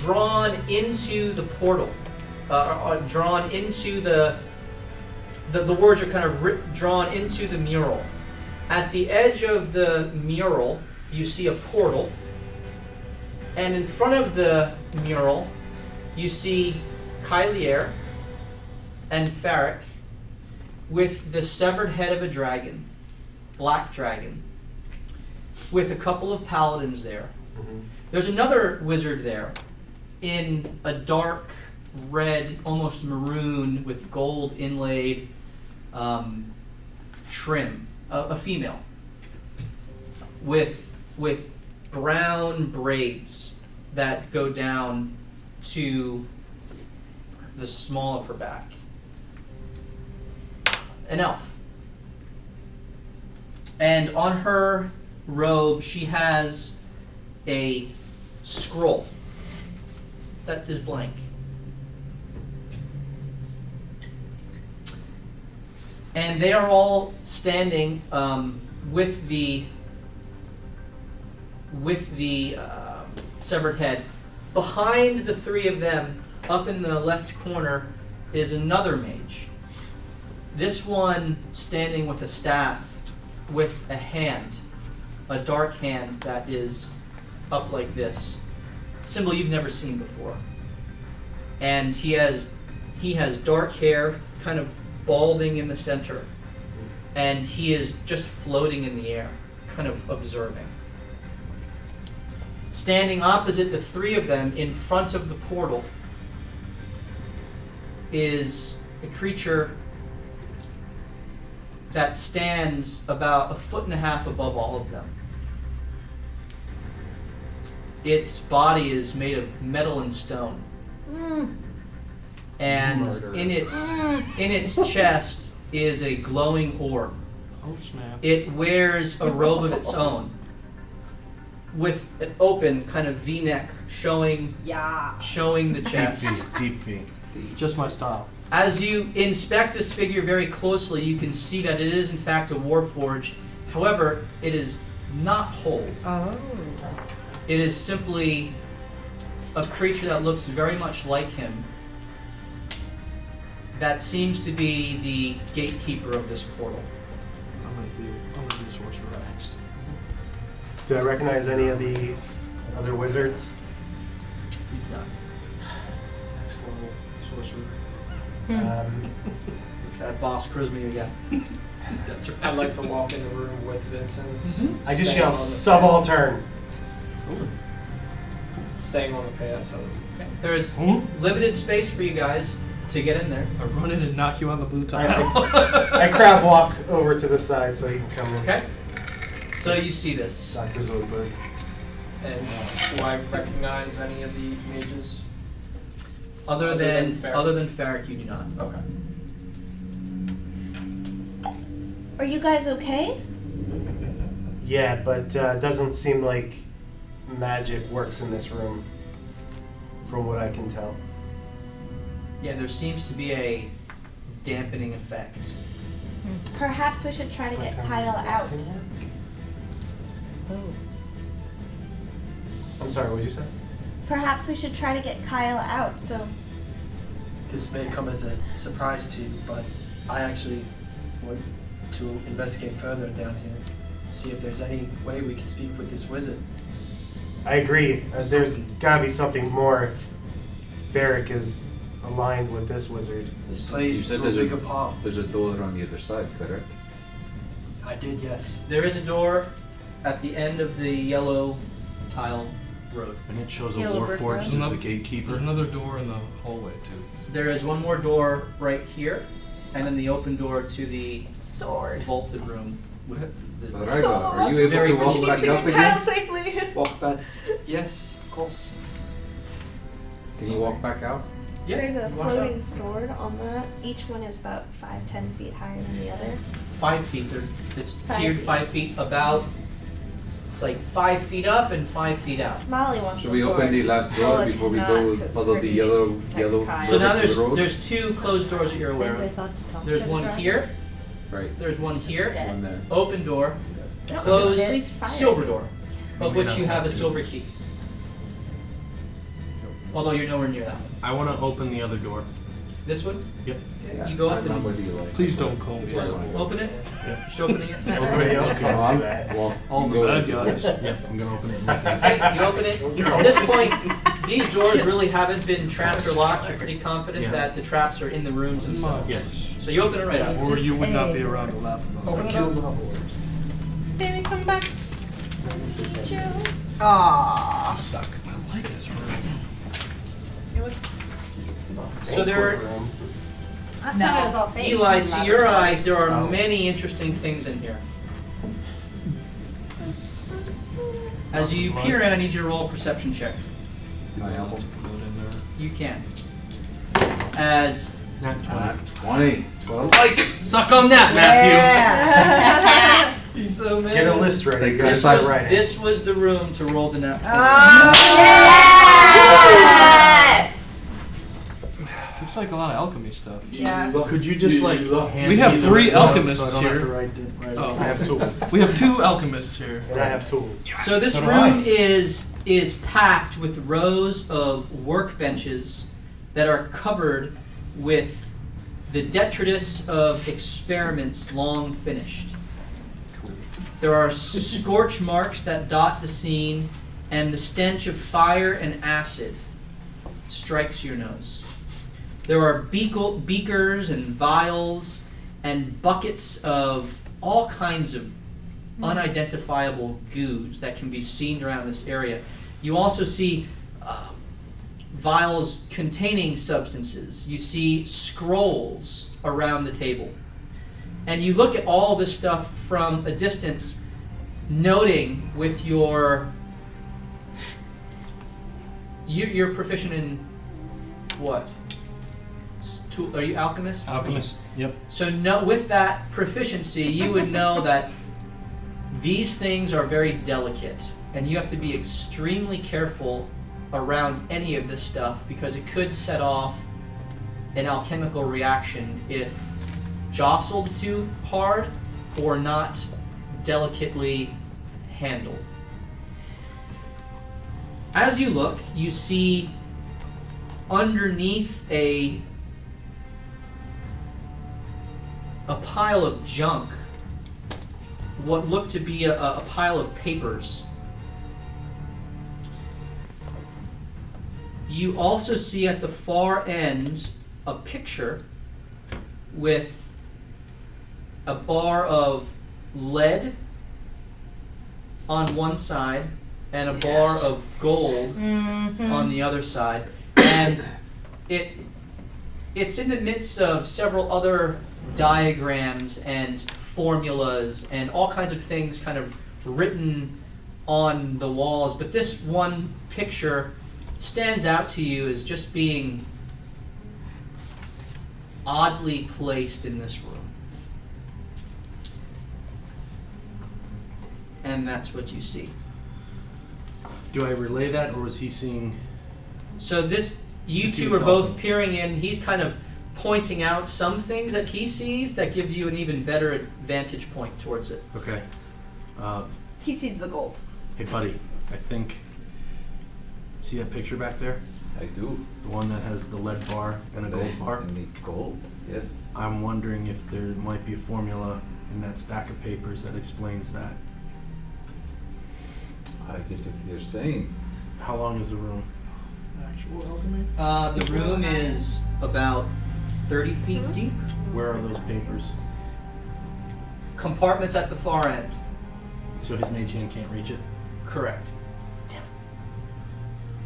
S2: drawn into the portal, drawn into the words are kind of drawn into the mural. At the edge of the mural, you see a portal, and in front of the mural, you see Kylier and Farrick with the severed head of a dragon, black dragon, with a couple of paladins there. There's another wizard there in a dark red, almost maroon, with gold inlaid trim, a female, with brown braids that go down to the small of her back. An elf. And on her robe, she has a scroll that is blank. And they are all standing with the severed head. Behind the three of them, up in the left corner, is another mage. This one standing with a staff, with a hand, a dark hand that is up like this. Symbol you've never seen before. And he has dark hair, kind of balding in the center, and he is just floating in the air, kind of observing. Standing opposite the three of them in front of the portal is a creature that stands about 1.5 feet above all of them. Its body is made of metal and stone. and
S5: Murder.
S2: in its chest is a glowing orb.
S10: Oh snap.
S2: It wears a robe of its own, with an open kind of V-neck showing the chest.
S12: Deep V.
S10: Just my style.
S2: As you inspect this figure very closely, you can see that it is in fact a warforged. However, it is not whole.
S8: Oh.
S2: It is simply a creature that looks very much like him. That seems to be the gatekeeper of this portal.
S10: I'm gonna be the sorcerer next.
S5: Do I recognize any of the other wizards?
S10: Next level sorcerer.
S2: That boss charisma again.
S10: That's right.
S3: I'd like to walk in the room with Vincent.
S5: I just
S3: staying
S5: yell
S3: on the
S5: subaltern.
S3: path- Staying on the path. So
S2: There is limited space for you guys to get in there.
S10: I run in and knock you on the boot top.
S5: I crab walk over to the side so he can come in.
S2: Okay? So you see this.
S5: Dr. Zoidberg.
S3: and do I recognize any of the mages?
S2: Other
S3: Other
S2: than
S3: than Farrick?
S2: other than Farrick, you do not.
S3: Okay.
S1: Are you guys okay?
S5: Yeah, but doesn't seem like magic works in this room, from what I can tell.
S2: Yeah, there seems to be a dampening effect.
S1: Perhaps we should try to get Kyle out.
S5: I'm sorry, what did you say?
S1: Perhaps we should try to get Kyle out, so
S3: This may come as a surprise to you, but I actually want to investigate further down here, see if there's any way we can speak with this wizard.
S5: I agree. There's gotta be something more if Farrick is aligned with this wizard.
S3: This
S6: You
S3: plays
S6: said
S3: to a
S6: there's
S3: bigger
S6: a,
S3: part.
S6: there's a door on the other side, correct?
S3: I did, yes.
S2: There is a door at the end of the yellow tile road.
S12: And it shows a
S8: Yellow brick road.
S12: warforged as the gatekeeper.
S10: There's another door in the hallway too.
S2: There is one more door right here, and then the open door to the
S1: sword.
S2: vaulted room with the
S6: Saraiva, are you able
S2: very
S6: to walk
S2: busy
S6: back up
S1: Kyle
S6: again?
S1: safely.
S3: Walk back. Yes, of course.
S6: Can you walk back out?
S2: Yeah,
S1: There's a
S2: watch out.
S1: floating sword on that. Each one is about 5-10 feet higher than the other.
S2: 5 feet. It's
S1: 5
S2: tiered
S1: feet.
S2: 5 feet about. It's like 5 feet up and 5 feet out.
S1: Molly wants
S6: Should
S1: the
S6: we
S1: sword.
S6: open the last door
S1: Lola
S6: before we
S1: cannot,
S6: go
S1: 'cause
S6: follow
S1: her
S6: the
S1: needs
S6: yellow
S1: to protect
S6: yellow?
S1: Kyle.
S2: So now
S6: door to the road?
S2: there's 2 closed doors that you're aware of. There's one here.
S6: Right.
S2: There's one here.
S6: One there.
S2: Open door.
S1: No,
S2: Closed
S1: just breathe fire.
S2: silver door, of
S12: We
S2: which
S12: may
S2: you
S12: not
S2: have a
S12: have to.
S2: silver key. Although you're nowhere near that one.
S12: I want to open the other door.
S2: This one?
S12: Yep.
S6: Yeah,
S2: You go up
S6: I'm not
S2: and
S6: with you, like.
S10: Please don't call me.
S6: Just
S2: open it. Just opening it.
S5: Everybody else can
S6: Oh,
S5: do that.
S6: well,
S10: All
S6: you
S10: the
S6: go
S10: bad
S6: into
S10: guys.
S6: this.
S12: Yeah, I'm gonna open it.
S2: Okay, you open it. At this point, these doors really haven't been trapped or locked. You're pretty confident
S12: Yeah.
S2: that the traps are in the rooms themselves.
S12: Yes.
S2: So you open it right up.
S10: Or you would not be around to laugh about it.
S5: Kill the horse.
S1: Baby, come back.
S8: Aww.
S10: Stuck. I like this room.
S4: It looks tasteful.
S2: So there are,
S4: Last time it was all fake.
S2: Eli, to your eyes, there are
S5: Oh.
S2: many interesting things in here. As you peer in, I need you to roll a perception check.
S6: Can I help?
S10: Put it in there.
S2: You can. As
S12: Not 20.
S6: 20. 12.
S12: Suck on that, Matthew.
S8: Yeah.
S3: He's so mad.
S5: Get a list ready.
S6: Like
S5: Guys,
S2: this
S5: start
S2: was,
S5: writing.
S2: this was the room to roll the net.
S8: Yes.
S10: Looks like a lot of alchemy stuff.
S8: Yeah.
S12: Could you just like hand
S10: We have
S12: me the
S10: 3
S12: red one
S10: alchemists
S12: so I don't have
S10: here.
S12: to write it.
S10: Oh.
S5: I have tools.
S10: We have 2 alchemists here.
S5: And I have tools.
S2: So this
S10: So do
S2: room
S10: I.
S2: is packed with rows of workbenches that are covered with the detritus of experiments long finished. There are scorch marks that dot the scene, and the stench of fire and acid strikes your nose. There are beakers and vials and buckets of all kinds of unidentifiable goos that can be seen around this area. You also see vials containing substances. You see scrolls around the table. And you look at all this stuff from a distance, noting with your... You're proficient in what? tool? Are you alchemist?
S12: Alchemist. Yep.
S2: So with that proficiency, you would know that these things are very delicate, and you have to be extremely careful around any of this stuff because it could set off an alchemical reaction if jostled too hard or not delicately handled. As you look, you see underneath a pile of junk what looked to be a pile of papers. You also see at the far end a picture with a bar of lead on one side and a bar of gold on the other side. And it's in the midst of several other diagrams and formulas and all kinds of things kind of written on the walls. But this one picture stands out to you as just being oddly placed in this room. And that's what you see.
S12: Do I relay that, or was he seeing?
S2: So you
S12: He's
S2: two are
S12: helping.
S2: both peering in. He's kind of pointing out some things that he sees that give you an even better vantage point towards it.
S12: Okay.
S8: He sees the gold.
S12: Hey, buddy. I think. See that picture back there?
S6: I do.
S12: The one that has the lead bar and a gold bar?
S6: And the gold, yes.
S12: I'm wondering if there might be a formula in that stack of papers that explains that.
S6: I get what you're saying.
S12: How long is the room?
S10: Actual alchemy?
S2: The room is about 30 feet deep.
S12: Where are those papers?
S2: Compartments at the far end.
S12: So his mage hand can't reach it?
S2: Correct.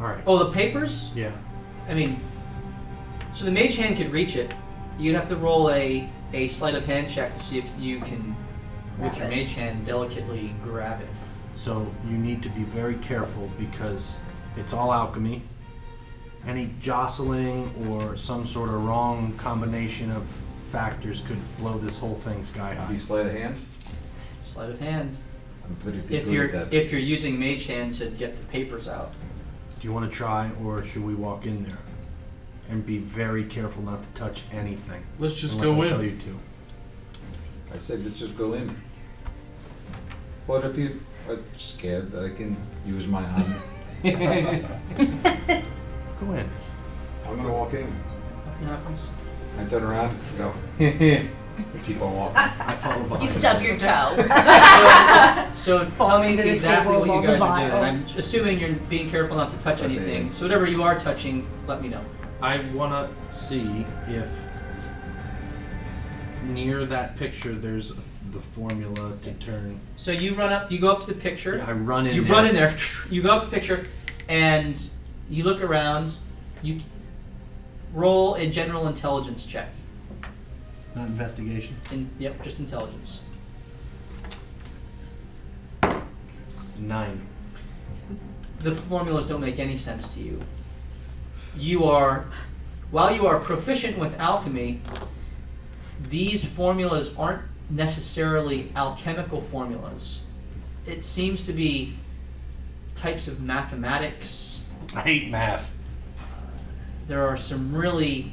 S12: Alright.
S2: Oh, the papers?
S12: Yeah.
S2: I mean, so the mage hand could reach it. You'd have to roll a sleight of hand check to see if you can, with your mage hand, delicately grab it.
S12: So you need to be very careful because it's all alchemy. Any jostling or some sort of wrong combination of factors could blow this whole thing sky high.
S6: Be sleight of hand?
S2: Sleight of hand.
S6: I'm pretty
S2: If
S6: good at that.
S2: you're using mage hand to get the papers out.
S12: Do you want to try, or should we walk in there? And be very careful not to touch anything.
S10: Let's just
S12: unless
S10: go
S12: I
S10: in.
S12: tell you to.
S6: I said let's just go in. What if you are scared that I can use my hand?
S12: Go in.
S6: I'm gonna walk in.
S2: Nothing happens.
S6: I turn around, go. I keep on walking.
S12: I follow behind.
S11: You stub your toe.
S2: So tell me
S8: into the
S2: exactly
S8: table
S2: what you
S8: of all the
S2: guys are doing. I'm
S8: vials.
S2: assuming you're being careful not to touch
S6: Touch
S2: anything.
S6: anything.
S2: So whatever you are touching, let me know.
S12: I want to see if near that picture there's the formula to turn.
S2: So you run up, you go up to the picture.
S12: I run in.
S2: You
S12: there.
S2: run in there, you go up to the picture, and you look around. You roll a general intelligence check.
S12: Not investigation.
S2: Yep, just intelligence.
S12: 9.
S2: The formulas don't make any sense to you. While you are proficient with alchemy, these formulas aren't necessarily alchemical formulas. It seems to be types of mathematics.
S12: I hate math.
S2: There are some really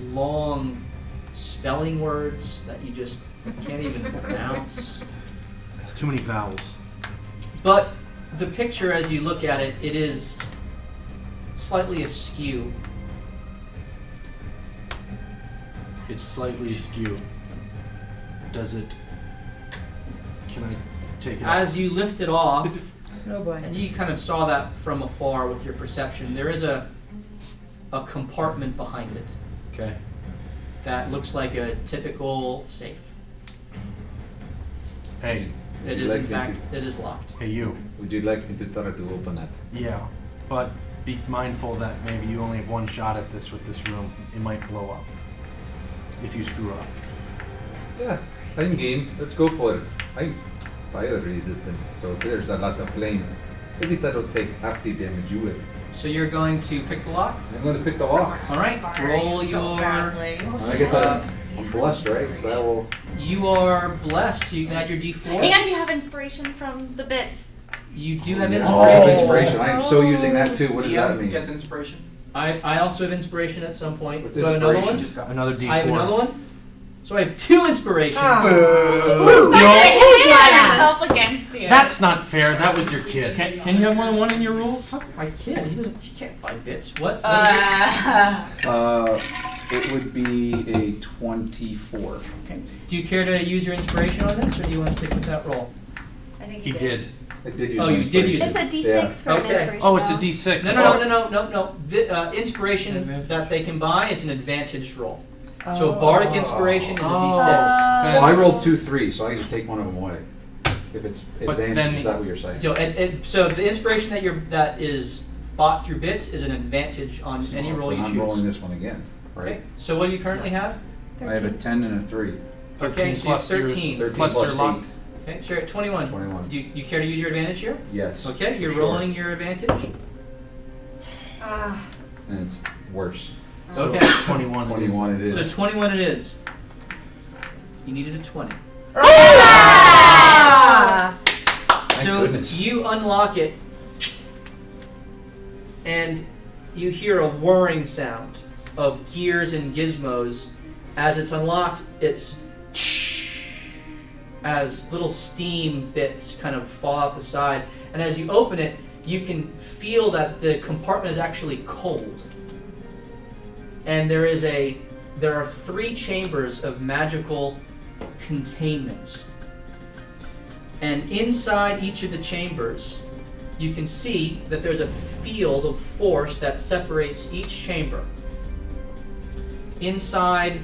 S2: long spelling words that you just can't even pronounce.
S12: There's too many vowels.
S2: But the picture, as you look at it, it is slightly askew.
S12: It's slightly askew. Does it? Can I take it?
S2: As you lift it off,
S8: Oh boy.
S2: and you kind of saw that from afar with your perception, there is a compartment behind it
S12: Okay.
S2: that looks like a typical safe.
S12: Hey.
S2: It
S6: Would you
S2: is,
S6: like
S2: in
S6: me
S2: fact, it is locked.
S12: Hey, you.
S6: Would you like me to try to open that?
S12: Yeah, but be mindful that maybe you only have one shot at this with this room. It might blow up if you screw up.
S6: Yeah, I'm game. Let's go for it. I'm fire resistant, so if there's a lot of flame, at least I don't take half the damage you will.
S2: So you're going to pick the lock?
S6: I'm going to pick the lock.
S2: All right, roll your...
S11: badly.
S6: I get that. I'm blessed, right? So that will...
S2: You are blessed, so you can add your D4.
S11: And you have inspiration from the bits.
S2: You do have
S6: I
S2: inspiration.
S6: have inspiration. I am so using that too. What does that mean?
S3: Gets inspiration.
S2: I also have inspiration at some point.
S6: What's
S2: Do I have another
S6: inspiration?
S2: one?
S3: Just got
S12: Another D4.
S2: I have another one. So I have 2 inspirations.
S11: yourself against you.
S12: That's not fair. That was your kid.
S10: Can you have more than one in your rules?
S2: My kid, he can't buy bits. What?
S6: It would be a 24.
S2: Okay. Do you care to use your inspiration on this, or do you want to stick with that roll?
S11: I think
S12: He did.
S6: I did use
S2: Oh,
S6: my
S2: you did use
S6: inspiration.
S1: It's a D6 for an
S2: Okay.
S1: inspiration.
S12: Oh, it's a
S1: roll.
S12: D6.
S2: No. Inspiration that they can buy, it's an advantage roll. So bardic inspiration is a D6.
S6: Well, I rolled 2 3, so I can just take one of them away. If it's
S12: But
S6: advantage,
S12: then-
S6: is that what you're saying?
S2: So the inspiration that is bought through bits is an advantage on any roll
S6: Then
S2: you
S6: I'm
S2: choose.
S6: rolling this one again, right?
S2: Okay. So what do you currently have?
S6: I have a 10 and a 3.
S2: Okay, so you have 13.
S6: 13
S12: Plus
S6: plus
S12: your luck.
S6: 8.
S2: Okay, so you're at 21.
S6: 21.
S2: Do you care to use your advantage here?
S6: Yes.
S2: Okay, you're
S6: sure.
S2: rolling your advantage.
S6: And it's worse.
S2: Okay.
S12: 21.
S6: 21 it is.
S2: So 21 it is. You needed a 20. So
S6: goodness.
S2: you unlock it, and you hear a whirring sound of gears and gizmos. As it's unlocked, it's as little steam bits kind of fall out the side. And as you open it, you can feel that the compartment is actually cold. And there are 3 chambers of magical containment. And inside each of the chambers, you can see that there's a field of force that separates each chamber. Inside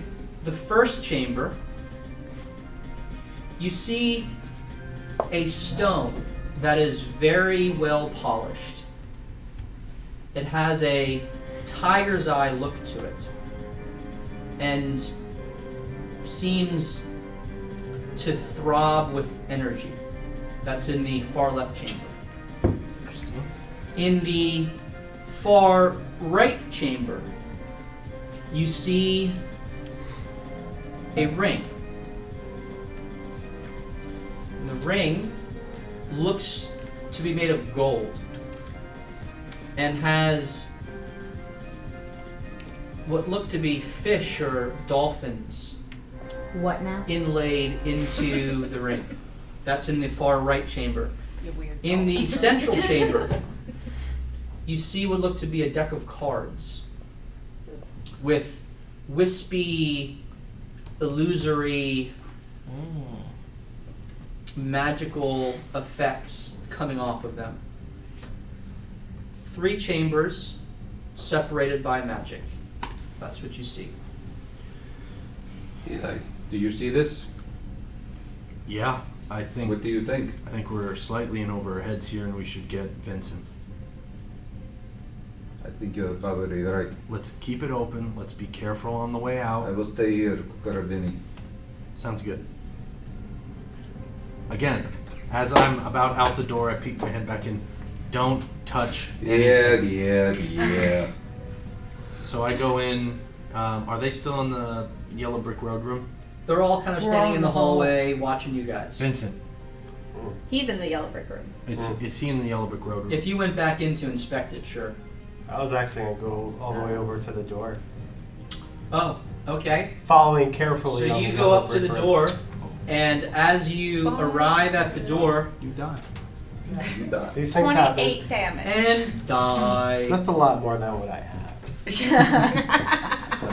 S2: the first chamber, you see a stone that is very well polished. It has a tiger's eye look to it and seems to throb with energy. That's in the far left chamber. In the far right chamber, you see a ring. And the ring looks to be made of gold and has what look to be fish or dolphins
S8: What now?
S2: inlaid into the ring. That's in the far right chamber.
S11: You weird
S2: In the central chamber, you see what look to be a deck of cards with wispy, illusory, magical effects coming off of them. 3 chambers separated by magic. That's what you see.
S6: Eli, do you see this?
S12: Yeah, I think.
S6: What do you think?
S12: I think we're slightly in over our heads here, and we should get Vincent.
S6: I think you're probably right.
S12: Let's keep it open. Let's be careful on the way
S6: I
S12: out.
S6: will stay here, Karavini.
S12: Sounds good. Again, as I'm about out the door, I peek my head back in. Don't touch anything.
S6: Yeah.
S12: So I go in. Are they still in the yellow brick road room?
S2: They're all kind of
S8: We're
S2: standing
S8: all
S2: in the hallway watching you guys.
S12: Vincent,
S1: He's in the yellow brick room.
S12: is he in the yellow brick road room?
S2: If you went back in to inspect it, sure.
S5: I was actually going to go all the way over to the door.
S2: Oh, okay.
S5: Following carefully.
S2: So
S5: on
S2: you
S5: the
S2: go
S5: yellow
S2: up to the
S5: brick
S2: door,
S5: road.
S2: and as you arrive at the door,
S10: You die.
S6: You die.
S5: These things happen.
S11: 28 damage.
S2: and die,
S5: That's a lot more than what I have. So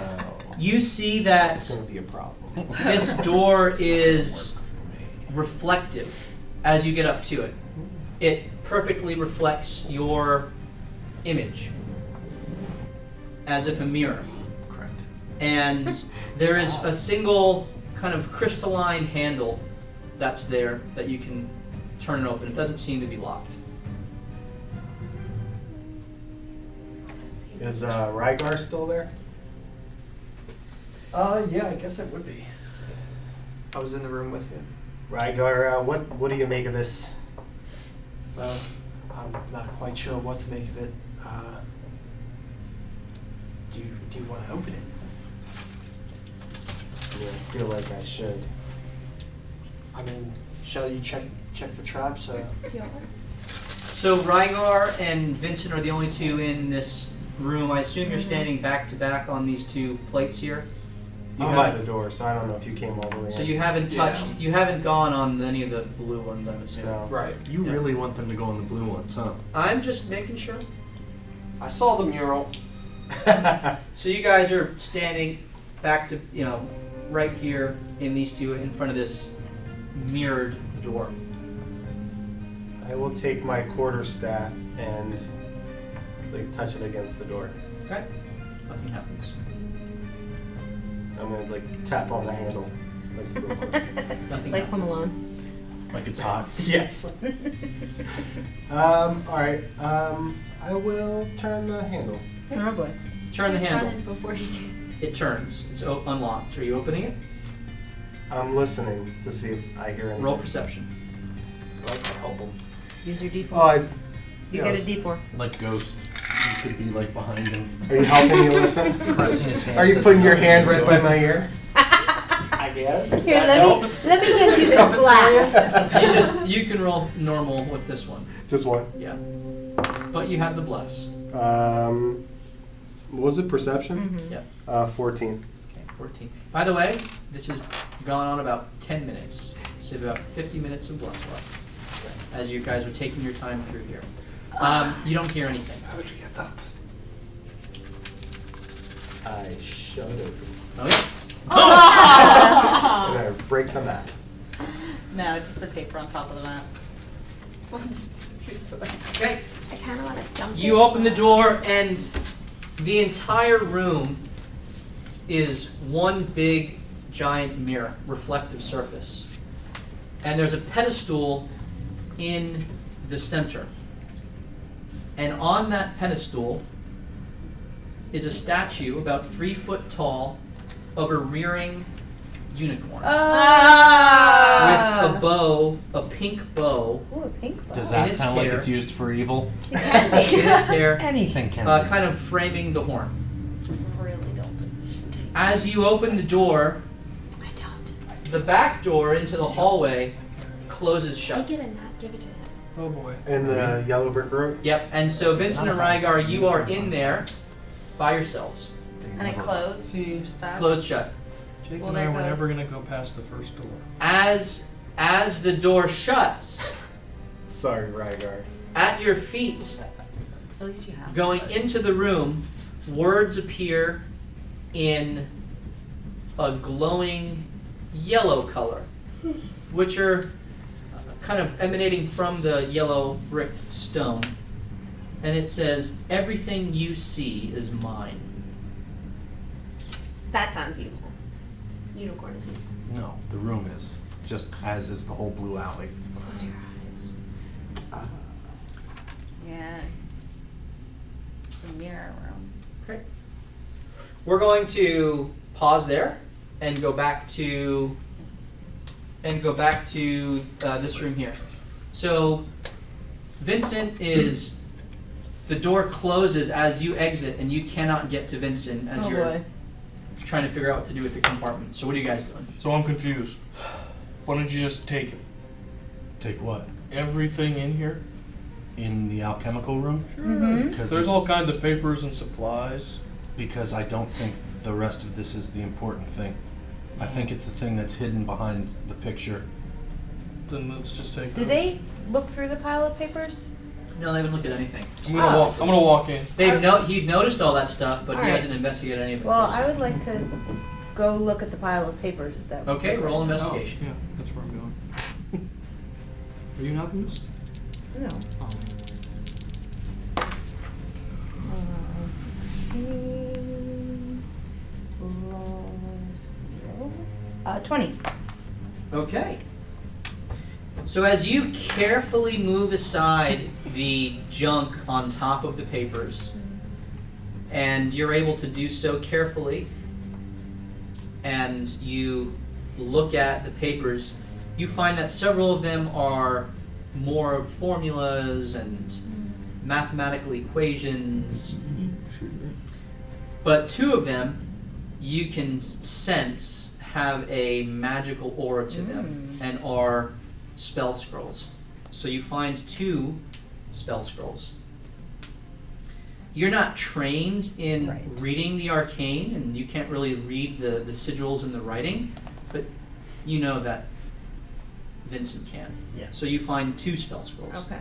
S2: you see
S5: that's
S2: that
S5: going to be a problem.
S2: this door is reflective as you get up to it. It perfectly reflects your image, as if a mirror.
S12: Correct.
S2: And there is a single kind of crystalline handle that's there that you can turn it open. It doesn't seem to be locked.
S5: Is Rygar still there?
S3: Yeah, I guess it would be. I was in the room with you.
S5: Rygar, what do you make of this?
S3: Well, I'm not quite sure what to make of it. Do you want to open it?
S5: Yeah, I feel like I should.
S3: I mean, shall you check for traps?
S2: So Rygar and Vincent are the only two in this room. I assume you're standing back to back on these two plates here. You
S5: I'm by
S2: haven't-
S5: the door, so I don't know if you came all the way
S2: So
S5: in.
S2: you haven't touched, you haven't gone on any of the blue ones, I'm assuming.
S5: No.
S3: Right.
S12: You
S2: Yeah.
S12: really want them to go on the blue ones, huh?
S2: I'm just making sure.
S3: I saw the mural.
S2: So you guys are standing back to, right here in these two in front of this mirrored door.
S5: I will take my quarterstaff and touch it against the door.
S2: Okay. Nothing happens.
S5: I'm gonna tap on the handle. Real quick.
S2: Nothing
S8: Like Home
S2: happens.
S8: Alone.
S12: Like it's hot.
S5: Yes. Alright. I will turn the handle.
S8: Oh boy.
S2: Turn the handle.
S4: Before you
S2: It turns. It's unlocked. Are you opening it?
S5: I'm listening to see if I hear anything.
S2: Roll perception.
S3: I like to help him.
S8: Use your D4.
S5: Oh,
S8: you get a D4.
S12: Like Ghost. You could be like behind him.
S5: Are you helping me listen?
S12: Pressing his hand.
S5: Are you putting your hand right by my ear?
S3: I guess.
S8: Here,
S3: That
S8: let
S3: helps.
S8: me hand you this glass.
S2: You can roll normal with this one.
S5: Just one.
S2: Yeah. But you have the bless.
S5: What was it? Perception?
S2: Yeah.
S5: 14.
S2: Okay, 14. By the way, this has gone on about 10 minutes. So about 50 minutes of bless left as you guys are taking your time through here. You don't hear anything.
S3: How would you get that?
S5: I shut it.
S2: Oh,
S5: And I break the map.
S11: No, just the paper on top of the map.
S2: okay.
S1: I kind of want to dump
S2: You
S1: it.
S2: open the door and the entire room is one big giant mirror, reflective surface. And there's a pedestal in the center. And on that pedestal is a statue about 3 foot tall of a rearing unicorn. With a bow, a pink bow.
S8: Ooh, a pink bow.
S12: Does
S2: In
S12: that
S2: its
S12: sound like
S2: hair.
S12: it's used for evil?
S2: In its hair,
S12: Anything can be.
S2: kind of framing the horn.
S11: Really don't think we should take
S2: As you open the door,
S1: I don't.
S2: the back door into the hallway closes shut.
S1: Take it and not give it to him.
S3: Oh boy.
S5: In the yellow brick road?
S2: Yep, and so Vincent and Rygar, you are in there by yourselves.
S11: And it closed.
S10: See,
S11: Stop.
S2: Closed shut.
S10: Jake
S11: Well,
S10: and I
S11: there
S10: were never
S11: goes.
S10: gonna go past the first door.
S2: As the door shuts,
S5: Sorry, Rygar.
S2: at your feet,
S11: At least you have.
S2: going
S11: somebody.
S2: into the room, words appear in a glowing yellow color, which are kind of emanating from the yellow brick stone. And it says, "Everything you see is mine."
S1: That sounds evil. Unicorn is evil.
S12: No, the room is. Just as is the whole blue alley.
S1: Close your eyes.
S11: Yeah. It's a mirror room.
S2: Okay. We're going to pause there and go back to this room here. So Vincent is, the door closes as you exit and you cannot get to Vincent as
S8: Oh
S2: you're
S8: boy.
S2: trying to figure out what to do with the compartment. So what are you guys doing?
S10: So I'm confused. Why don't you just take it?
S12: Take what?
S10: Everything in here?
S12: In the alchemical room?
S8: Mm-hmm.
S12: Because
S10: There's
S12: it's-
S10: all kinds of papers and supplies.
S12: Because I don't think the rest of this is the important thing. I think it's the thing that's hidden behind the picture.
S10: Then let's just take
S8: Did
S10: those.
S8: they look through the pile of papers?
S2: No, they haven't looked at anything.
S10: I'm gonna walk in.
S2: He'd noticed all that stuff, but he
S8: Alright.
S2: hasn't investigated any of it.
S8: Well,
S2: closely.
S8: I would like to go look at the pile of papers that.
S2: Okay, roll investigation.
S10: Oh, yeah, that's where I'm going. Are you an alchemist?
S8: No.
S10: Oh.
S8: 16 plus 0. 20.
S2: Okay. So as you carefully move aside the junk on top of the papers, and you're able to do so carefully, and you look at the papers, you find that several of them are more of formulas and mathematical equations. But 2 of them you can sense have a magical aura to them and are spell scrolls. So you find 2 spell scrolls. You're not trained in reading the arcane, and you can't really read the sigils and the writing, but you know that Vincent can.
S8: Yeah.
S2: So you find 2 spell scrolls.
S11: Okay.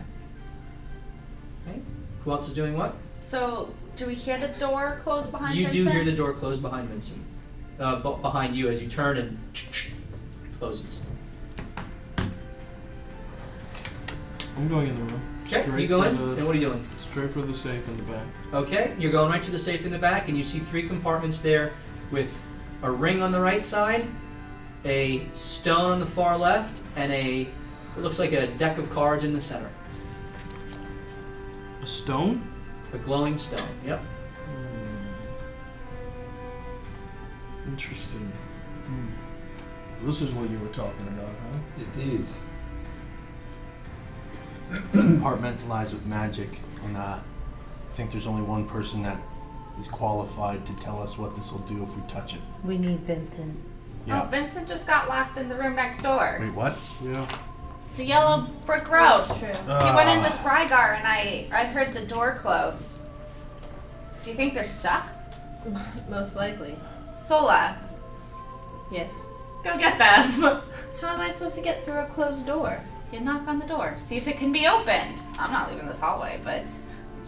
S2: Okay. Who else is doing what?
S11: So, do we hear the door close behind
S2: You
S11: Vincent?
S2: do hear the door close behind Vincent. Behind you as you turn and closes.
S10: I'm going in the room.
S2: Okay,
S10: Straight
S2: you go
S10: for
S2: in,
S10: the-
S2: and what are you doing?
S10: Straight for the safe in the back.
S2: Okay, you're going right to the safe in the back, and you see 3 compartments there with a ring on the right side, a stone on the far left, and it looks like a deck of cards in the center.
S10: A stone?
S2: A glowing stone, yep.
S10: Interesting. This is what you were talking about, huh?
S6: It is.
S12: Compartmentalized with magic, and I think there's only one person that is qualified to tell us what this will do if we touch it.
S4: We need Vincent.
S11: Oh, Vincent just got locked in the room next door.
S12: Wait, what?
S10: Yeah.
S11: The yellow brick road.
S1: That's true.
S11: He went in with Rygar and I heard the door close. Do you think they're stuck?
S1: Most likely.
S11: Sola,
S1: Yes.
S11: go get them.
S1: How am I supposed to get through a closed door?
S11: You knock on the door. See if it can be opened. I'm not leaving this hallway, but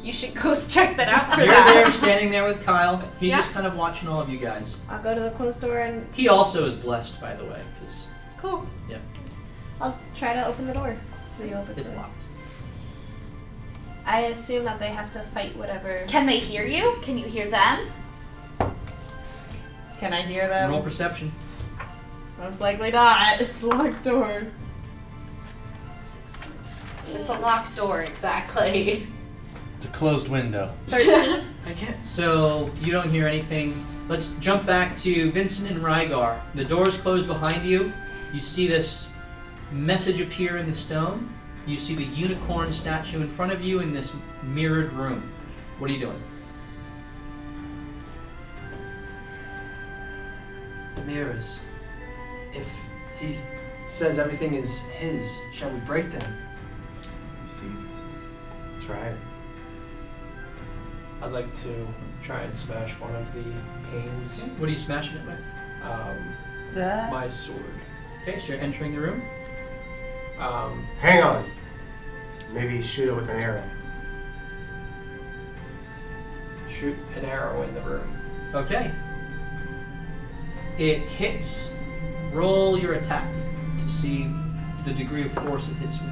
S11: you should go check that out for
S2: You're
S11: that.
S2: there standing there with Kyle. He's
S11: Yeah.
S2: just kind of watching all of you guys.
S1: I'll go to the closed door and
S2: He also is blessed, by the way, because
S11: Cool.
S1: I'll try to open the door. The open
S2: it's
S1: door.
S2: locked.
S1: I assume that they have to fight whatever.
S11: Can they hear you? Can you hear them?
S8: Can I hear them?
S2: Roll perception.
S8: Most likely not. It's a locked door.
S11: It's a locked door, exactly.
S12: It's a closed window.
S11: 13.
S2: So you don't hear anything. Let's jump back to Vincent and Rygar. The door's closed behind you. You see this message appear in the stone. You see the unicorn statue in front of you in this mirrored room. What are you doing?
S3: The mirrors. If he says everything is his, shall we break them?
S5: Try it.
S3: I'd like to try and smash one of the panes.
S2: What are you smashing it with?
S3: My sword.
S2: Okay, so you're entering the room.
S5: Hang on. Maybe shoot it with an arrow.
S3: Shoot an arrow in the room.
S2: Okay. It hits. Roll your attack to see the degree of force it hits with.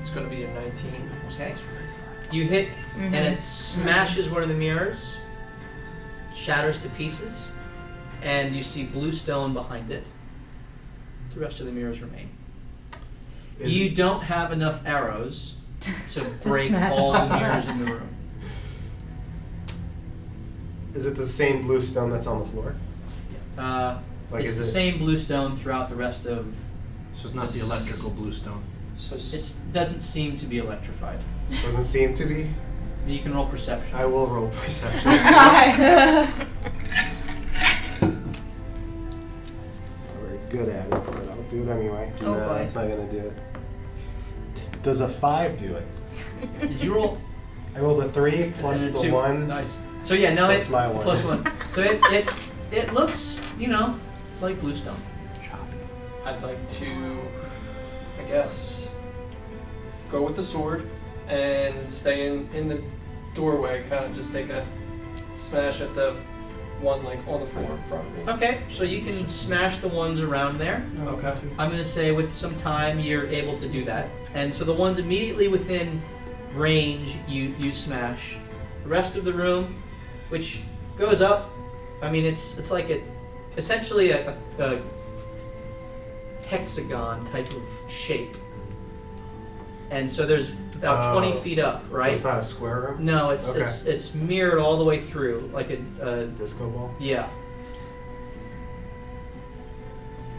S3: It's going to be a 19.
S2: Okay. You hit, and it smashes one of the mirrors, shatters to pieces, and you see blue stone behind it. The rest of the mirrors remain. You don't have enough arrows to break all the mirrors in the room.
S5: Is it the same blue stone that's on the floor? Like,
S2: It's
S5: is
S2: the
S5: it-
S2: same blue stone throughout the rest of.
S12: So it's not the electrical bluestone.
S3: So
S2: It doesn't seem to be electrified.
S5: Doesn't seem to be.
S2: You can roll perception.
S5: I will roll perception. We're good at it, but I'll do it anyway.
S8: Oh,
S5: No,
S8: boy.
S5: that's not gonna do it. Does a 5 do it?
S2: Did you roll?
S5: I rolled a 3 plus
S2: And a
S5: the
S2: 2.
S5: 1.
S2: Nice. So yeah, no,
S5: Plus
S2: it
S5: my 1.
S2: plus 1. So it looks, like bluestone.
S3: I'd like to, I guess, go with the sword and stay in the doorway, kind of just take a smash at the one like on the floor in front of me.
S2: Okay, so you can smash the ones around there.
S3: Okay.
S2: I'm gonna say with some time you're able to do that. And so the ones immediately within range you smash. The rest of the room, which goes up, I mean it's like essentially a hexagon type of shape. And so there's about 20 feet up,
S5: So
S2: right?
S5: it's not a square room?
S2: No, it's
S5: Okay.
S2: it's mirrored all the way through, like a
S5: Disco ball?
S2: yeah.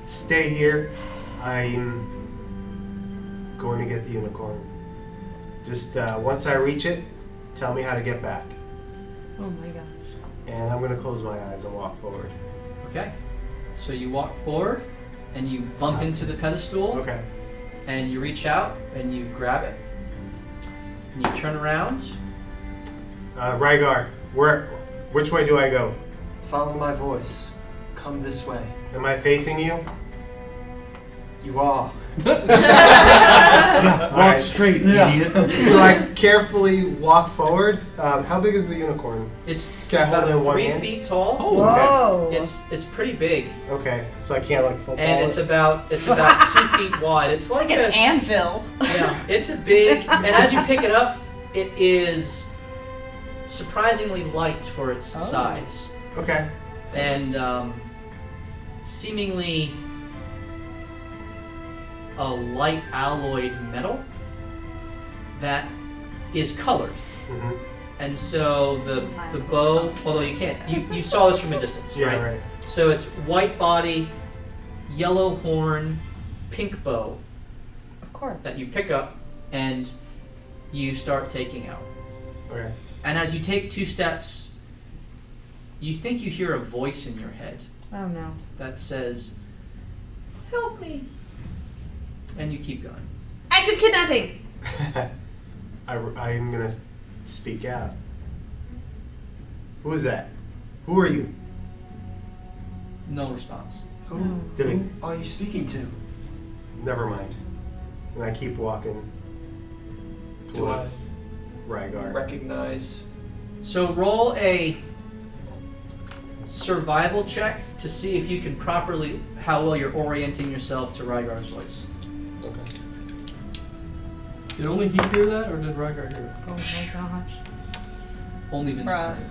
S5: Stay here. I'm going to get the unicorn. Just once I reach it, tell me how to get back.
S8: Oh my gosh.
S5: And I'm gonna close my eyes and walk forward.
S2: Okay. So you walk forward and you bump into the pedestal.
S5: Okay.
S2: And you reach out and you grab it. And you turn around.
S5: Rygar, which way do I go?
S3: Follow my voice. Come this way.
S5: Am I facing you?
S3: You are.
S12: Walk straight, idiot.
S5: So I carefully walk forward. How big is the unicorn?
S2: It's
S5: Can I hold
S2: about
S5: it in one
S2: 3
S5: hand?
S2: feet tall.
S5: Oh,
S8: Whoa.
S2: It's pretty big.
S5: Okay, so I can't like full
S2: And it's about 2 feet wide. It's like
S11: Like an anvil.
S2: Yeah, it's a big, and as you pick it up, it is surprisingly light for its size.
S5: Okay.
S2: And seemingly a light alloyed metal that is colored.
S5: Mm-hmm.
S2: And so the bow, although you can't, you saw this from a distance,
S5: Yeah,
S2: right?
S5: right.
S2: So it's white body, yellow horn, pink bow
S8: Of course.
S2: that you pick up and you start taking out.
S5: Okay.
S2: And as you take 2 steps, you think you hear a voice in your head
S8: Oh no.
S2: that says, "Help me." And you keep going.
S1: Active kidnapping!
S5: I'm gonna speak out. Who is that? Who are you?
S2: No response.
S3: Who are you speaking to?
S5: Never mind. And I keep walking
S3: Do I
S5: towards Rygar.
S3: recognize?
S2: So roll a survival check to see if you can properly, how well you're orienting yourself to Rygar's voice.
S5: Okay.
S10: Did only he hear that, or did Rygar hear it?
S8: Oh my gosh.
S2: Only Vincent.
S11: Bruh.
S2: heard it.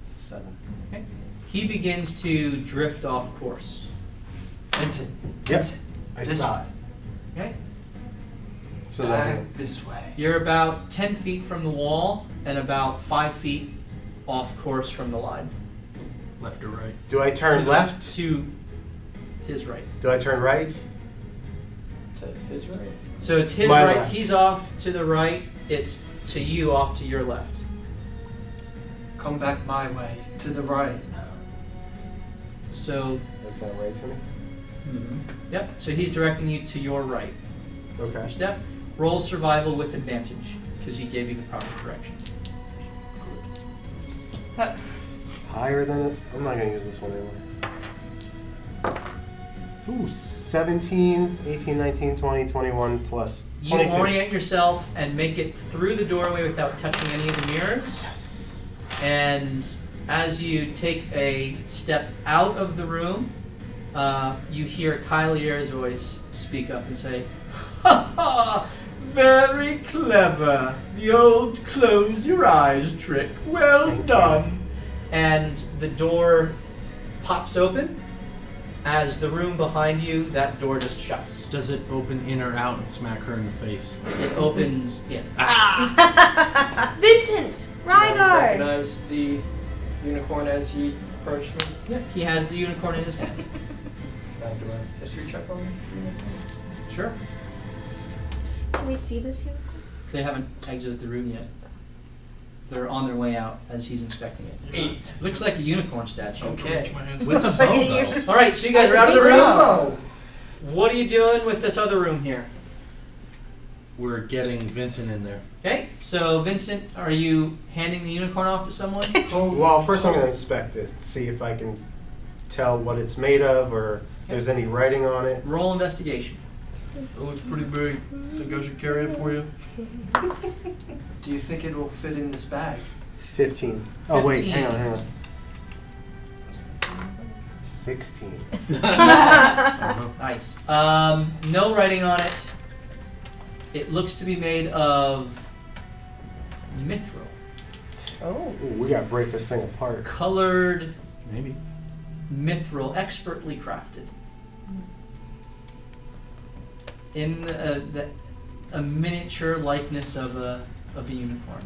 S5: 7.
S2: Okay. He begins to drift off course.
S3: Vincent.
S5: Yep.
S3: Vincent.
S5: I
S3: This
S5: saw it.
S2: Okay.
S5: So that
S3: Back this way.
S2: You're about 10 feet from the wall and about 5 feet off course from the line.
S12: Left or right?
S5: do I turn
S2: To the-
S5: left?
S2: To his right.
S5: Do I turn right?
S3: To his right.
S2: So it's his
S5: My
S2: right,
S5: left.
S2: he's off to the right, it's to you off to your left.
S3: Come back my way. To the right.
S2: So,
S5: That's not right to me.
S2: yep, so he's directing you to your right.
S5: Okay.
S2: Your step, roll survival with advantage, because he gave you the proper direction.
S5: Higher than it. I'm not gonna use this one anymore. Ooh, 17, 18, 19, 20, 21 plus
S2: You
S5: 22.
S2: orient yourself and make it through the doorway without touching any of the mirrors.
S5: Yes.
S2: And as you take a step out of the room, you hear Kylier's voice speak up and say, "Ha ha! Very clever. The old close your eyes trick. Well
S5: Thank you.
S2: done." And the door pops open. As the room behind you, that door just shuts.
S12: Does it open in or out and smack her in the face?
S2: It opens in.
S1: Vincent!
S3: Do I
S1: Rygar!
S3: recognize the unicorn as he approached me?
S2: Yeah, he has the unicorn in his hand.
S3: Can I do a history check on the unicorn?
S2: Sure.
S1: Can we see this unicorn?
S2: They haven't exited the room yet. They're on their way out as he's inspecting it.
S3: 8.
S2: Looks like a unicorn statue.
S3: Okay.
S12: With the bow, though.
S2: All right, so you guys are out of the
S3: Speak
S2: room.
S3: up.
S2: What are you doing with this other room here?
S12: We're getting Vincent in there.
S2: Okay, so Vincent, are you handing the unicorn off to someone?
S5: Well, first I'm gonna inspect it, see if I can tell what it's made of or if there's any writing on it.
S2: Roll investigation.
S10: It looks pretty big. Think I should carry it for you?
S3: Do you think it will fit in this bag?
S5: 15. Oh wait,
S2: 15.
S5: hang on. 16.
S2: Nice. No writing on it. It looks to be made of mithril.
S8: Oh.
S5: Ooh, we gotta break this thing apart.
S2: Colored
S12: Maybe.
S2: mithril, expertly crafted. In a miniature likeness of a unicorn.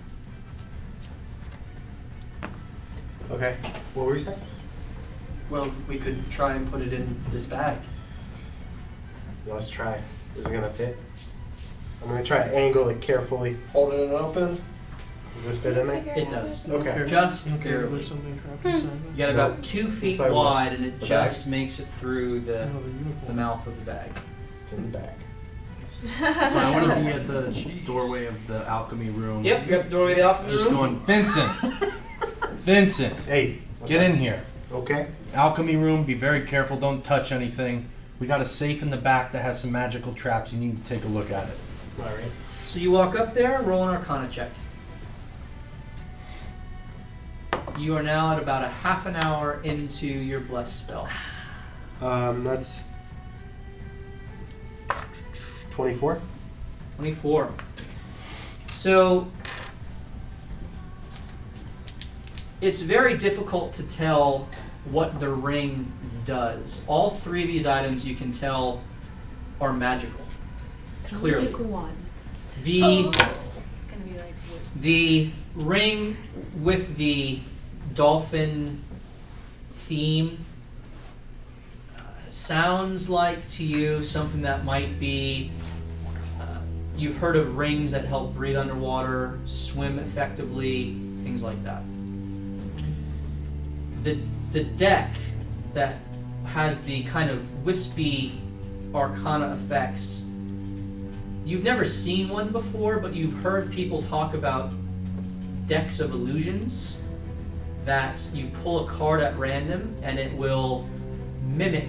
S5: Okay. What were you saying?
S3: Well, we could try and put it in this bag.
S5: Let's try. Is it gonna fit? I'm gonna try to angle it carefully.
S10: Holding it open.
S5: Does it fit in there?
S2: It does.
S5: Okay.
S2: Just
S10: Okay,
S2: barely.
S10: there's something trapped inside
S2: You
S10: of it.
S2: got about 2 feet
S5: Inside what?
S2: wide, and it
S5: The
S2: just
S5: bag?
S2: makes it through the
S10: Oh, the uniform.
S2: mouth of the bag.
S5: It's in the back.
S12: So I want to be at the doorway of the alchemy room.
S2: Yep, you're at the doorway of the office
S12: Just
S2: room.
S12: going, Vincent! Vincent!
S5: Hey, what's
S12: Get
S5: up?
S12: in here.
S5: Okay.
S12: Alchemy room, be very careful, don't touch anything. We got a safe in the back that has some magical traps. You need to take a look at it.
S5: All right.
S2: So you walk up there, roll an Arcana check. You are now at about a half an hour into your bless spell.
S5: That's 24.
S2: 24. So it's very difficult to tell what the ring does. All 3 of these items you can tell are magical. Clearly.
S1: Pick one.
S2: The
S11: It's gonna be like wood.
S2: The ring with the dolphin theme sounds like to you something that might be, you've heard of rings that help breathe underwater, swim effectively, things like that. The deck that has the kind of wispy arcana effects, you've never seen one before, but you've heard people talk about decks of illusions that you pull a card at random and it will mimic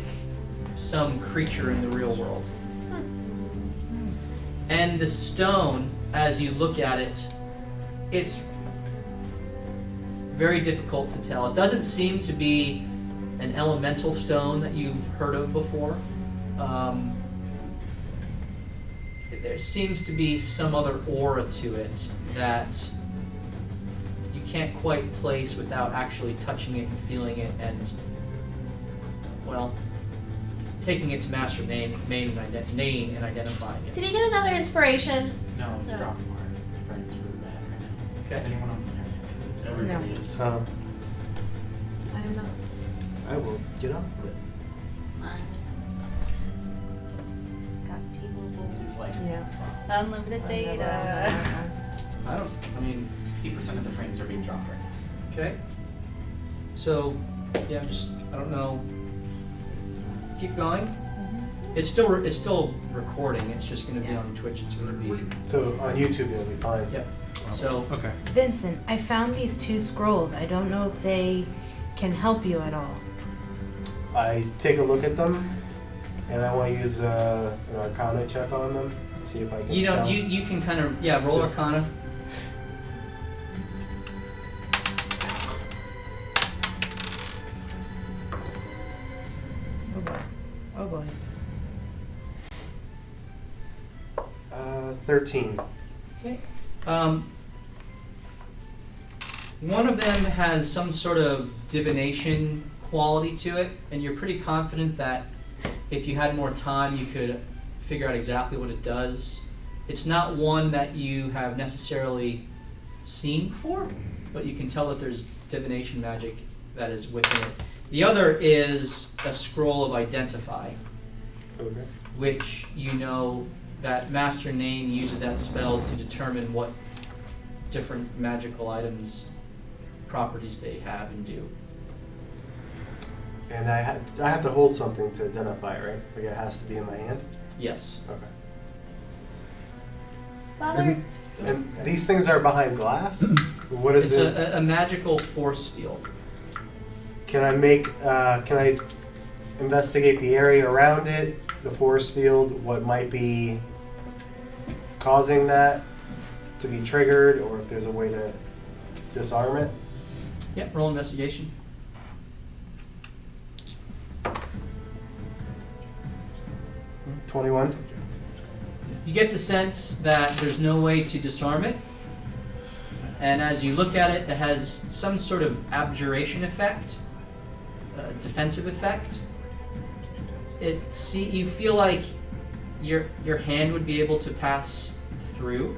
S2: some creature in the real world. And the stone, as you look at it, it's very difficult to tell. It doesn't seem to be an elemental stone that you've heard of before. There seems to be some other aura to it that you can't quite place without actually touching it and feeling it and, well, taking it to Master Name and identifying it.
S1: Did he get another inspiration?
S13: No, it's
S1: No.
S13: dropping hard. Friends really bad right now. Is
S2: Okay.
S13: anyone on the internet? 'Cause it's everybody is.
S1: I am not.
S5: I will get off of it.
S11: Got T-Mobile.
S13: He's like,
S8: Yeah.
S11: Unlimited data.
S2: I mean,
S13: 60% of the frames are being dropped right now.
S2: okay. So, yeah, I don't know. Keep going. It's still recording. It's just going to be
S8: Yeah.
S2: on Twitch. It's going to be.
S5: So on YouTube it'll be fine.
S2: Yep. So,
S12: Okay.
S8: Vincent, I found these 2 scrolls. I don't know if they can help you at all.
S5: I take a look at them, and I want to use an Arcana check on them. See if I can.
S2: you know,
S5: tell.
S2: you can kind of roll
S5: Just-
S2: Arcana.
S8: Oh boy. Oh boy.
S5: 13.
S2: Okay. One of them has some sort of divination quality to it, and you're pretty confident that if you had more time, you could figure out exactly what it does. It's not one that you have necessarily seen before, but you can tell that there's divination magic that is within it. The other is a scroll of identify,
S5: Okay.
S2: which you know that Master Name uses that spell to determine what different magical items, properties they have and do.
S5: And I have to hold something to identify, right? Like it has to be in my hand.
S2: Yes.
S5: Okay.
S1: Father,
S5: And these things are behind glass. What is
S2: It's
S5: it?
S2: a magical force field.
S5: Can I make? Can I investigate the area around it, the force field? What might be causing that to be triggered, or if there's a way to disarm it?
S2: Yeah, roll investigation.
S5: Hmm, 21.
S2: You get the sense that there's no way to disarm it. And as you look at it, it has some sort of abjuration effect, defensive effect. You feel like your hand would be able to pass through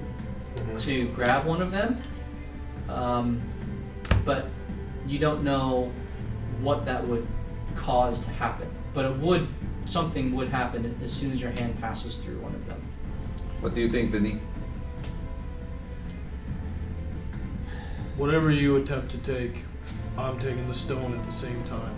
S5: Mhm.
S2: to grab one of them, but you don't know what that would cause to happen. But it would something would happen as soon as your hand passes through one of them.
S6: What do you think, Vinny?
S10: Whatever you attempt to take, I'm taking the stone at the same time.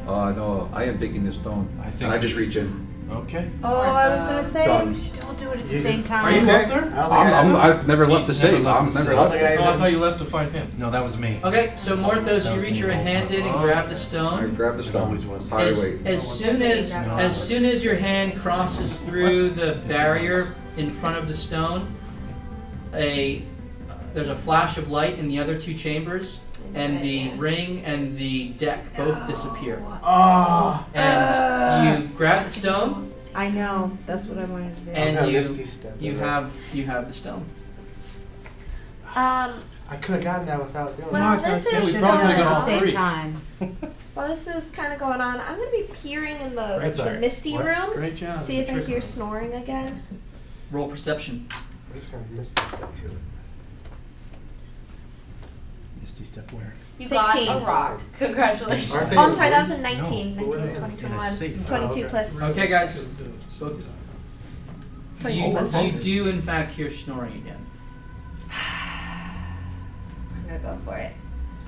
S6: No, I am taking the stone. And I just reach in.
S9: Okay.
S8: Oh, I was gonna say,
S6: Done.
S8: don't do it at the
S5: You
S8: same
S5: just-
S8: time.
S10: Are you up there?
S6: I've never left the
S9: He's never
S6: save.
S9: left
S6: I'm
S9: the
S6: never
S9: save.
S6: left.
S10: Oh, I thought you left to fight him.
S9: No, that was me.
S2: Okay, so Morthos, you reach your hand in and grab the
S6: I
S2: stone.
S6: grab the stone.
S9: always was.
S6: Fire
S2: As,
S6: away.
S2: as soon as your hand crosses through the barrier in front of the stone, there's a flash of light in the other two chambers, and the ring and the deck both disappear.
S5: Oh,
S2: And you grab the stone,
S8: I know, that's what I wanted to do.
S2: and
S5: Misty step.
S2: you have the stone.
S5: I could have gotten that without doing
S1: Well,
S5: it.
S1: this
S10: Yeah, we
S1: is
S10: probably
S1: going
S10: could've got
S8: at
S10: all
S8: the same
S10: three.
S8: time.
S1: While this is kind of going on, I'm going to be peering in the
S10: That's all right.
S1: misty
S10: What?
S1: room.
S10: Great job.
S1: See if I
S10: Trick
S1: hear
S10: room.
S1: snoring again.
S2: Roll perception.
S5: I'm just gonna Misty step to it.
S9: Misty step where?
S11: You
S1: 16.
S11: got a rock. Congratulations.
S5: Aren't they
S1: Oh, I'm sorry, that was
S5: woods?
S1: a 19.
S5: No,
S1: 19,
S5: in
S1: 20,
S9: a
S1: 21,
S9: safe.
S1: 22
S5: Oh, okay.
S1: plus.
S2: Okay, guys.
S1: 22 plus
S2: You
S1: 5.
S2: do in fact hear snoring again.
S1: I'm going to go for it.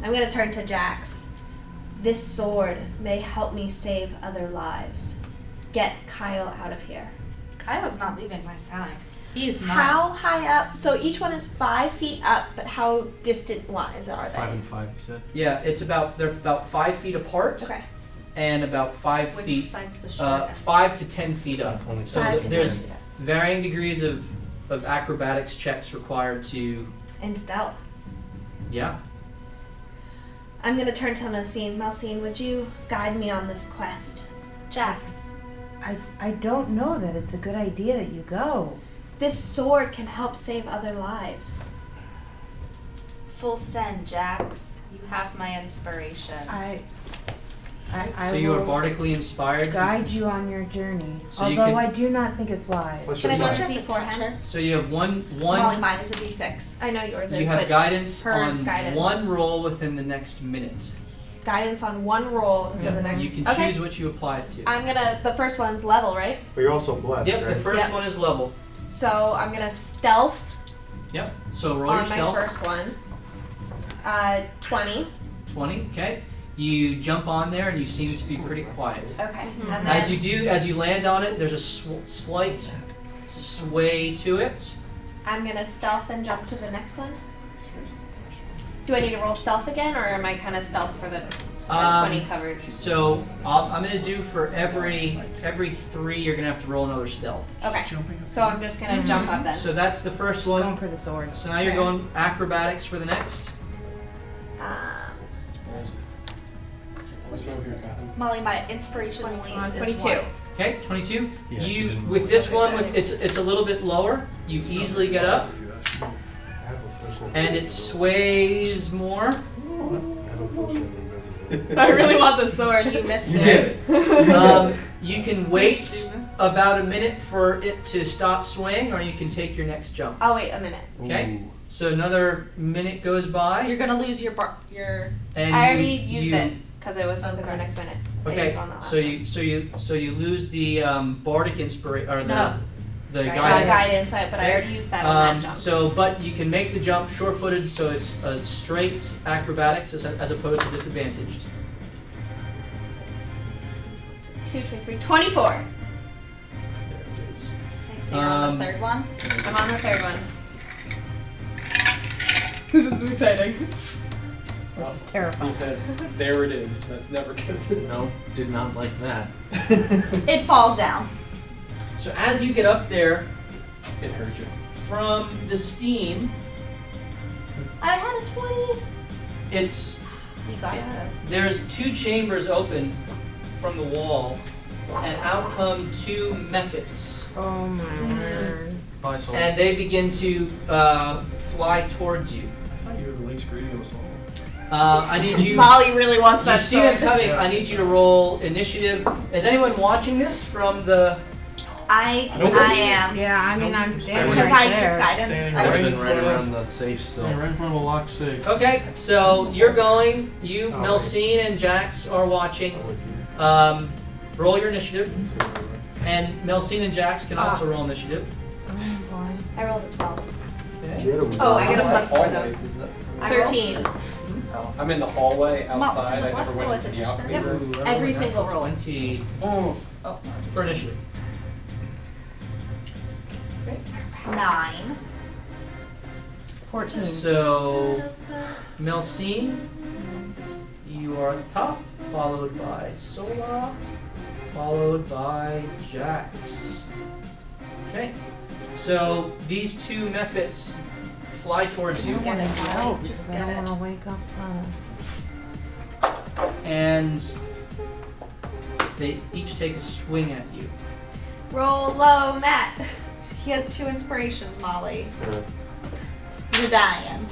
S1: I'm going to turn to Jax. This sword may help me save other lives. Get Kyle out of here.
S11: Kyle's not leaving my side. He's not.
S1: How high up? So each one is 5 feet up, but how distant wise are they?
S9: 5 and 5, you said?
S2: Yeah, they're about 5 feet apart
S1: Okay.
S2: and about 5
S11: Which
S2: feet,
S11: side's the short?
S2: 5 to 10 feet
S9: So
S2: up.
S9: only
S2: So
S1: 5 to 10
S2: there's
S1: feet up.
S2: varying degrees of acrobatics checks required to,
S1: And stealth.
S2: yeah.
S1: I'm going to turn to Malcine. Malcine, would you guide me on this quest?
S11: Jax.
S8: I don't know that it's a good idea that you go.
S1: This sword can help save other lives.
S11: Full send, Jax. You have my inspiration.
S8: I
S2: So you are
S8: will
S2: bardically inspired.
S8: guide you on your journey.
S2: So you
S8: Although
S2: can-
S8: I do not think it's wise.
S5: What's
S1: Can I
S5: your
S1: go
S5: plan?
S1: to beforehand?
S2: So you have one
S11: Molly, mine is a D6.
S1: I know yours
S2: you
S1: is,
S2: have
S1: but
S2: guidance
S1: hers
S2: on
S1: guidance.
S2: one roll within the next minute.
S1: guidance on one roll within the next.
S2: You can
S1: Okay.
S2: choose what you apply it to.
S1: I'm gonna. The first one's level, right?
S5: But you're also blessed,
S2: Yep,
S5: right?
S2: the first
S1: Yep.
S2: one is level.
S1: So I'm gonna stealth
S2: Yep. So roll your
S1: on my
S2: stealth.
S1: first one. 20.
S2: 20. Okay. You jump on there and you seem to be pretty quiet.
S1: Okay. And
S2: As
S1: then
S2: as you land on it, there's a slight sway to it.
S1: I'm gonna stealth and jump to the next one. Do I need to roll stealth again, or am I kind of stealth for the 20 covered?
S2: So I'm gonna do for every 3, you're gonna have to roll another stealth.
S1: Okay. So I'm just gonna jump up then.
S2: So that's the first
S8: Just going
S2: one.
S8: for the sword.
S2: So now you're
S1: Okay.
S2: going acrobatics for the next.
S11: Molly, my inspiration only
S1: 21,
S11: is
S1: 22.
S11: once.
S2: Okay, 22.
S9: Yeah, she
S2: You
S9: didn't
S2: with
S9: roll
S2: this
S9: that.
S2: one, it's a little bit lower. You easily get up,
S5: I have a potion of
S2: and it sways more.
S5: I have a potion of invisibility.
S1: I really want the sword. You missed
S2: You
S1: it.
S2: did. You can wait about a minute for it to stop swaying, or you can take your next jump.
S1: I'll wait a minute.
S2: Okay.
S9: Ooh.
S2: So another minute goes by,
S11: You're gonna lose your
S2: and
S1: I already
S2: you,
S1: used
S2: you
S1: it because it was within the
S11: Okay.
S1: next minute. I
S2: Okay.
S1: used it on that
S2: So
S1: last
S2: you lose the bardic inspiration or
S1: No.
S2: the
S1: one.
S2: guidance.
S1: Guidance, but I already used that on that jump.
S2: So, but you can make the jump sure-footed, so it's a straight acrobatics as opposed to disadvantaged.
S1: 2, 3, 24.
S2: There it is.
S11: Okay, so you're on the third one.
S1: I'm on the third one. This is exciting.
S8: This is terrifying.
S13: He said, "There it is." That's never good.
S9: No, did not like that.
S11: It falls down.
S2: So as you get up there,
S13: It hurt you.
S2: from the steam,
S1: I had a 20.
S2: it's
S11: You got it.
S2: there's 2 chambers open from the wall, and out come 2 mephits,
S8: Oh my word.
S10: Bye, soul.
S2: and they begin to fly towards you.
S10: I thought you were the Link's greeting us all.
S2: I need you.
S1: Molly really wants
S2: You
S1: that
S2: see them
S1: sword.
S2: coming.
S10: Yeah.
S2: I need you to roll initiative. Is anyone watching this from the?
S11: I am.
S8: Yeah, I mean, I'm standing
S11: Because
S8: right
S11: I just
S8: there.
S11: guidance.
S10: Standing
S11: I
S10: right
S9: I've
S10: in
S9: been
S10: front
S9: right
S10: of
S9: around the safe still.
S10: Yeah, right in front of a locked safe.
S2: Okay, so you're going. You,
S5: Oh,
S2: Melcine, and Jax are watching. Roll your initiative. And Melsine and Jax can also roll initiative.
S8: Oh boy.
S1: I rolled a 12.
S2: Okay.
S5: Get 'em.
S1: Oh, I get a plus 4
S13: Hallway,
S1: though.
S13: is that-
S1: 13.
S13: I'm in the hallway
S11: Mom,
S13: outside.
S11: does it
S13: I never
S11: bless
S13: went
S11: the
S13: into the
S11: wizard?
S13: alchemy
S1: Yep.
S13: room.
S1: Every single roll.
S2: 20
S13: Oh,
S11: Oh, no, it's a
S2: for initiative.
S11: 9.
S8: 14.
S2: So, Melsine, you are at the top, followed by Sola, followed by Jax. Okay, so these two methods fly towards you,
S8: I want to
S11: it,
S8: get
S11: Molly.
S8: out
S11: Just
S8: because I
S11: get
S8: don't
S11: it.
S8: want to wake up.
S2: and they each take a swing at you.
S11: Roll low, Matt. He has 2 inspirations, Molly. You're dying.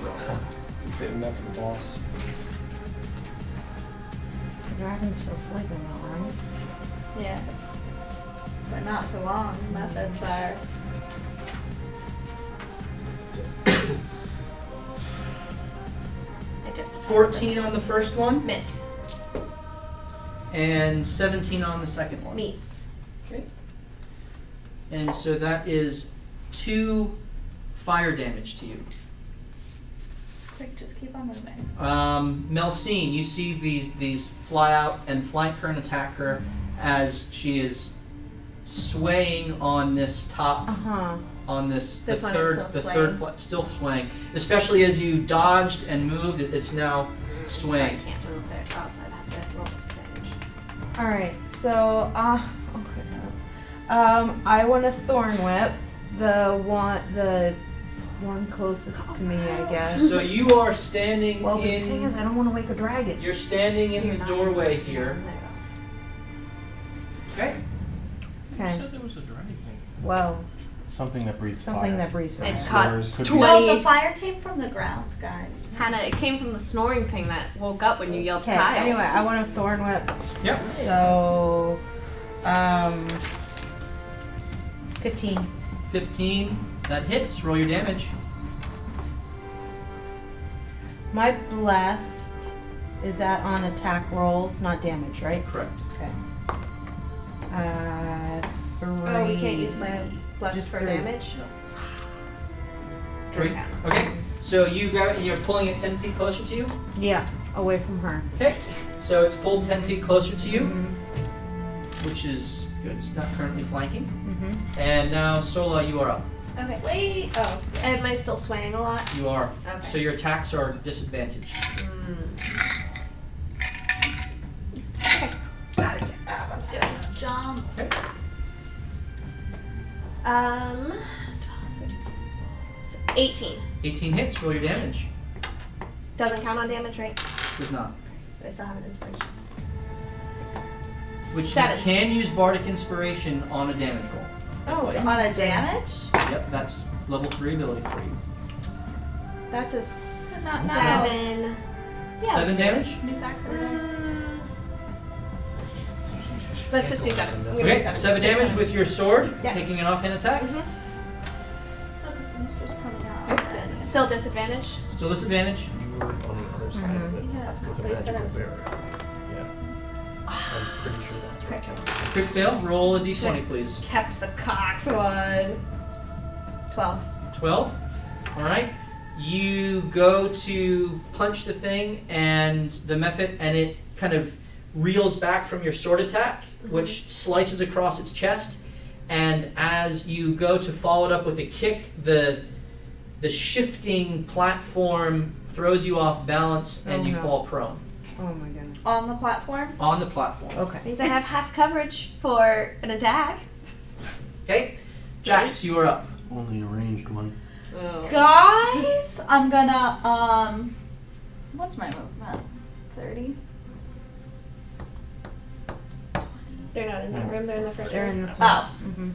S13: you saving that for the boss.
S8: The dragon's still sleeping though, right?
S11: Yeah. But not for long. Methods are.
S1: I just
S2: 14 on the first one,
S1: miss.
S2: and 17 on the second one.
S1: Meets.
S2: Okay. And so that is 2 fire damage to you.
S11: Quick, just keep on moving.
S2: Melsine, you see these fly out and flank her and attack her as she is swaying on this top,
S8: Uh-huh.
S2: on this
S1: This
S2: the
S1: one is
S2: third
S1: still
S2: the
S1: swaying.
S2: third still swaying. Especially as you dodged and moved, it's now swaying.
S1: I can't move there. Oh, so I'd have to roll disadvantage.
S8: Alright, so, okay, I want to Thorn Whip, the one closest to me, I guess.
S2: So you are standing
S8: Well, but the thing is,
S2: in
S8: I don't want to wake a dragon.
S2: you're standing in
S1: You're
S2: the
S1: not.
S2: doorway here.
S1: There you
S2: Okay?
S10: You
S8: Okay,
S10: said there was a dragon.
S8: well,
S12: Something that breathes
S8: something
S12: fire.
S8: that breathes fire.
S1: It's caught
S12: Could be-
S1: 20.
S11: No, the fire came from the ground, guys.
S1: Hannah, it came from the snoring thing that woke up when you yelled
S8: Okay,
S1: Kyle.
S8: anyway, I want to Thorn Whip.
S2: Yep.
S8: So, 15.
S2: 15. That hits. Roll your damage.
S8: My blessed, is that on attack rolls, not damage, right?
S2: Correct.
S8: Okay. 3.
S1: Oh, we can't use my blessed
S8: Just
S1: for
S8: 3.
S1: damage?
S2: 3. Okay. So you grab it and you're pulling it 10 feet closer to you.
S8: Yeah, away from her.
S2: Okay. So it's pulled 10 feet closer to you,
S8: Mm-hmm.
S2: which is good. It's not currently flanking.
S8: Mm-hmm.
S2: And now, Sola, you are up.
S1: Okay.
S11: Wait. Oh.
S1: Am I still swaying a lot?
S2: You are.
S1: Okay.
S2: So your attacks are disadvantaged.
S1: Okay. Gotta get out. Let's do it.
S11: Jump.
S2: Okay.
S1: 12, 13, 18.
S2: 18 hits. Roll your damage.
S1: Doesn't count on damage, right?
S2: Does not.
S1: But I still have an inspiration.
S2: Which
S1: 7.
S2: you can use Bardic Inspiration on a damage roll.
S1: Oh,
S11: On a damage?
S2: Yep, that's level 3 ability for you.
S1: That's a
S11: Not now.
S1: 7. Yeah,
S2: 7
S1: let's do it.
S2: damage?
S11: New facts every day.
S1: Let's just do 7. We
S2: Okay,
S1: do
S2: 7 damage with your sword,
S1: Yes.
S2: taking an offhand attack.
S1: Mhm.
S11: No, because the mistress coming out. I'm standing in
S1: Still disadvantage.
S2: Still disadvantage.
S5: You were on the other side of it
S11: Yeah,
S1: That's
S5: with a
S1: cool.
S11: But he said I
S5: magical
S11: was-
S5: barrier. Yeah. I'm pretty sure that's what counts.
S2: Quick fail. Roll a d20, please.
S1: Kept the cocked one. 12.
S2: 12. All right. You go to punch the thing, and the method, and it kind of reels back from your sword attack, which slices across its chest. And as you go to follow it up with a kick, the shifting platform throws you off balance, and
S8: Oh,
S2: you
S8: no.
S2: fall prone
S8: Oh my goodness.
S11: On the platform?
S2: on the platform.
S8: Okay.
S1: Means I have half coverage for an attack.
S2: Okay, Jax, you are up.
S12: Only a ranged one.
S1: Oh.
S11: Guys, I'm gonna, what's my movement? 30?
S1: They're not in that room. They're in the first
S8: They're
S1: room.
S8: in this one.
S11: Oh.
S8: Mm-hmm.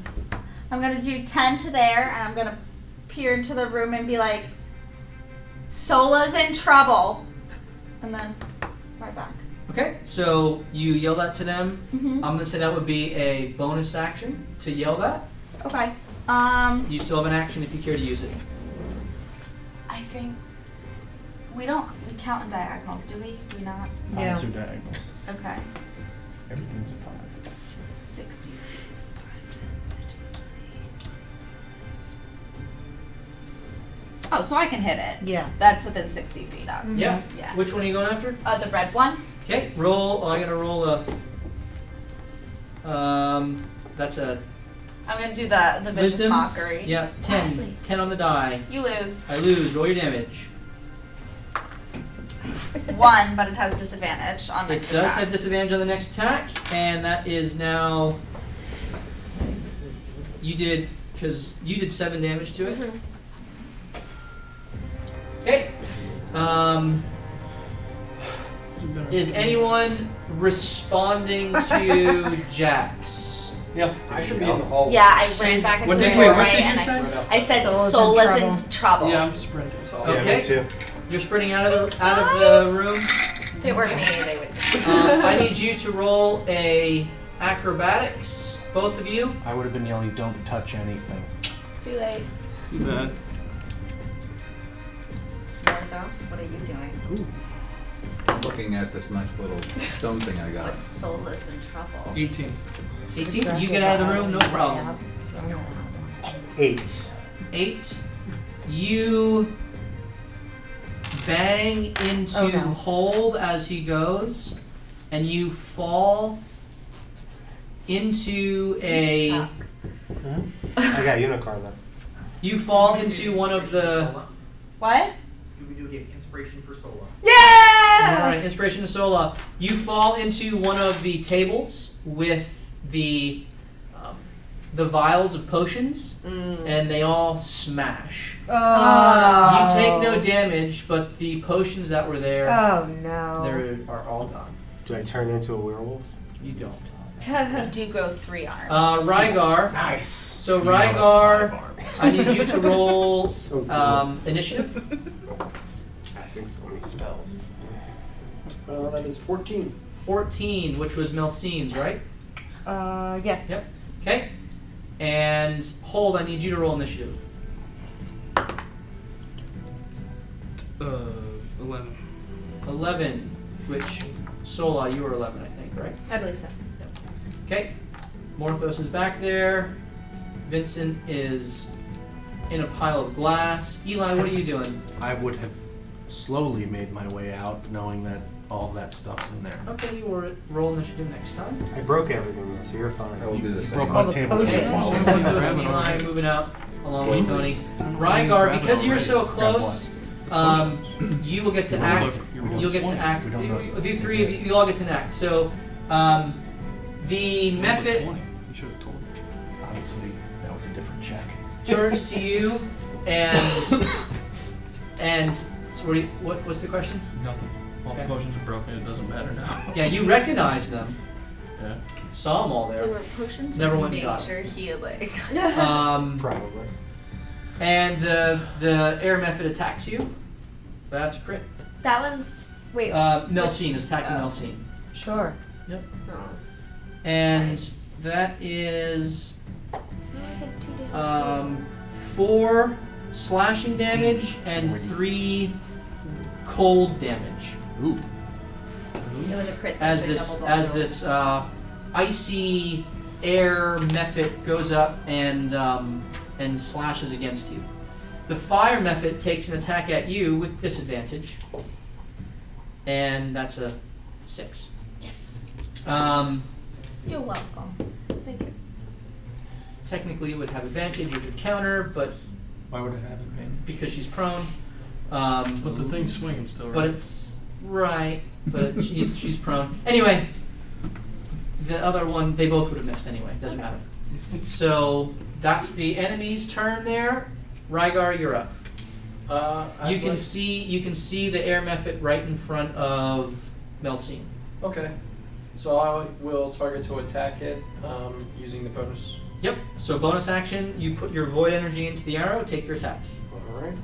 S11: I'm gonna do 10 to there, and I'm gonna peer into the room and be like, Sola's in trouble. And then right back.
S2: Okay, so you yell that to them.
S11: Mm-hmm.
S2: I'm gonna say that would be a bonus action to yell that.
S11: Okay.
S2: You still have an action if you care to use it.
S11: I think we count in diagonals, do we? Do we not?
S8: Yeah.
S12: Fives are diagonals.
S11: Okay.
S12: Everything's a 5.
S11: 60 feet. Oh, so I can hit it.
S8: Yeah.
S11: That's within 60 feet up.
S2: Yeah.
S11: Yeah.
S2: Which one are you going after?
S11: The red one.
S2: Okay, roll. Oh, I gotta roll a. That's a.
S11: I'm gonna do the vicious
S2: Wisdom?
S11: mockery.
S2: Yeah, 10. 10 on the die.
S11: You lose.
S2: I lose. Roll your damage.
S11: 1, but it has disadvantage on
S2: It
S11: next
S2: does
S11: attack.
S2: have disadvantage on the next attack, and that is now. You did, because you did 7 damage to it. Okay. Is anyone responding to Jax?
S13: Yeah, I should be in the hallway.
S11: Yeah, I ran back into
S10: What
S11: the
S10: did-
S11: doorway
S10: wait, what did you
S11: and
S10: say?
S11: I said
S8: Soul is in
S11: soul is
S8: trouble.
S11: in trouble.
S10: Yeah, I'm sprinting. So I'll-
S2: Okay.
S5: Yeah, me too.
S2: You're sprinting out of the room.
S11: If it were me, they would just.
S2: I need you to roll a acrobatics, both of you.
S12: I would have been yelling, "Don't touch anything."
S11: Too late.
S10: Too bad.
S11: Morthos, what are you doing?
S6: Looking at this nice little stone thing I got.
S11: What soul is in trouble?
S10: 18.
S2: 18. You get out of the room, no problem.
S5: 8.
S2: 8. You bang into hold as he goes, and you fall into a.
S11: You suck.
S5: I got unicorn though.
S2: You fall into one of the.
S11: What?
S14: Scooby-Doo gave inspiration for Sola.
S11: Yeah!
S2: All right, inspiration to Sola. You fall into one of the tables with the vials of potions, and they all smash.
S8: Oh.
S2: You take no damage, but the potions that were there,
S8: Oh no.
S2: they are all gone.
S5: Do I turn into a werewolf?
S2: You don't.
S11: You do grow 3 arms.
S2: Rygar.
S5: Nice.
S2: So
S12: You now have
S2: Rygar,
S12: 5 arms.
S2: I need you to roll
S5: So cool.
S2: initiative.
S5: Casting so many spells.
S13: That is 14.
S2: 14, which was Melcine's, right?
S8: Yes.
S2: Yep. Okay. And hold, I need you to roll initiative.
S10: 11.
S2: 11, which Sola, you were 11, I think, right?
S1: I believe so.
S2: Okay. Morthos is back there. Vincent is in a pile of glass. Eli, what are you doing?
S12: I would have slowly made my way out, knowing that all that stuff's in there.
S2: Okay, you will roll initiative next time.
S5: I broke everything, so you're fine.
S6: I will do the
S12: You
S6: same.
S12: broke
S8: All
S12: my
S8: the
S12: table.
S8: potions.
S2: Morthos and Eli moving out along with Tony. Rygar, because you're so close, you will get to act. You'll get to act. The 3 of you, you all get to act. So, the method
S10: You should have told me.
S12: Obviously, that was a different check.
S2: turns to you, and so what's the question?
S10: Nothing. All
S2: Okay.
S10: the potions are broken. It doesn't matter now.
S2: Yeah, you recognize them.
S10: Yeah.
S2: Saw them all
S11: There
S2: there.
S11: were potions
S2: Never
S11: of
S2: went and got
S11: nature healing.
S5: Probably.
S2: And the air method attacks you. That's a crit.
S1: That one's. Wait.
S2: Melcine is attacking Melcine.
S8: Sure.
S1: Oh.
S2: And that is
S1: I think 2 damage.
S2: 4 slashing damage and 3 cold damage.
S12: Ooh.
S1: It was a crit.
S2: As
S1: so
S2: this
S1: double
S2: as
S1: roll.
S2: this icy air method goes up and slashes against you. The fire method takes an attack at you with disadvantage, and that's a 6.
S1: Yes.
S11: You're welcome.
S1: Thank you.
S2: Technically, it would have advantage, which would counter, but
S10: Why would it have advantage?
S2: because she's prone.
S10: But the thing's swinging still, right?
S2: But it's right. But she's prone. Anyway, the other one they both would have missed anyway. Doesn't matter. So that's the enemy's turn there. Rygar, you're up. You can see the air method right in front of Melcine.
S13: Okay. So I will target to attack it using the bonus.
S2: Yep. So bonus action, you put your void energy into the arrow. Take your attack.
S13: Alright.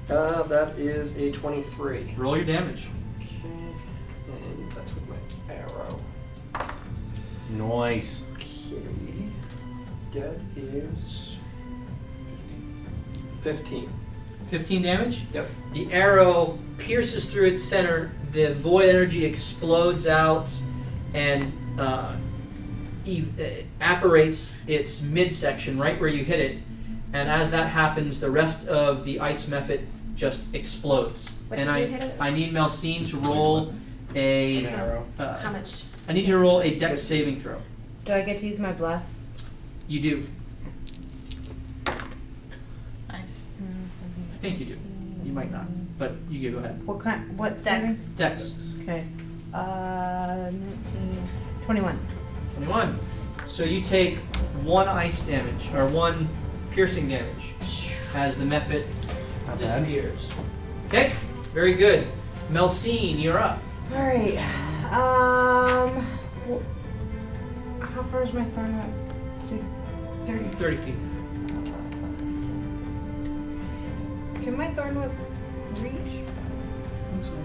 S13: That is a 23.
S2: Roll your damage.
S13: Okay. And that's with my arrow.
S12: Nice.
S13: Okay. That is 15.
S2: 15 damage.
S13: Yep.
S2: The arrow pierces through its center. The void energy explodes out and apparates its midsection right where you hit it, and as that happens, the rest of the ice method just explodes.
S1: What
S2: And
S1: did you hit it?
S2: I need Melcine to roll a.
S5: An arrow.
S1: How much?
S2: I need you to roll a dex saving throw.
S8: Do I get to use my bless?
S2: You do.
S11: Nice.
S2: I think you do. You might not, but you go ahead.
S8: What kind? What?
S11: Dex.
S8: saving?
S2: Dex.
S8: Okay. 19, 21.
S2: 21. So you take 1 ice damage, or 1 piercing damage, as the method
S5: Not bad.
S2: disappears. Okay, very good. Melcine, you're up.
S8: All right. How far is my thorn whip? 30.
S2: 30 feet.
S8: Can my thorn whip reach?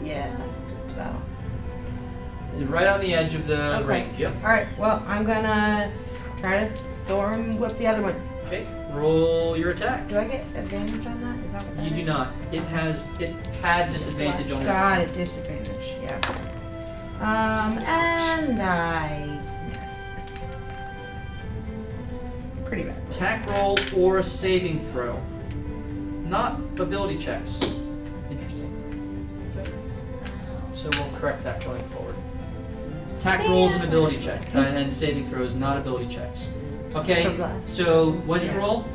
S8: Yeah, just about.
S2: Right on the edge of the
S8: Okay.
S2: range, yep.
S8: All right. Well, I'm gonna try to thorn whip the other one.
S2: Okay, roll your attack.
S8: Do I get advantage on that? Is that what that
S2: You do
S8: is?
S2: not. It had disadvantage on its
S8: Got it. Disadvantage. Yeah. And I miss. Pretty bad.
S2: attack roll or saving throw. Not ability checks. Interesting. Okay. So we'll correct that going forward. Attack rolls and ability check, and saving throws, not ability checks. Okay,
S8: For blast.
S2: so what'd you roll,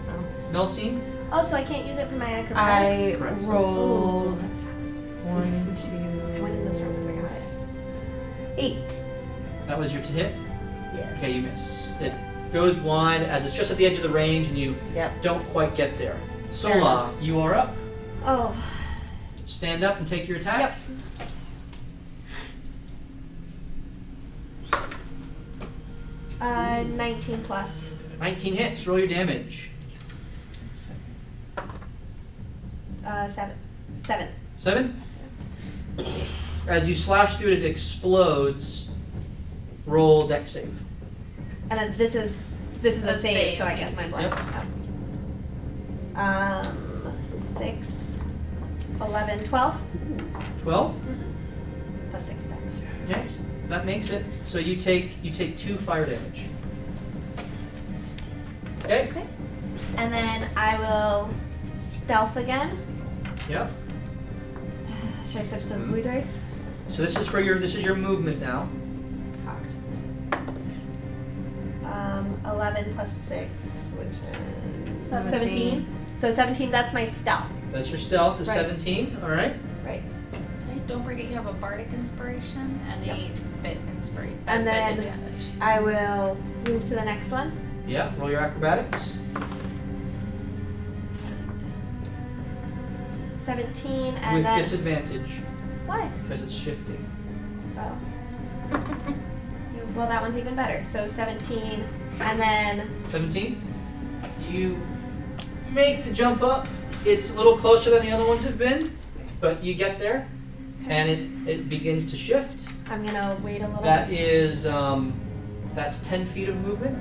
S2: Melcine?
S1: Oh, so I can't use it for my acrobatics?
S8: I
S2: Correct.
S8: rolled
S1: That sucks.
S8: 1,
S1: I went in this room
S8: 2,
S1: because I got it.
S8: 8.
S2: That was your to hit?
S8: Yes.
S2: Okay, you miss. It goes wide as it's just at the edge of the range and you
S8: Yep.
S2: don't quite get there.
S8: Fair
S2: Sola,
S8: enough.
S2: you are up.
S1: Oh.
S2: Stand up and take your attack.
S1: Yep. Uh, 19 plus.
S2: 19 hits, roll your damage.
S1: 7. 7.
S2: 7? As you slash through it, it explodes. Roll dex save.
S1: And then this is a save, so I get my blast.
S2: Yep.
S1: 6, 11, 12.
S2: 12?
S1: Plus 6 dex.
S2: Okay, that makes it. So you take 2 fire damage. Okay.
S1: Okay. And then I will stealth again.
S2: Yep.
S1: Should I switch to the blue dice?
S2: So this is your movement now.
S1: Cocked. 11 plus 6, which is 17. So 17, that's my stealth.
S2: That's your stealth is
S1: Right.
S2: 17. All right.
S1: Right.
S11: Okay, don't forget you have a bardic inspiration and a bit inspiration.
S1: And
S11: bit
S1: then
S11: advantage.
S1: I will move to the next one.
S2: Yeah. Roll your acrobatics.
S1: 17, and
S2: With
S1: then
S2: disadvantage
S1: why?
S2: because it's shifting.
S1: Oh. Well, that one's even better. So 17, and then
S2: 17. You make the jump up. It's a little closer than the other ones have been, but you get there, and it begins to shift.
S1: I'm gonna wait a little.
S2: That is that's 10 feet of movement.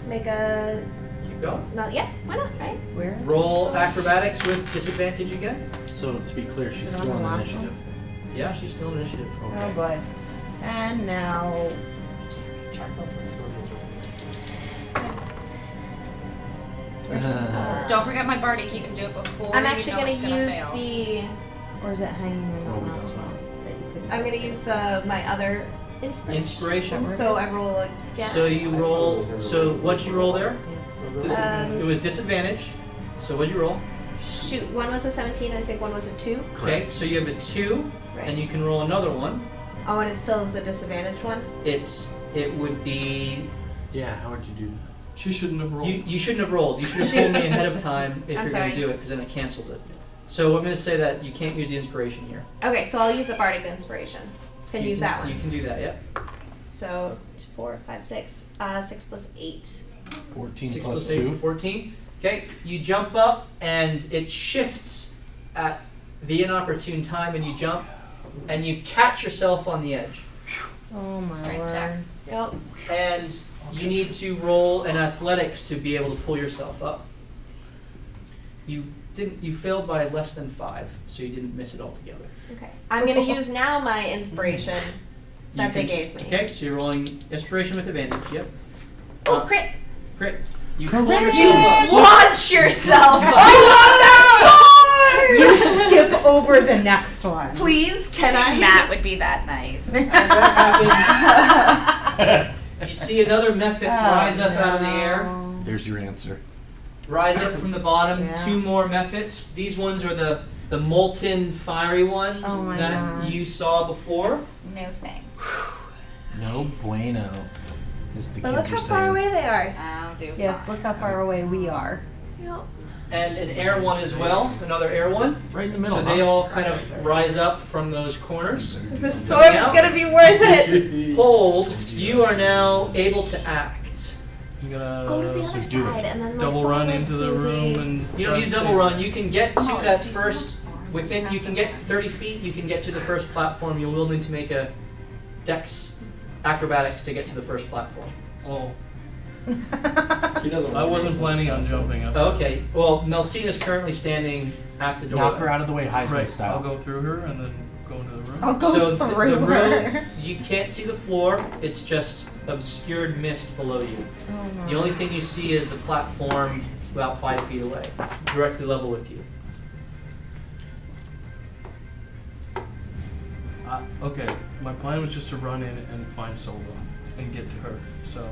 S1: Make a
S2: Keep going.
S1: not yeah. Why not? Right.
S8: Where is
S2: Roll acrobatics with disadvantage again.
S12: So to be clear, she's
S8: Is it on
S12: still
S8: the
S12: on
S8: last
S12: initiative.
S2: Yeah, she's still in initiative.
S8: Oh boy. And now.
S11: Don't forget my bardic. You can do it before.
S1: I'm
S11: you
S1: actually
S11: know
S1: gonna
S11: it's gonna
S1: use
S11: fail.
S1: the.
S8: Or is it hanging in the
S12: Oh, we
S8: last
S12: don't know.
S8: one? That you could-
S1: I'm gonna use my other inspiration.
S2: Inspiration.
S1: So I roll again.
S2: So you roll. So what'd you roll there?
S1: Um,
S2: It was disadvantage. So what'd you roll?
S1: Shoot, one was a 17. I think one was a 2.
S2: Okay. So you have a 2,
S1: Right.
S2: and you can roll another one.
S1: Oh, and it still is the disadvantage one.
S2: It would be.
S12: Yeah, how would you do that?
S13: She shouldn't have rolled.
S2: You shouldn't have rolled. You should have told me ahead of time if
S1: I'm
S2: you're
S1: sorry.
S2: going to do it, because then it cancels it. So I'm going to say that you can't use the inspiration here.
S1: Okay, so I'll use the bardic inspiration. Can
S2: You
S1: use that one.
S2: You can do that. Yep.
S1: So 4, 5, 6. 6 plus 8.
S12: 14
S2: 6
S12: plus
S2: plus 8,
S12: 2.
S2: 14. Okay. You jump up and it shifts at the inopportune time, and you jump and you catch yourself on the edge.
S8: Oh my
S11: Strength
S8: lord.
S11: check.
S1: Yep.
S2: And you need to roll an athletics to be able to pull yourself up. You failed by less than 5, so you didn't miss it altogether.
S1: Okay. I'm gonna use now my inspiration that they gave me.
S2: Okay, so you're rolling inspiration with advantage. Yep.
S1: Oh, crit!
S2: Crit. You
S8: Correct.
S2: pull yourself up.
S11: Launch yourself!
S8: You skip over the next one.
S1: Please, can I?
S11: That would be that nice.
S2: As that happens, you see another mephit rise up out of the air.
S12: There's your answer.
S2: Rise up from the bottom.
S8: Yeah.
S2: 2 more mephits. These ones are the molten, fiery ones
S8: Oh my
S2: that
S8: gosh.
S2: you saw before.
S11: No thanks.
S12: No bueno. Is the
S1: But look
S12: kids
S1: how
S12: are
S1: far
S12: saying.
S1: away they are.
S11: I'll do
S8: Yes,
S11: fine.
S8: look how far away we are.
S2: And an air one as well. Another air one.
S12: Right in the middle.
S2: So they all kind of rise up from those corners.
S8: The storm's gonna be worth it.
S2: Hold, you are now able to act.
S10: I'm gonna
S1: Go to the other
S12: do it.
S1: side and then
S10: double run into the room and
S2: You
S10: try
S2: don't need
S10: to
S2: double
S10: save
S2: run.
S10: her.
S2: You can get to
S1: Oh,
S2: that
S1: do you
S2: first, you can get 30 feet, you can get to the first platform. You will need to make a dex acrobatics to get to the first platform.
S10: Oh,
S13: He doesn't.
S10: I wasn't planning on jumping up.
S2: Okay, well, Melcina is currently standing at the door.
S12: Knock her out of the way, Heisman
S10: Right,
S12: style.
S10: I'll go through her and then go into the room.
S8: I'll go
S2: So
S8: through
S2: the room,
S8: her.
S2: you can't see the floor. It's just obscured mist below you.
S8: Oh
S2: The only thing you see is the platform about 5 feet away, directly level with you.
S10: Okay, my plan was just to run in and find Sola and get to her. So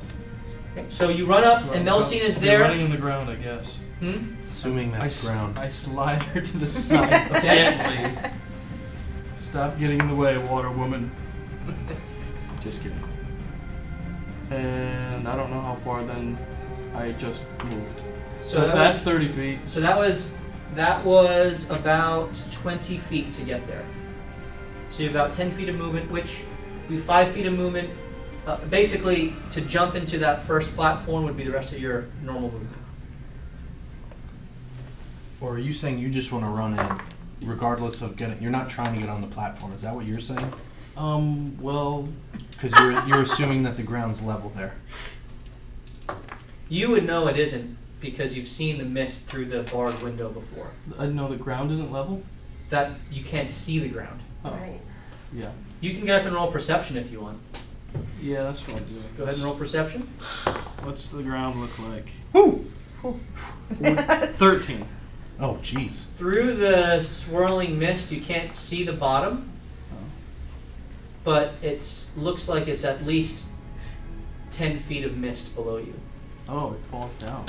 S2: Okay, so you run up,
S10: so
S2: and
S10: I'll
S2: Melcina
S10: go-
S2: is
S10: I'll be
S2: there.
S10: running in the ground, I guess.
S2: Hmm?
S12: Assuming that's ground.
S10: I slide her to the side gently. Stop getting in the way, water woman. Just kidding. And I don't know how far then I just moved. So if
S2: that
S10: that's
S2: was-
S10: 30 feet.
S2: So that was about 20 feet to get there. So you have about 10 feet of movement, which would be 5 feet of movement. Basically, to jump into that first platform would be the rest of your normal movement.
S12: Or are you saying you just want to run in, regardless of getting? You're not trying to get on the platform. Is that what you're saying?
S10: Well,
S12: Because you're assuming that the ground's level there.
S2: You would know it isn't because you've seen the mist through the barred window before.
S10: I know the ground isn't level.
S2: That you can't see the ground.
S10: Oh, yeah.
S2: You can get up and roll perception if you want.
S10: Yeah, that's what I'll do.
S2: Go ahead and roll perception.
S10: What's the ground look like?
S12: Woo!
S10: 13.
S12: Oh, jeez.
S2: Through the swirling mist, you can't see the bottom, but it looks like it's at least 10 feet of mist below you.
S10: Oh, it falls down.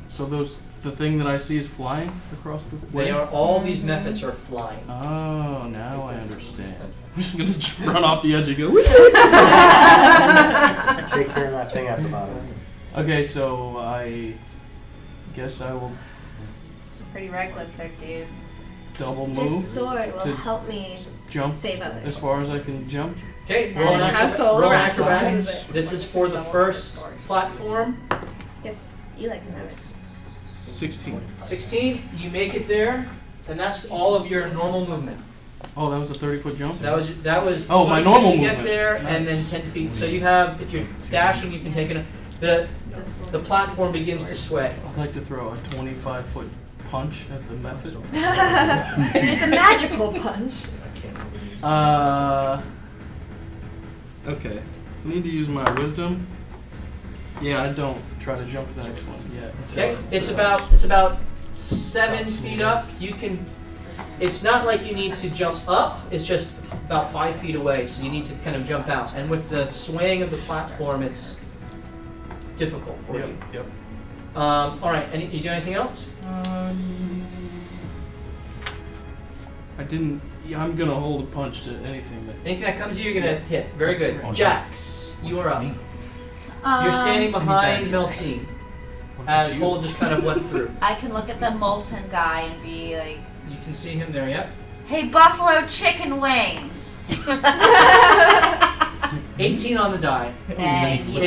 S10: So the thing that I see is flying across the way?
S2: All these mephits are flying.
S10: Oh, now I understand. I'm just gonna just run off the edge and go.
S5: Take care of that thing at the bottom.
S10: Okay, so I guess I will
S11: It's pretty reckless there, dude.
S10: double move.
S1: This sword will
S10: to
S1: help me
S10: jump
S1: save others.
S10: as far as I can jump.
S2: Okay,
S1: That
S2: roll
S1: is
S2: an
S1: how Solar
S2: roll
S1: acrobatics
S2: acrobatics.
S1: is it.
S2: This is for the first platform.
S1: Yes, you like that.
S10: 16.
S2: 16, you make it there, and that's all of your normal movement.
S10: Oh, that was a 30-foot jump?
S2: That was
S10: Oh, my
S2: 20
S10: normal
S2: feet to get
S10: movement.
S2: there, and then 10 feet. So you have, if you're dashing, you can take it. The platform begins to sway.
S10: I'd like to throw a 25-foot punch at the method.
S1: It's a magical punch.
S10: Okay. I need to use my wisdom. Yeah, I don't try to jump to the next one yet.
S2: Okay, it's about 7 feet up. You can. It's not like you need to jump up. It's just about 5 feet away, so you need to kind of jump out. And with the swaying of the platform, it's difficult for you.
S10: Yep.
S2: All right. You do anything else?
S10: I didn't. Yeah, I'm gonna hold a punch to anything that.
S2: Anything that comes to you, you're gonna hit. Very good.
S12: Oh,
S2: Jax, you are up.
S11: Um,
S2: You're standing behind Melcine as
S10: you?
S2: Hole just kind of went through.
S11: I can look at the molten guy and be like,
S2: You can see him there. Yep.
S11: "Hey, buffalo chicken wings."
S2: 18 on the die.
S11: Thank you.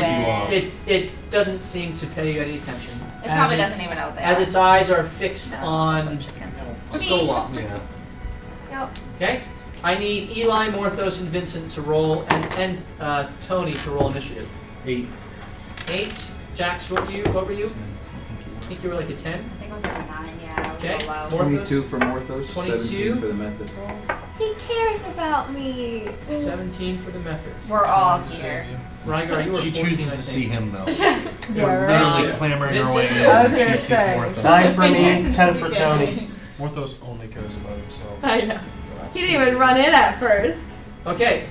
S2: It doesn't seem to pay you any attention.
S11: It
S2: As
S11: probably
S2: its-
S11: doesn't even know what they
S2: As
S11: are.
S2: its eyes are fixed on
S11: Chicken.
S2: Sola.
S12: Yeah.
S1: Yep.
S2: Okay? I need Eli, Morthos, and Vincent to roll, and Tony to roll initiative.
S12: 8.
S2: 8. Jax, what were you? I think you were like a 10.
S11: I think it was like a 9, yeah. I was
S2: Okay.
S11: a little low.
S2: Morthos.
S6: 22 for Morthos,
S2: 22.
S6: 17 for the method.
S1: He cares about me.
S2: 17 for the method.
S11: We're all here.
S2: Rygar, you were
S12: She
S2: 14,
S12: chooses
S2: I
S12: to
S2: think.
S12: see him though.
S8: Yeah,
S12: We're
S8: right.
S12: literally clamoring our way in.
S8: I was
S12: and
S8: gonna
S12: she sees
S8: say.
S12: Morthos.
S5: 9 for
S7: Been here
S5: me,
S7: since
S5: 10
S7: the
S5: for
S7: beginning.
S5: Tony.
S10: Morthos only cares about himself.
S1: I know. He didn't even run in at first.
S2: Okay.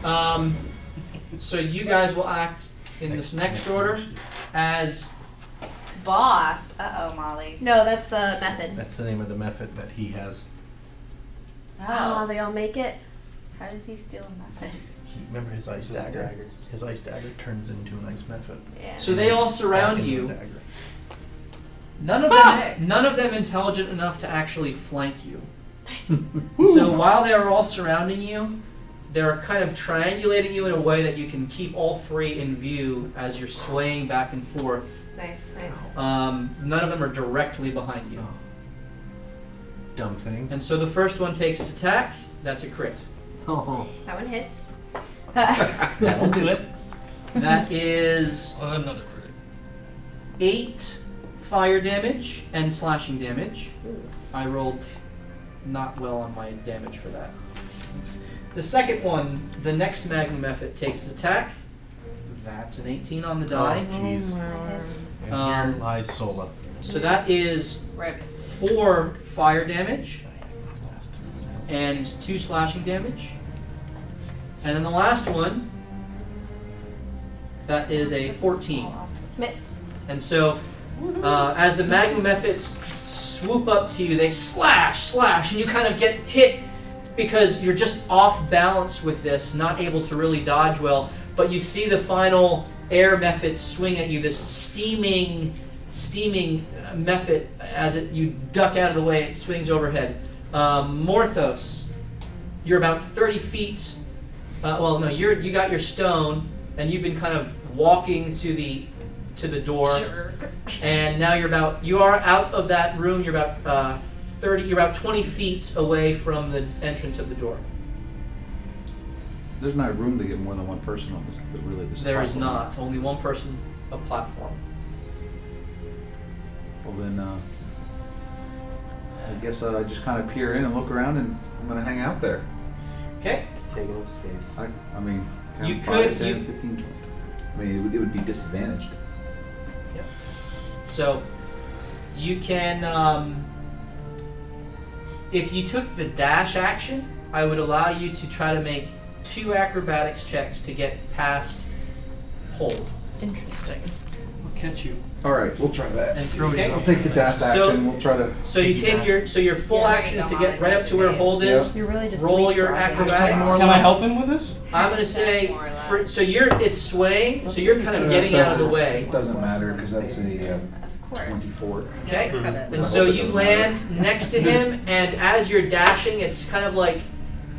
S2: So you guys will act in this next order as
S11: Boss. Uh oh, Molly.
S1: No, that's the method.
S12: That's the name of the method that he has.
S1: Oh, they all make it.
S11: How did he steal a method?
S12: Remember his ice dagger? His ice dagger turns into an ice method.
S1: Yeah.
S2: so they all surround
S12: Back into
S2: you.
S12: a dagger.
S2: None of them intelligent enough to actually flank you.
S1: Nice.
S2: So while they're all surrounding you, they're kind of triangulating you in a way that you can keep all three in view as you're swaying back and forth.
S1: Nice, nice.
S2: None of them are directly behind you.
S12: Oh. Dumb things.
S2: And so the first one takes its attack. That's a crit.
S12: Oh.
S1: That one hits.
S12: That'll do it.
S2: That is
S10: Another crit.
S2: 8 fire damage and slashing damage. I rolled not well on my damage for that. The second one, the next Magnum Effort takes its attack. That's an 18 on the die.
S12: Oh, jeez. And
S2: Um,
S12: here lies Sola.
S2: So that is
S11: Rip.
S2: 4 fire damage and 2 slashing damage. And then the last one, that is a 14.
S1: Miss.
S2: And so, as the Magnum Efforts swoop up to you, they slash, and you kind of get hit because you're just off balance with this, not able to really dodge well. But you see the final air method swing at you, this steaming method as you duck out of the way, it swings overhead. Morthos, you're about 30 feet. You got your stone, and you've been kind of walking to the door, and now you are out of that room. You're about 20 feet away from the entrance of the door.
S6: There's not room to get more than one person on this.
S2: There is
S6: platform.
S2: not. Only one person a platform.
S6: Well then, I guess I just kind of peer in and look around, and I'm gonna hang out there.
S2: Okay.
S5: Taking up space.
S6: I mean, 10,
S2: You
S6: 5,
S2: could-
S6: 10,
S2: you-
S6: 15, 20. I mean, it would be disadvantaged.
S2: So you can, if you took the dash action, I would allow you to try to make 2 acrobatics checks to get past hold.
S8: Interesting.
S10: I'll catch you.
S6: All right, we'll try that.
S2: And throw Okay. you.
S6: I'll take the dash action.
S2: So-
S6: we'll try to.
S2: So you take your full
S11: Yeah,
S2: action is to
S11: there you go,
S2: get right up to where
S11: Molly.
S2: hold is.
S8: You're really just
S2: Roll your
S8: leapfrogging.
S2: acrobatics.
S10: Can I help him with this?
S2: I'm gonna say,
S11: More or less.
S2: so it's swaying, so you're kind of getting out of the way.
S6: It doesn't matter because that's a
S11: Of course.
S6: 24.
S2: Okay.
S11: Credit.
S2: And so you land next to him, and as you're dashing, it's kind of like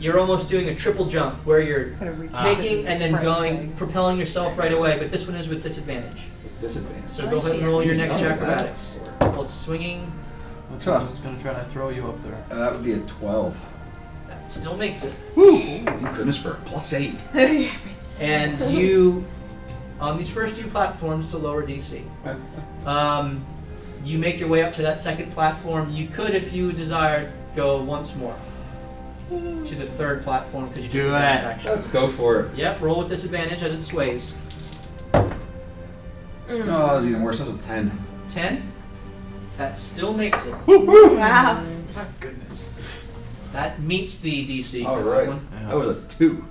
S2: you're almost doing a triple jump where you're
S8: Kind of reaches
S2: taking
S8: it
S2: and then
S8: right
S2: going,
S8: away.
S2: propelling yourself right away. But this one is with disadvantage.
S6: Disadvantage.
S2: So go ahead and roll your next acrobatics. Well, it's swinging.
S10: I was gonna try to throw you up there.
S6: That would be a 12.
S2: That still makes it.
S6: Thank goodness for a +8.
S2: And you, on these first 2 platforms, it's a lower DC. You make your way up to that second platform. You could, if you desired, go once more to the third platform because you
S12: Do
S2: took the
S12: it.
S2: dash action.
S6: Let's go for it.
S2: Yep, roll with disadvantage as it sways.
S6: Oh, that was even worse. That was a 10.
S2: 10. That still makes it.
S1: Wow.
S6: My goodness.
S2: That meets the DC
S6: All
S2: for
S6: right.
S2: that one.
S6: That was a 2.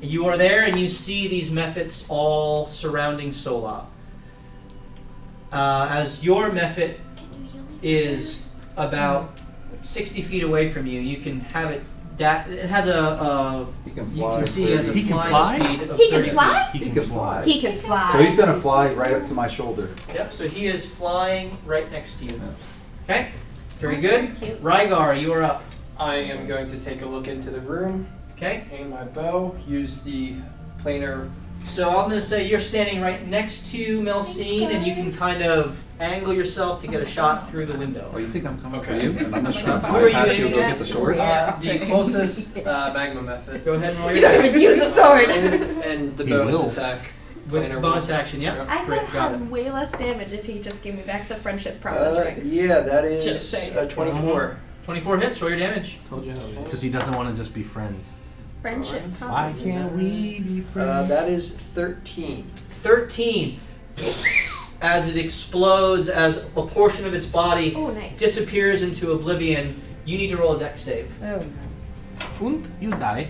S2: You are there and you see these methods all surrounding Sola. As your method is about 60 feet away from you, you can have it. It has
S6: He can
S2: you
S6: fly.
S2: can see it has a
S12: He can
S2: flying
S12: fly?
S2: speed of
S1: He can
S2: 30
S1: fly?
S6: He can fly.
S1: He can fly.
S6: So he's gonna fly right up to my shoulder.
S2: feet. Yep. So he is flying right next to you.
S6: Yeah.
S2: Okay. Very
S11: Oh,
S2: good.
S11: very cute.
S2: Rygar, you are up.
S3: I am going to take a look into the room,
S2: Okay.
S3: aim my bow, use the planar.
S2: So I'm going to say you're standing right next to Melcine, and you can kind of angle yourself to get a shot through the window.
S6: Oh, you think I'm coming
S3: Okay.
S6: for you? And I'm just gonna
S2: Who are you
S6: bypass you
S2: aiming
S6: and go get
S2: at?
S6: the sword?
S3: The closest magma method.
S2: Go ahead and roll
S8: You
S2: your
S8: don't even use a sword.
S3: And the
S12: He
S3: bonus
S12: will.
S3: attack.
S2: with
S3: planar
S2: bonus
S3: one.
S2: action. Yep.
S1: I could
S2: Great.
S1: have
S2: Got it.
S1: had way less damage if he just gave me back the friendship promise ring.
S3: Yeah, that is
S1: Just saying.
S3: a 24.
S2: 24 hits. Roll your damage.
S13: Told you how it
S12: Because he doesn't want to just be friends.
S1: Friendship
S12: Why
S1: comes.
S12: can't we be friends?
S3: That is 13.
S2: 13. As it explodes, as a portion of its body
S1: Oh, nice.
S2: disappears into oblivion, you need to roll a dex save.
S8: Oh no.
S12: And you die.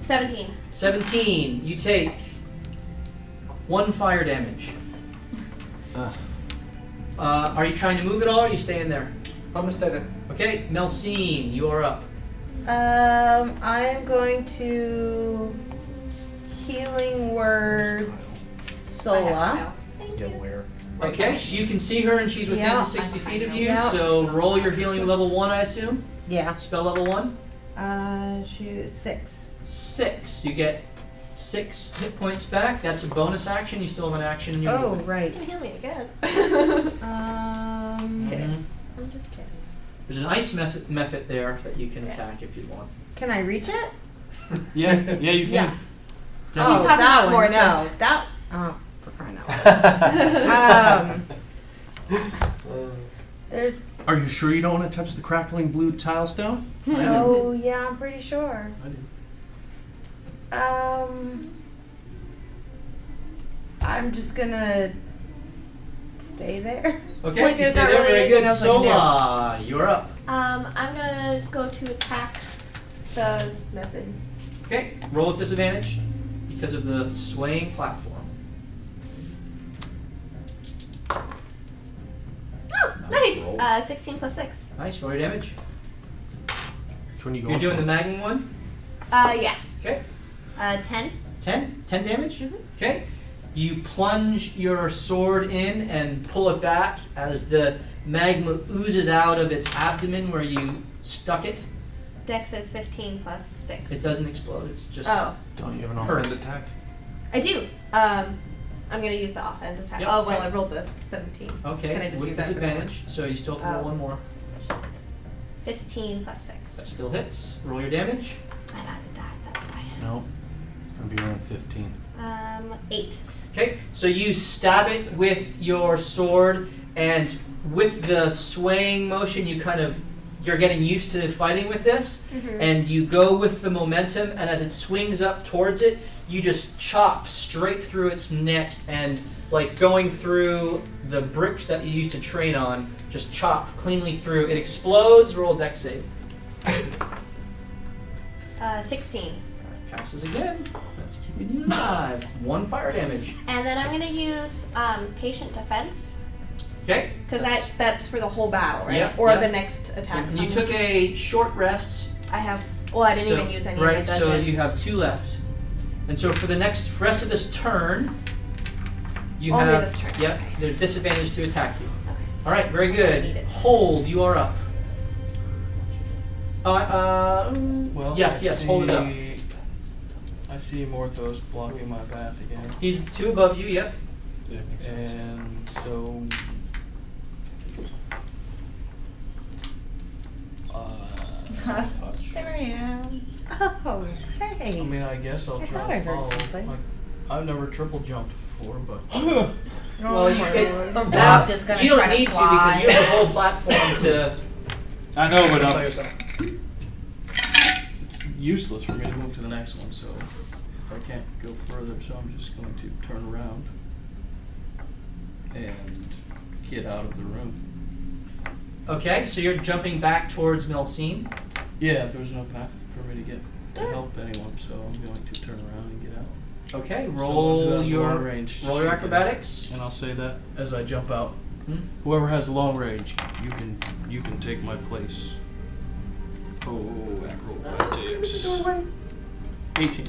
S1: 17.
S2: 17. You take 1 fire damage. Are you trying to move at all, or are you staying there?
S3: I'm gonna stay there.
S2: Okay, Melsine, you are up.
S8: I'm going to healing word Sola.
S12: Get where?
S2: Okay, so you can see her and she's within
S8: Yeah.
S2: 60 feet of you,
S8: Yeah.
S2: so roll your healing level 1, I assume?
S8: Yeah.
S2: Spell level 1?
S8: She 6.
S2: 6. You get 6 hit points back. That's a bonus action. You still have an action in your
S8: Oh
S2: movement.
S8: right.
S1: You can heal me again.
S2: Mhm.
S1: I'm just kidding.
S2: There's an ice method there that you can attack if you want.
S8: Can I reach it?
S13: Yeah, you can.
S8: Yeah.
S1: He's talking
S8: that
S1: about
S8: one.
S1: more
S8: No,
S1: things.
S8: that. Oh, for crying out loud. There's.
S12: Are you sure you don't want to touch the crackling blue tile stone?
S8: Oh yeah, I'm pretty sure.
S13: I do.
S8: I'm just gonna stay there.
S2: Okay,
S8: Like,
S2: you
S8: there's
S2: stay
S8: not
S2: there.
S8: really
S2: Very
S8: anything
S2: good.
S8: else I can do.
S2: Sola, you're up.
S1: I'm gonna go to attack the method.
S2: Okay, roll with disadvantage because of the swaying platform.
S1: Oh, nice! 16 plus 6.
S2: Nice, roll your damage.
S12: Which one you
S2: You're
S12: going
S2: doing
S12: for?
S2: the nagging one?
S1: Yeah.
S2: Okay.
S1: 10.
S2: 10? 10 damage?
S1: Mhm.
S2: Okay. You plunge your sword in and pull it back as the magma oozes out of its abdomen where you stuck it.
S1: Dex is 15 plus 6.
S2: It doesn't explode, it's just...
S1: Oh,
S12: Don't you have an
S2: Hurt.
S12: offhand attack?
S1: I do. I'm gonna use the offhand attack.
S2: Yep.
S1: Oh, well, I rolled the 17.
S2: Okay,
S1: Can I just
S2: with
S1: use that for the
S2: disadvantage, so you still have to roll
S1: Oh.
S2: one more.
S1: 15 plus
S2: That
S1: 6.
S2: still hits. Roll your damage.
S1: I haven't died, that's why.
S12: No. It's going to be around 15.
S1: 8.
S2: Okay, so you stab it with your sword, and with the swaying motion, you're getting used to fighting with this, and you go with the momentum, and as it swings up towards it, you just chop straight through its neck, and like going through the bricks that you used to train on, just chop cleanly through. It explodes. Roll a dex save.
S1: 16.
S2: Passes again. That's keeping you alive. 1 fire damage.
S1: And then I'm gonna use patient defense.
S2: Okay.
S1: Because that's for the whole battle, right?
S2: Yeah,
S1: Or
S2: yeah.
S1: the next attack.
S2: You took a short rest.
S1: I have. Well, I didn't even use any
S2: Right,
S1: of the
S2: so
S1: budget.
S2: you have 2 left. And so for the rest of this turn, you
S1: Only
S2: have
S1: this turn,
S2: Yep,
S1: okay.
S2: there's disadvantage to attack you.
S1: Okay.
S2: All right, very
S1: Need
S2: good.
S1: it.
S2: Hold, you are up.
S13: Well,
S2: yes, hold is up.
S13: I see Morthos blocking my path again.
S2: He's 2 above you. Yep.
S13: And so. Touch.
S8: There I am. Oh, hey.
S13: I mean, I guess I'll
S8: I
S13: try
S8: thought I
S13: to
S8: heard
S13: follow.
S8: something.
S13: Like, I've never triple jumped before, but.
S2: Well,
S11: The rock is gonna
S2: you don't
S11: try to
S2: need to
S11: fly.
S2: because you have the whole platform to.
S13: I know, but
S2: by yourself.
S13: it's useless for me to move to the next one, so if I can't go further, so I'm just going to turn around and get out of the room.
S2: Okay, so you're jumping back towards Melsine.
S13: Yeah, there's no path for me to get to help anyone, so I'm going to turn around and get out.
S2: Okay,
S13: Someone who
S2: roll
S13: has
S2: your
S13: long range
S2: roll your
S13: should get
S2: acrobatics.
S13: out. And I'll say that as I jump out.
S2: Hmm?
S13: Whoever has long range, you can take my place. Oh, acrobatics. 18.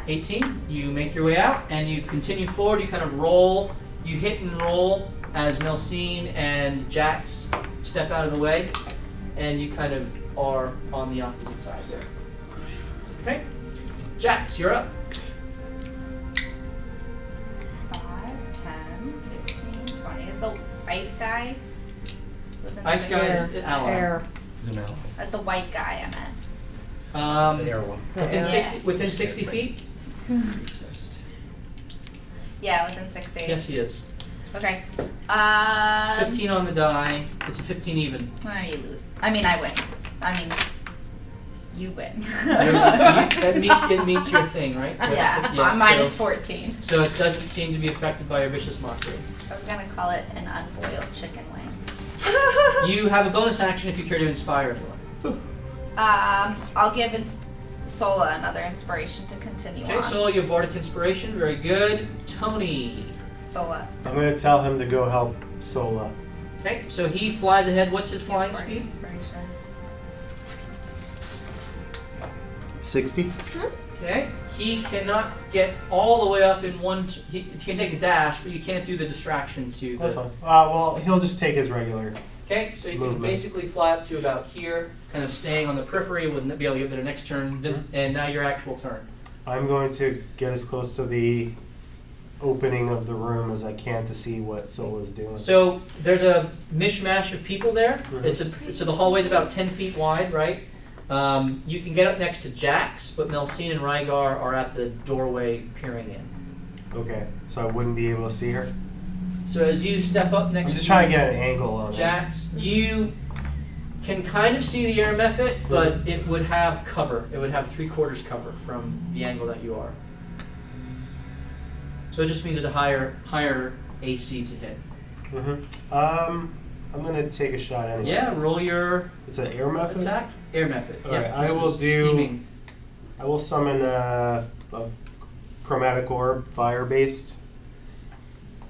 S2: 18. You make your way out and you continue forward. You kind of roll. You hit and roll as Melsine and Jax step out of the way, and you kind of are on the opposite side there. Okay, Jax, you're up.
S11: 5, 10, 15, 20. Is the ice guy? Within
S2: Ice
S11: 6?
S2: guy is an ally.
S8: Air.
S11: The white guy, I meant.
S12: One.
S2: Within
S11: Yeah.
S2: 60 feet.
S11: Yeah, within 60.
S2: Yes, he is.
S11: Okay.
S2: 15 on the die. It's a 15 even.
S11: You lose. I mean, I win. I mean, you win.
S2: It meets your thing, right?
S11: Yeah. Minus 14.
S2: So it doesn't seem to be affected by your vicious mockery.
S11: I was gonna call it an unboiled chicken wing.
S2: You have a bonus action if you care to inspire anyone.
S11: I'll give Sola another inspiration to continue
S2: Okay,
S11: on.
S2: Sola, you have Bardic Inspiration. Very good. Tony.
S11: Sola.
S5: I'm going to tell him to go help Sola.
S2: Okay, so he flies ahead. What's his flying
S11: Bardic
S2: speed?
S11: Inspiration.
S5: 60.
S2: Okay. He cannot get all the way up in one. He can take a dash, but you can't do the distraction to.
S5: That's fine. Well, he'll just take his regular.
S2: Okay, so you can
S5: movement.
S2: basically fly up to about here, kind of staying on the periphery, wouldn't be able to get there next turn, and now your actual turn.
S5: I'm going to get as close to the opening of the room as I can to see what Sola's doing.
S2: So there's a mishmash of people there.
S5: Mhm.
S2: So the hallway's about 10 feet wide, right? You can get up next to Jax, but Melsine and Rygar are at the doorway peering in.
S5: Okay, so I wouldn't be able to see her?
S2: So as you step up next
S5: I'm just
S2: to
S5: trying to get an angle on
S2: Jax, you can kind of see the air method, but it would have cover. It would have 3/4 cover from the angle that you are. So it just means it's a higher AC to hit.
S5: it. I'm going to take a shot anyway.
S2: Yeah, roll your
S5: It's an air method?
S2: attack. Air method.
S5: All
S2: Yeah,
S5: right,
S2: this
S5: I will
S2: is
S5: do.
S2: steaming.
S5: I will summon a chromatic orb, fire-based,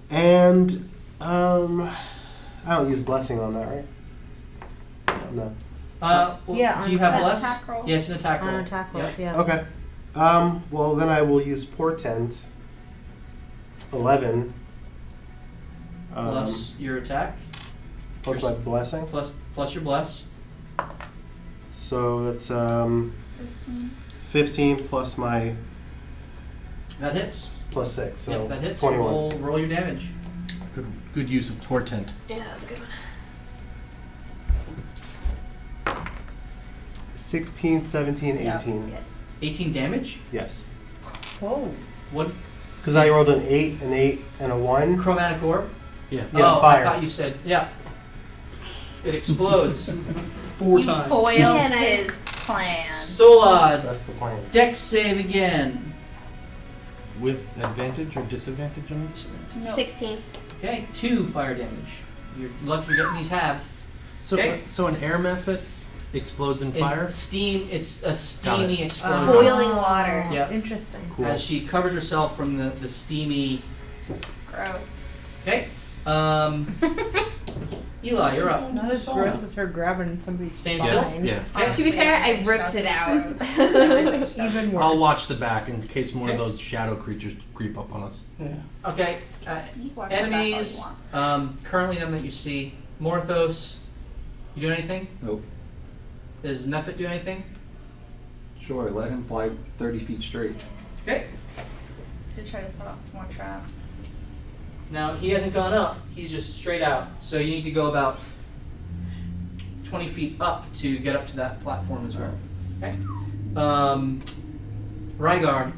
S5: and I don't use blessing on that, right? No.
S2: Well,
S8: Yeah,
S2: do you
S8: on
S2: have
S8: an
S2: bless?
S11: attack roll.
S2: Yes, an attack roll.
S8: On attack rolls, yeah.
S5: Okay. Well, then I will use portend. 11.
S2: Plus your attack.
S5: Plus my blessing.
S2: Plus your bless.
S5: So that's 15 plus my
S2: That hits.
S5: plus 6. So
S2: Yep, that hits.
S5: 21.
S2: Roll your damage.
S12: Good use of portent.
S1: Yeah, that was a good one.
S5: 16, 17, 18.
S1: Yes.
S2: 18 damage.
S5: Yes.
S8: Whoa.
S2: What?
S5: Because I rolled an 8, an 8, and a 1.
S2: Chromatic orb.
S12: Yeah.
S5: Yeah,
S2: Oh,
S5: fire.
S2: I thought you said yeah. It explodes.
S11: You
S2: times.
S11: foiled
S1: Man, I-
S11: his plan.
S2: Solad,
S5: That's the plan.
S2: dex save again.
S12: With advantage or disadvantage on this?
S11: No.
S1: 16.
S2: Okay, 2 fire damage. You're lucky you're getting these halved.
S12: So,
S2: Okay.
S12: so an air method explodes in fire?
S2: Steam. It's a steamy explosion.
S1: Boiling water.
S2: Yep.
S8: Interesting.
S12: Cool.
S2: As she covers herself from the steamy.
S11: Gross.
S2: Okay. Eli, you're up.
S8: Not as gross as her grabbing somebody's
S2: Staying
S8: spine.
S2: still?
S12: Yeah.
S1: To be fair, I ripped
S11: That's
S1: it out.
S11: gross.
S8: Even worse.
S12: I'll watch the back in case more
S2: Okay.
S12: of those shadow creatures creep up on us.
S2: Okay.
S11: You watch the back all you
S2: Enemies.
S11: want.
S2: Currently none that you see. Morthos. You do anything?
S6: Nope.
S2: Does Nephit do anything?
S6: Sure, let him fly 30 feet straight.
S2: Okay.
S11: Should try to set off more traps.
S2: Now he hasn't gone up. He's just straight out. So you need to go about 20 feet up to get up to that platform as well. Okay. Rygar,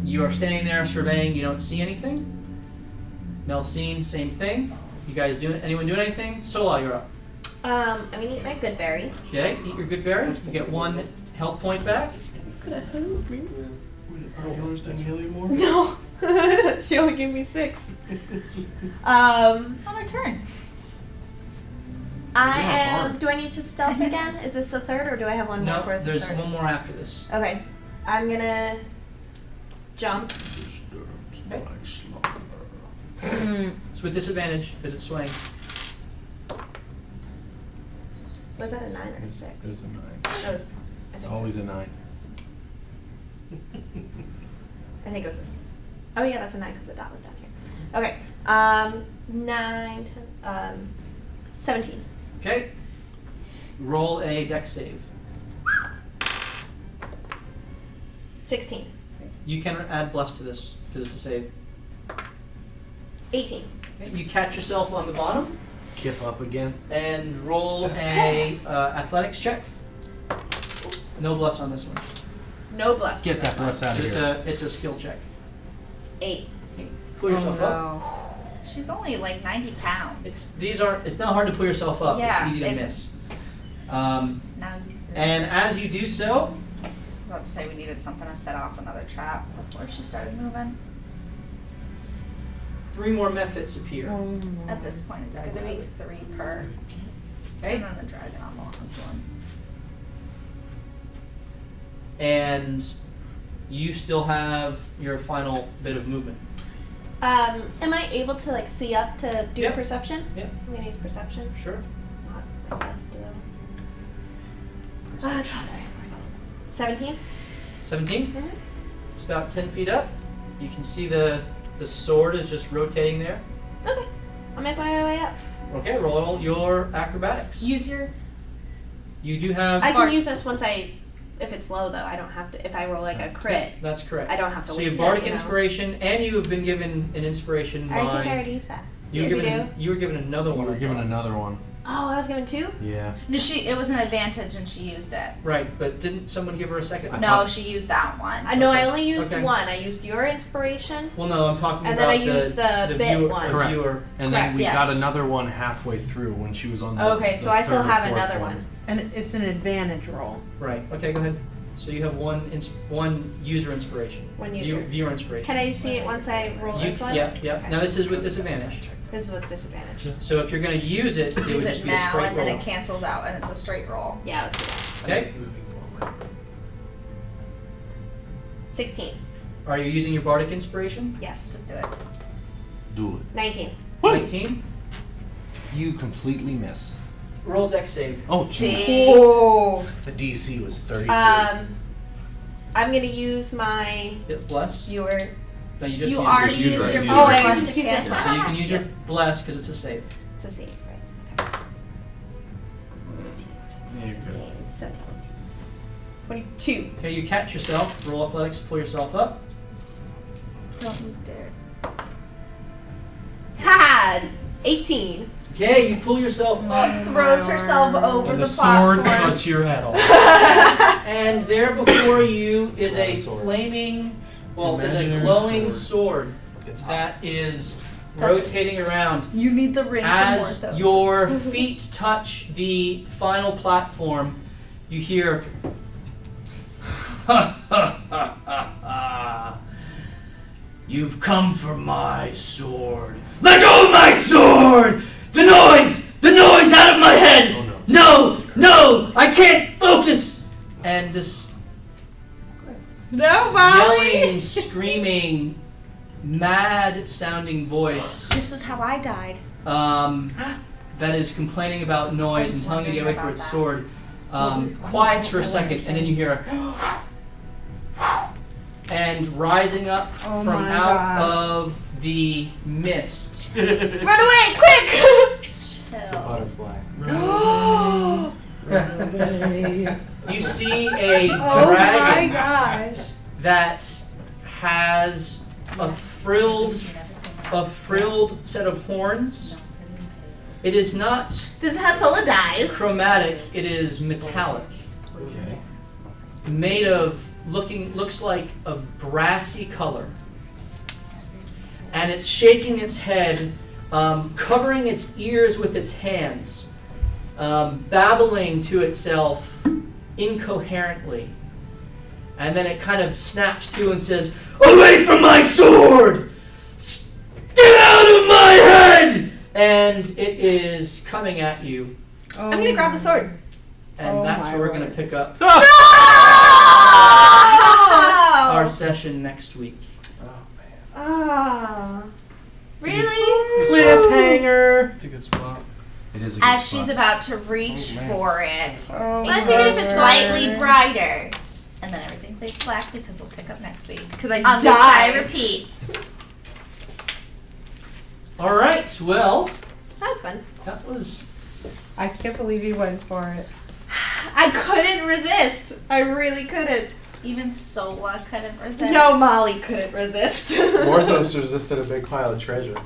S2: you are standing there surveying. You don't see anything. Melsine, same thing. You guys doing? Anyone doing anything? Sola, you're up.
S1: I'm gonna eat my good berry.
S2: Okay. Eat your good berry. You get 1 health point back.
S8: That's gonna hurt me.
S10: Aren't yours didn't heal you more?
S1: No. She only gave me 6.
S11: On my turn.
S1: I
S10: You're not
S1: am.
S10: hard.
S1: Do I need to stealth again? Is this the third, or do I have one more
S2: No,
S1: for the
S2: there's
S1: third?
S2: one more after this.
S1: Okay. I'm gonna jump.
S2: It's with disadvantage because it's swaying.
S1: Was that a 9 or a 6?
S12: It was a 9.
S1: That was. I
S12: It's
S1: think
S12: always
S1: so.
S12: a 9.
S1: I think it was this. Oh yeah, that's a 9 because the dot was down here. Okay. 9, 10, 17.
S2: Okay. Roll a dex save.
S1: 16.
S2: You can add bless to this because it's a save.
S1: 18.
S2: Okay, you catch yourself on the bottom
S12: Kip up again.
S2: and roll a athletics check. No bless on this one.
S1: No bless.
S12: Get that bless out of
S2: It's
S12: here.
S2: a skill check.
S1: 8.
S2: Pull yourself up.
S11: She's only like 90 pounds.
S2: It's not hard to pull yourself up.
S11: Yeah,
S2: it's easy to
S11: it's-
S2: miss.
S11: Now you
S2: And as you do so,
S11: I was about to say we needed something to set off another trap before she started moving.
S2: 3 more methods appear.
S11: At this point, it's going to be 3 per.
S2: Okay.
S11: And then the dragon on the last one.
S2: And you still have your final bit of movement.
S1: Am I able to like see up to do
S2: Yep.
S1: perception?
S2: Yep.
S1: I'm gonna use perception.
S2: Sure.
S1: Not the best though. 17.
S2: 17?
S1: Mhm.
S2: It's about 10 feet up. You can see the sword is just rotating there.
S1: Okay. I'll make my way up.
S2: Okay, roll your acrobatics.
S11: Use your.
S2: You do have.
S1: I can use this once if it's low though. I don't have to. If I roll like a crit,
S2: That's correct.
S1: I don't have to.
S2: So you have
S1: waste it,
S2: bardic
S1: you know?
S2: inspiration, and you have been given an inspiration by.
S1: I think I already used that.
S2: You were
S1: Did we
S2: given.
S1: do?
S2: You were given another
S12: You
S2: one.
S12: were
S2: I
S12: given
S2: thought.
S12: another one.
S1: Oh, I was given 2.
S12: Yeah.
S11: No, it was an advantage and she used it.
S2: Right, but didn't someone give her a second?
S11: No, she used that one.
S1: No, I
S2: Okay.
S1: only used
S2: Okay.
S1: 1. I used your inspiration.
S2: Well, no, I'm talking
S1: And then
S2: about
S1: I used the bit
S2: viewer,
S1: one.
S2: the
S12: Correct.
S2: viewer.
S12: And then
S1: Correct,
S12: we
S1: yes.
S12: got another one halfway through when she was on the
S1: Okay, so
S12: the
S1: I still
S12: third or
S1: have
S12: fourth
S1: another one.
S8: And it's an advantage roll.
S2: Right. Okay, go ahead. So you have one user inspiration.
S1: One user.
S2: Viewer inspiration.
S1: Can I see it once I roll this one?
S2: Yeah, yeah.
S1: Okay.
S2: Now this is with disadvantage.
S1: This is with disadvantage.
S2: So if you're going to use it, it would
S11: Use
S2: just
S11: it
S2: be a
S11: now
S2: straight
S11: and then
S2: roll.
S11: it cancels out and it's a straight roll.
S1: Yeah, let's do that.
S2: Okay.
S10: Moving forward.
S1: 16.
S2: Are you using your bardic inspiration?
S1: Yes.
S11: Just do it.
S12: Do it.
S1: 19.
S2: 19.
S12: You completely miss.
S2: Roll deck save.
S12: Oh, jeez.
S1: See?
S8: Whoa.
S12: The DC was 33.
S1: I'm gonna use my
S2: Hit bless.
S1: viewer.
S2: No, you just
S11: You
S2: used
S11: already
S2: it.
S11: used your
S6: Use
S1: Oh,
S6: it.
S1: I
S11: plus
S1: used
S11: to
S1: to cancel.
S11: cancel.
S2: So you can use your bless because it's a save.
S1: It's a save, right? Okay.
S10: Yeah, you're good.
S1: 16, 17. 22.
S2: Okay, you catch yourself. Roll athletics. Pull yourself up.
S11: Don't you dare.
S1: Ha! 18.
S2: Okay, you pull yourself up.
S1: Throws herself over
S10: And
S1: the
S10: the sword
S1: platform.
S10: cuts your head off.
S2: And there before you is a
S5: It's not a sword.
S2: flaming, well, is a
S10: Imaginary
S2: glowing
S10: sword.
S2: sword
S5: It's hot.
S2: that is rotating around.
S8: You need the ring
S2: As
S8: for more, though.
S2: your feet touch the final platform, you hear. You've come for my sword. Let go of my sword! The noise! The noise out of my head!
S12: Oh,
S2: no! No! I can't focus! And this
S8: No, Molly!
S2: yelling, screaming, mad sounding voice
S11: This was how I died.
S2: that is complaining about noise
S11: was
S2: and telling you to get
S11: wondering
S2: away for
S11: about
S2: its
S11: that.
S2: sword quiets for a second, and then you hear and rising up
S8: Oh
S2: from
S8: my
S2: out
S8: gosh.
S2: of the mist.
S1: Run away, quick!
S5: It's a butterfly.
S2: You see a
S8: Oh my
S2: dragon
S8: gosh.
S2: that has a frilled set of horns. It is not
S1: This is how Sola dies.
S2: chromatic, it is metallic.
S10: Okay.
S2: Made of looks like of brassy color. And it's shaking its head, covering its ears with its hands, babbling to itself incoherently. And then it kind of snaps to and says, "Away from my sword! Get out of my head!" And it is coming at you.
S8: Oh.
S1: I'm gonna grab the sword.
S2: And
S8: Oh
S2: that's
S8: my
S2: where we're going to
S8: word.
S2: pick up
S1: Oh!
S2: our session next week.
S1: Ah. Really?
S2: Cliffhanger!
S10: It's a good spot.
S12: It is a good
S11: As
S12: spot.
S11: she's about to reach for it,
S8: Oh
S11: it
S1: I figured if
S11: goes
S1: it's
S11: slightly brighter, and then everything fades black because we'll pick up next week.
S8: Because I
S11: On the
S8: died.
S11: I repeat.
S2: All right, well,
S1: That was fun.
S2: that was
S8: I can't believe you went for it.
S1: I couldn't resist. I really couldn't.
S11: Even Sola couldn't resist.
S1: No, Molly couldn't resist.
S5: Morthos resisted a big pile of treasure.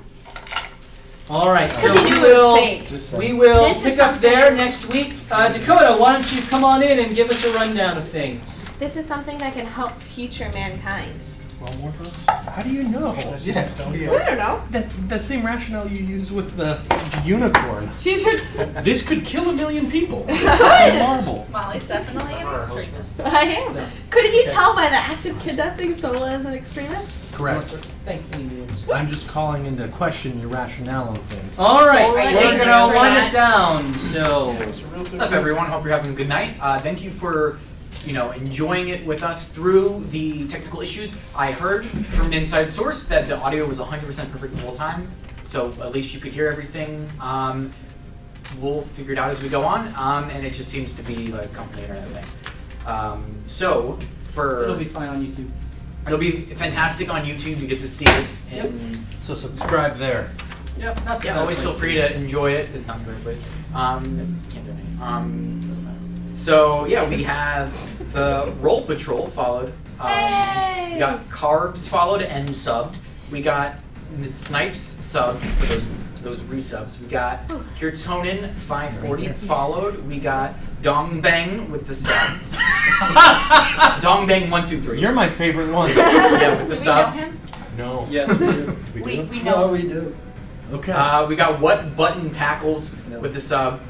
S2: all right. So
S1: Because he
S2: we
S1: knew it was
S2: will
S1: fake.
S5: Just
S2: we
S5: saying.
S2: will
S1: This is
S2: pick up
S1: something-
S2: there next week. Dakota, why don't you come on in and give us a rundown of things?
S1: This is something that can help future mankind.
S10: Well, more for us?
S12: How do you know?
S5: Yes.
S8: I don't know.
S12: That same rationale you use with the unicorn. This could kill 1 million people. Marble.
S11: Molly's definitely an extremist.
S1: I am. Couldn't you tell by the act of kidnapping Sola as an extremist?
S12: Correct.
S2: Thank you.
S12: I'm just calling into question your rationale on things.
S2: All right,
S1: Sola
S2: we're
S1: is
S2: gonna
S1: an
S2: wind
S1: extremist.
S2: us down. So,
S14: What's up, everyone? Hope you're having a good night. Thank you for, enjoying it with us through the technical issues. I heard from an inside source that the audio was 100% perfect the whole time, so at least you could hear everything. We'll figure it out as we go on, and it just seems to be like a company internet thing.
S2: it'll be fine on YouTube.
S14: It'll be fantastic on YouTube. You get to see it. And
S12: So subscribe there.
S2: Yep, that's the
S14: yeah,
S2: better
S14: always feel
S2: place.
S14: free to enjoy it. It's not very good. Can't do anything. So yeah, we have the Roll Patrol followed.
S1: Hey!
S14: We got Carbs followed and subbed. We got Ms. Snipes subbed for those resubs. We got Kirtonin 540 followed. We got Dong Bang with the sub. Dong Bang 123.
S12: You're my favorite one.
S14: Yeah, with the
S11: Do we know
S14: sub.
S11: him?
S12: No.
S2: Yes, we do.
S11: We know.
S3: we do.
S12: Okay.
S14: We got What Button Tackles with the sub.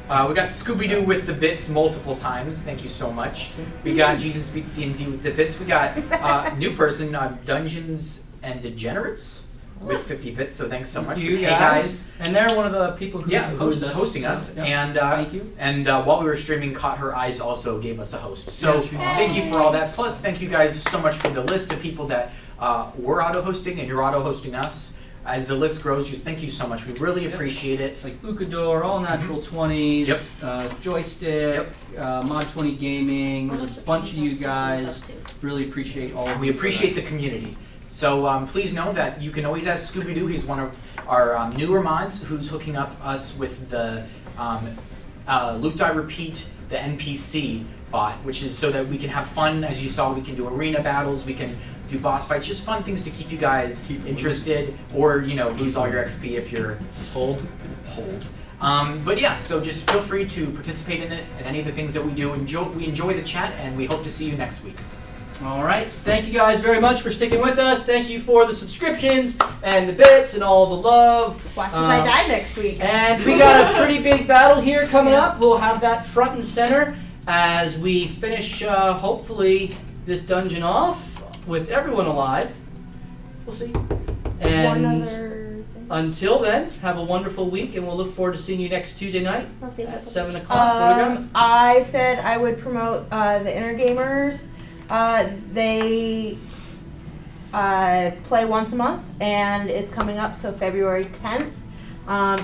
S14: We got Scooby-Doo with the bits multiple times. Thank you so much. We got Jesus Beats D&D with the bits. We got new person, Dungeons and Degenerates with 50 bits. So thanks so much.
S2: Thank you
S14: Hey
S2: guys. And they're one of the people who
S14: who's
S2: host us,
S14: hosting us.
S2: so, yeah.
S14: And
S2: thank you.
S14: And while we were streaming, Caught Her Eyes also gave us a host. So thank you for all that. Plus, thank you guys so much for the list of people that we're auto-hosting and you're auto-hosting us. As the list grows, just thank you so much. We really appreciate it.
S2: It's like Ukador, All Natural 20s, Joystick, Mod 20 Gaming. There's a bunch of you guys. Really appreciate all of
S14: We
S2: you.
S14: appreciate the community. So please know that you can always ask Scooby-Doo. He's one of our newer mods who's hooking up us with the Loop Die Repeat, the NPC bot, which is so that we can have fun. As you saw, we can do arena battles, we can do boss fights, just fun things to keep you guys interested, or lose all your XP if you're hold. But yeah, so just feel free to participate in it and any of the things that we do. We enjoy the chat, and we hope to see you next week.
S2: All right. Thank you guys very much for sticking with us. Thank you for the subscriptions and the bits and all the love.
S1: Watch as I die next week.
S2: And we got a pretty big battle here coming up. We'll have that front and center as we finish, hopefully, this dungeon off with everyone alive. We'll see. And until then, have a wonderful week, and we'll look forward to seeing you next Tuesday night at 7 o'clock. Where we going?
S8: I said I would promote the Inner Gamers. They play once a month, and it's coming up, so February 10th.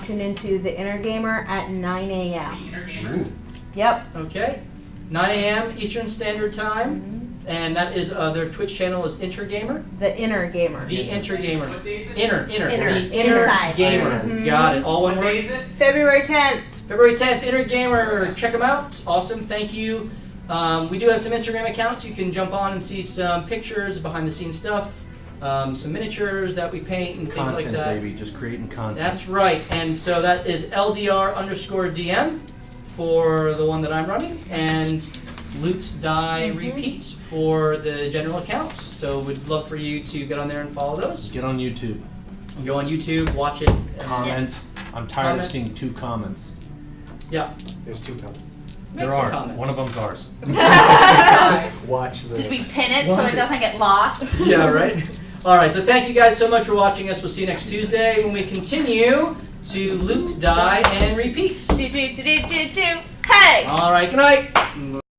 S8: Tune into the Inner Gamer at 9 a.m.
S14: Inner Gamer.
S8: Yep.
S2: Okay. 9 a.m. Eastern Standard Time. And that is their Twitch channel is Intergamer.
S8: The Inner Gamer.
S2: The Intergamer.
S14: What day is it?
S2: Inner. The
S1: Inside.
S2: Gamer.
S8: Mhm.
S2: Got it. All one
S14: What day
S2: word.
S14: is it?
S8: February 10th.
S2: February 10th, Intergamer. Check them out. Awesome. Thank you. We do have some Instagram accounts. You can jump on and see some pictures, behind the scenes stuff, some miniatures that we paint and things like
S12: Content,
S2: that.
S12: baby. Just creating content.
S2: That's right. And so that is LDR_DM for the one that I'm running, and Loot Die Repeat for the general account. So we'd love for you to get on there and follow those.
S12: Get on YouTube.
S2: Go on YouTube, watch it.
S12: Comment. I'm tired
S2: Comment.
S12: of seeing 2 comments.
S2: Yeah.
S5: There's 2 comments.
S2: Make
S12: There
S2: some
S12: are.
S2: comments.
S12: One of them's ours.
S5: Watch this.
S11: Did we pin it so it doesn't get lost?
S2: Yeah, right? All right, so thank you guys so much for watching us. We'll see you next Tuesday when we continue to Loot, Die, and Repeat.
S11: Do. Hey!
S2: All right, good night.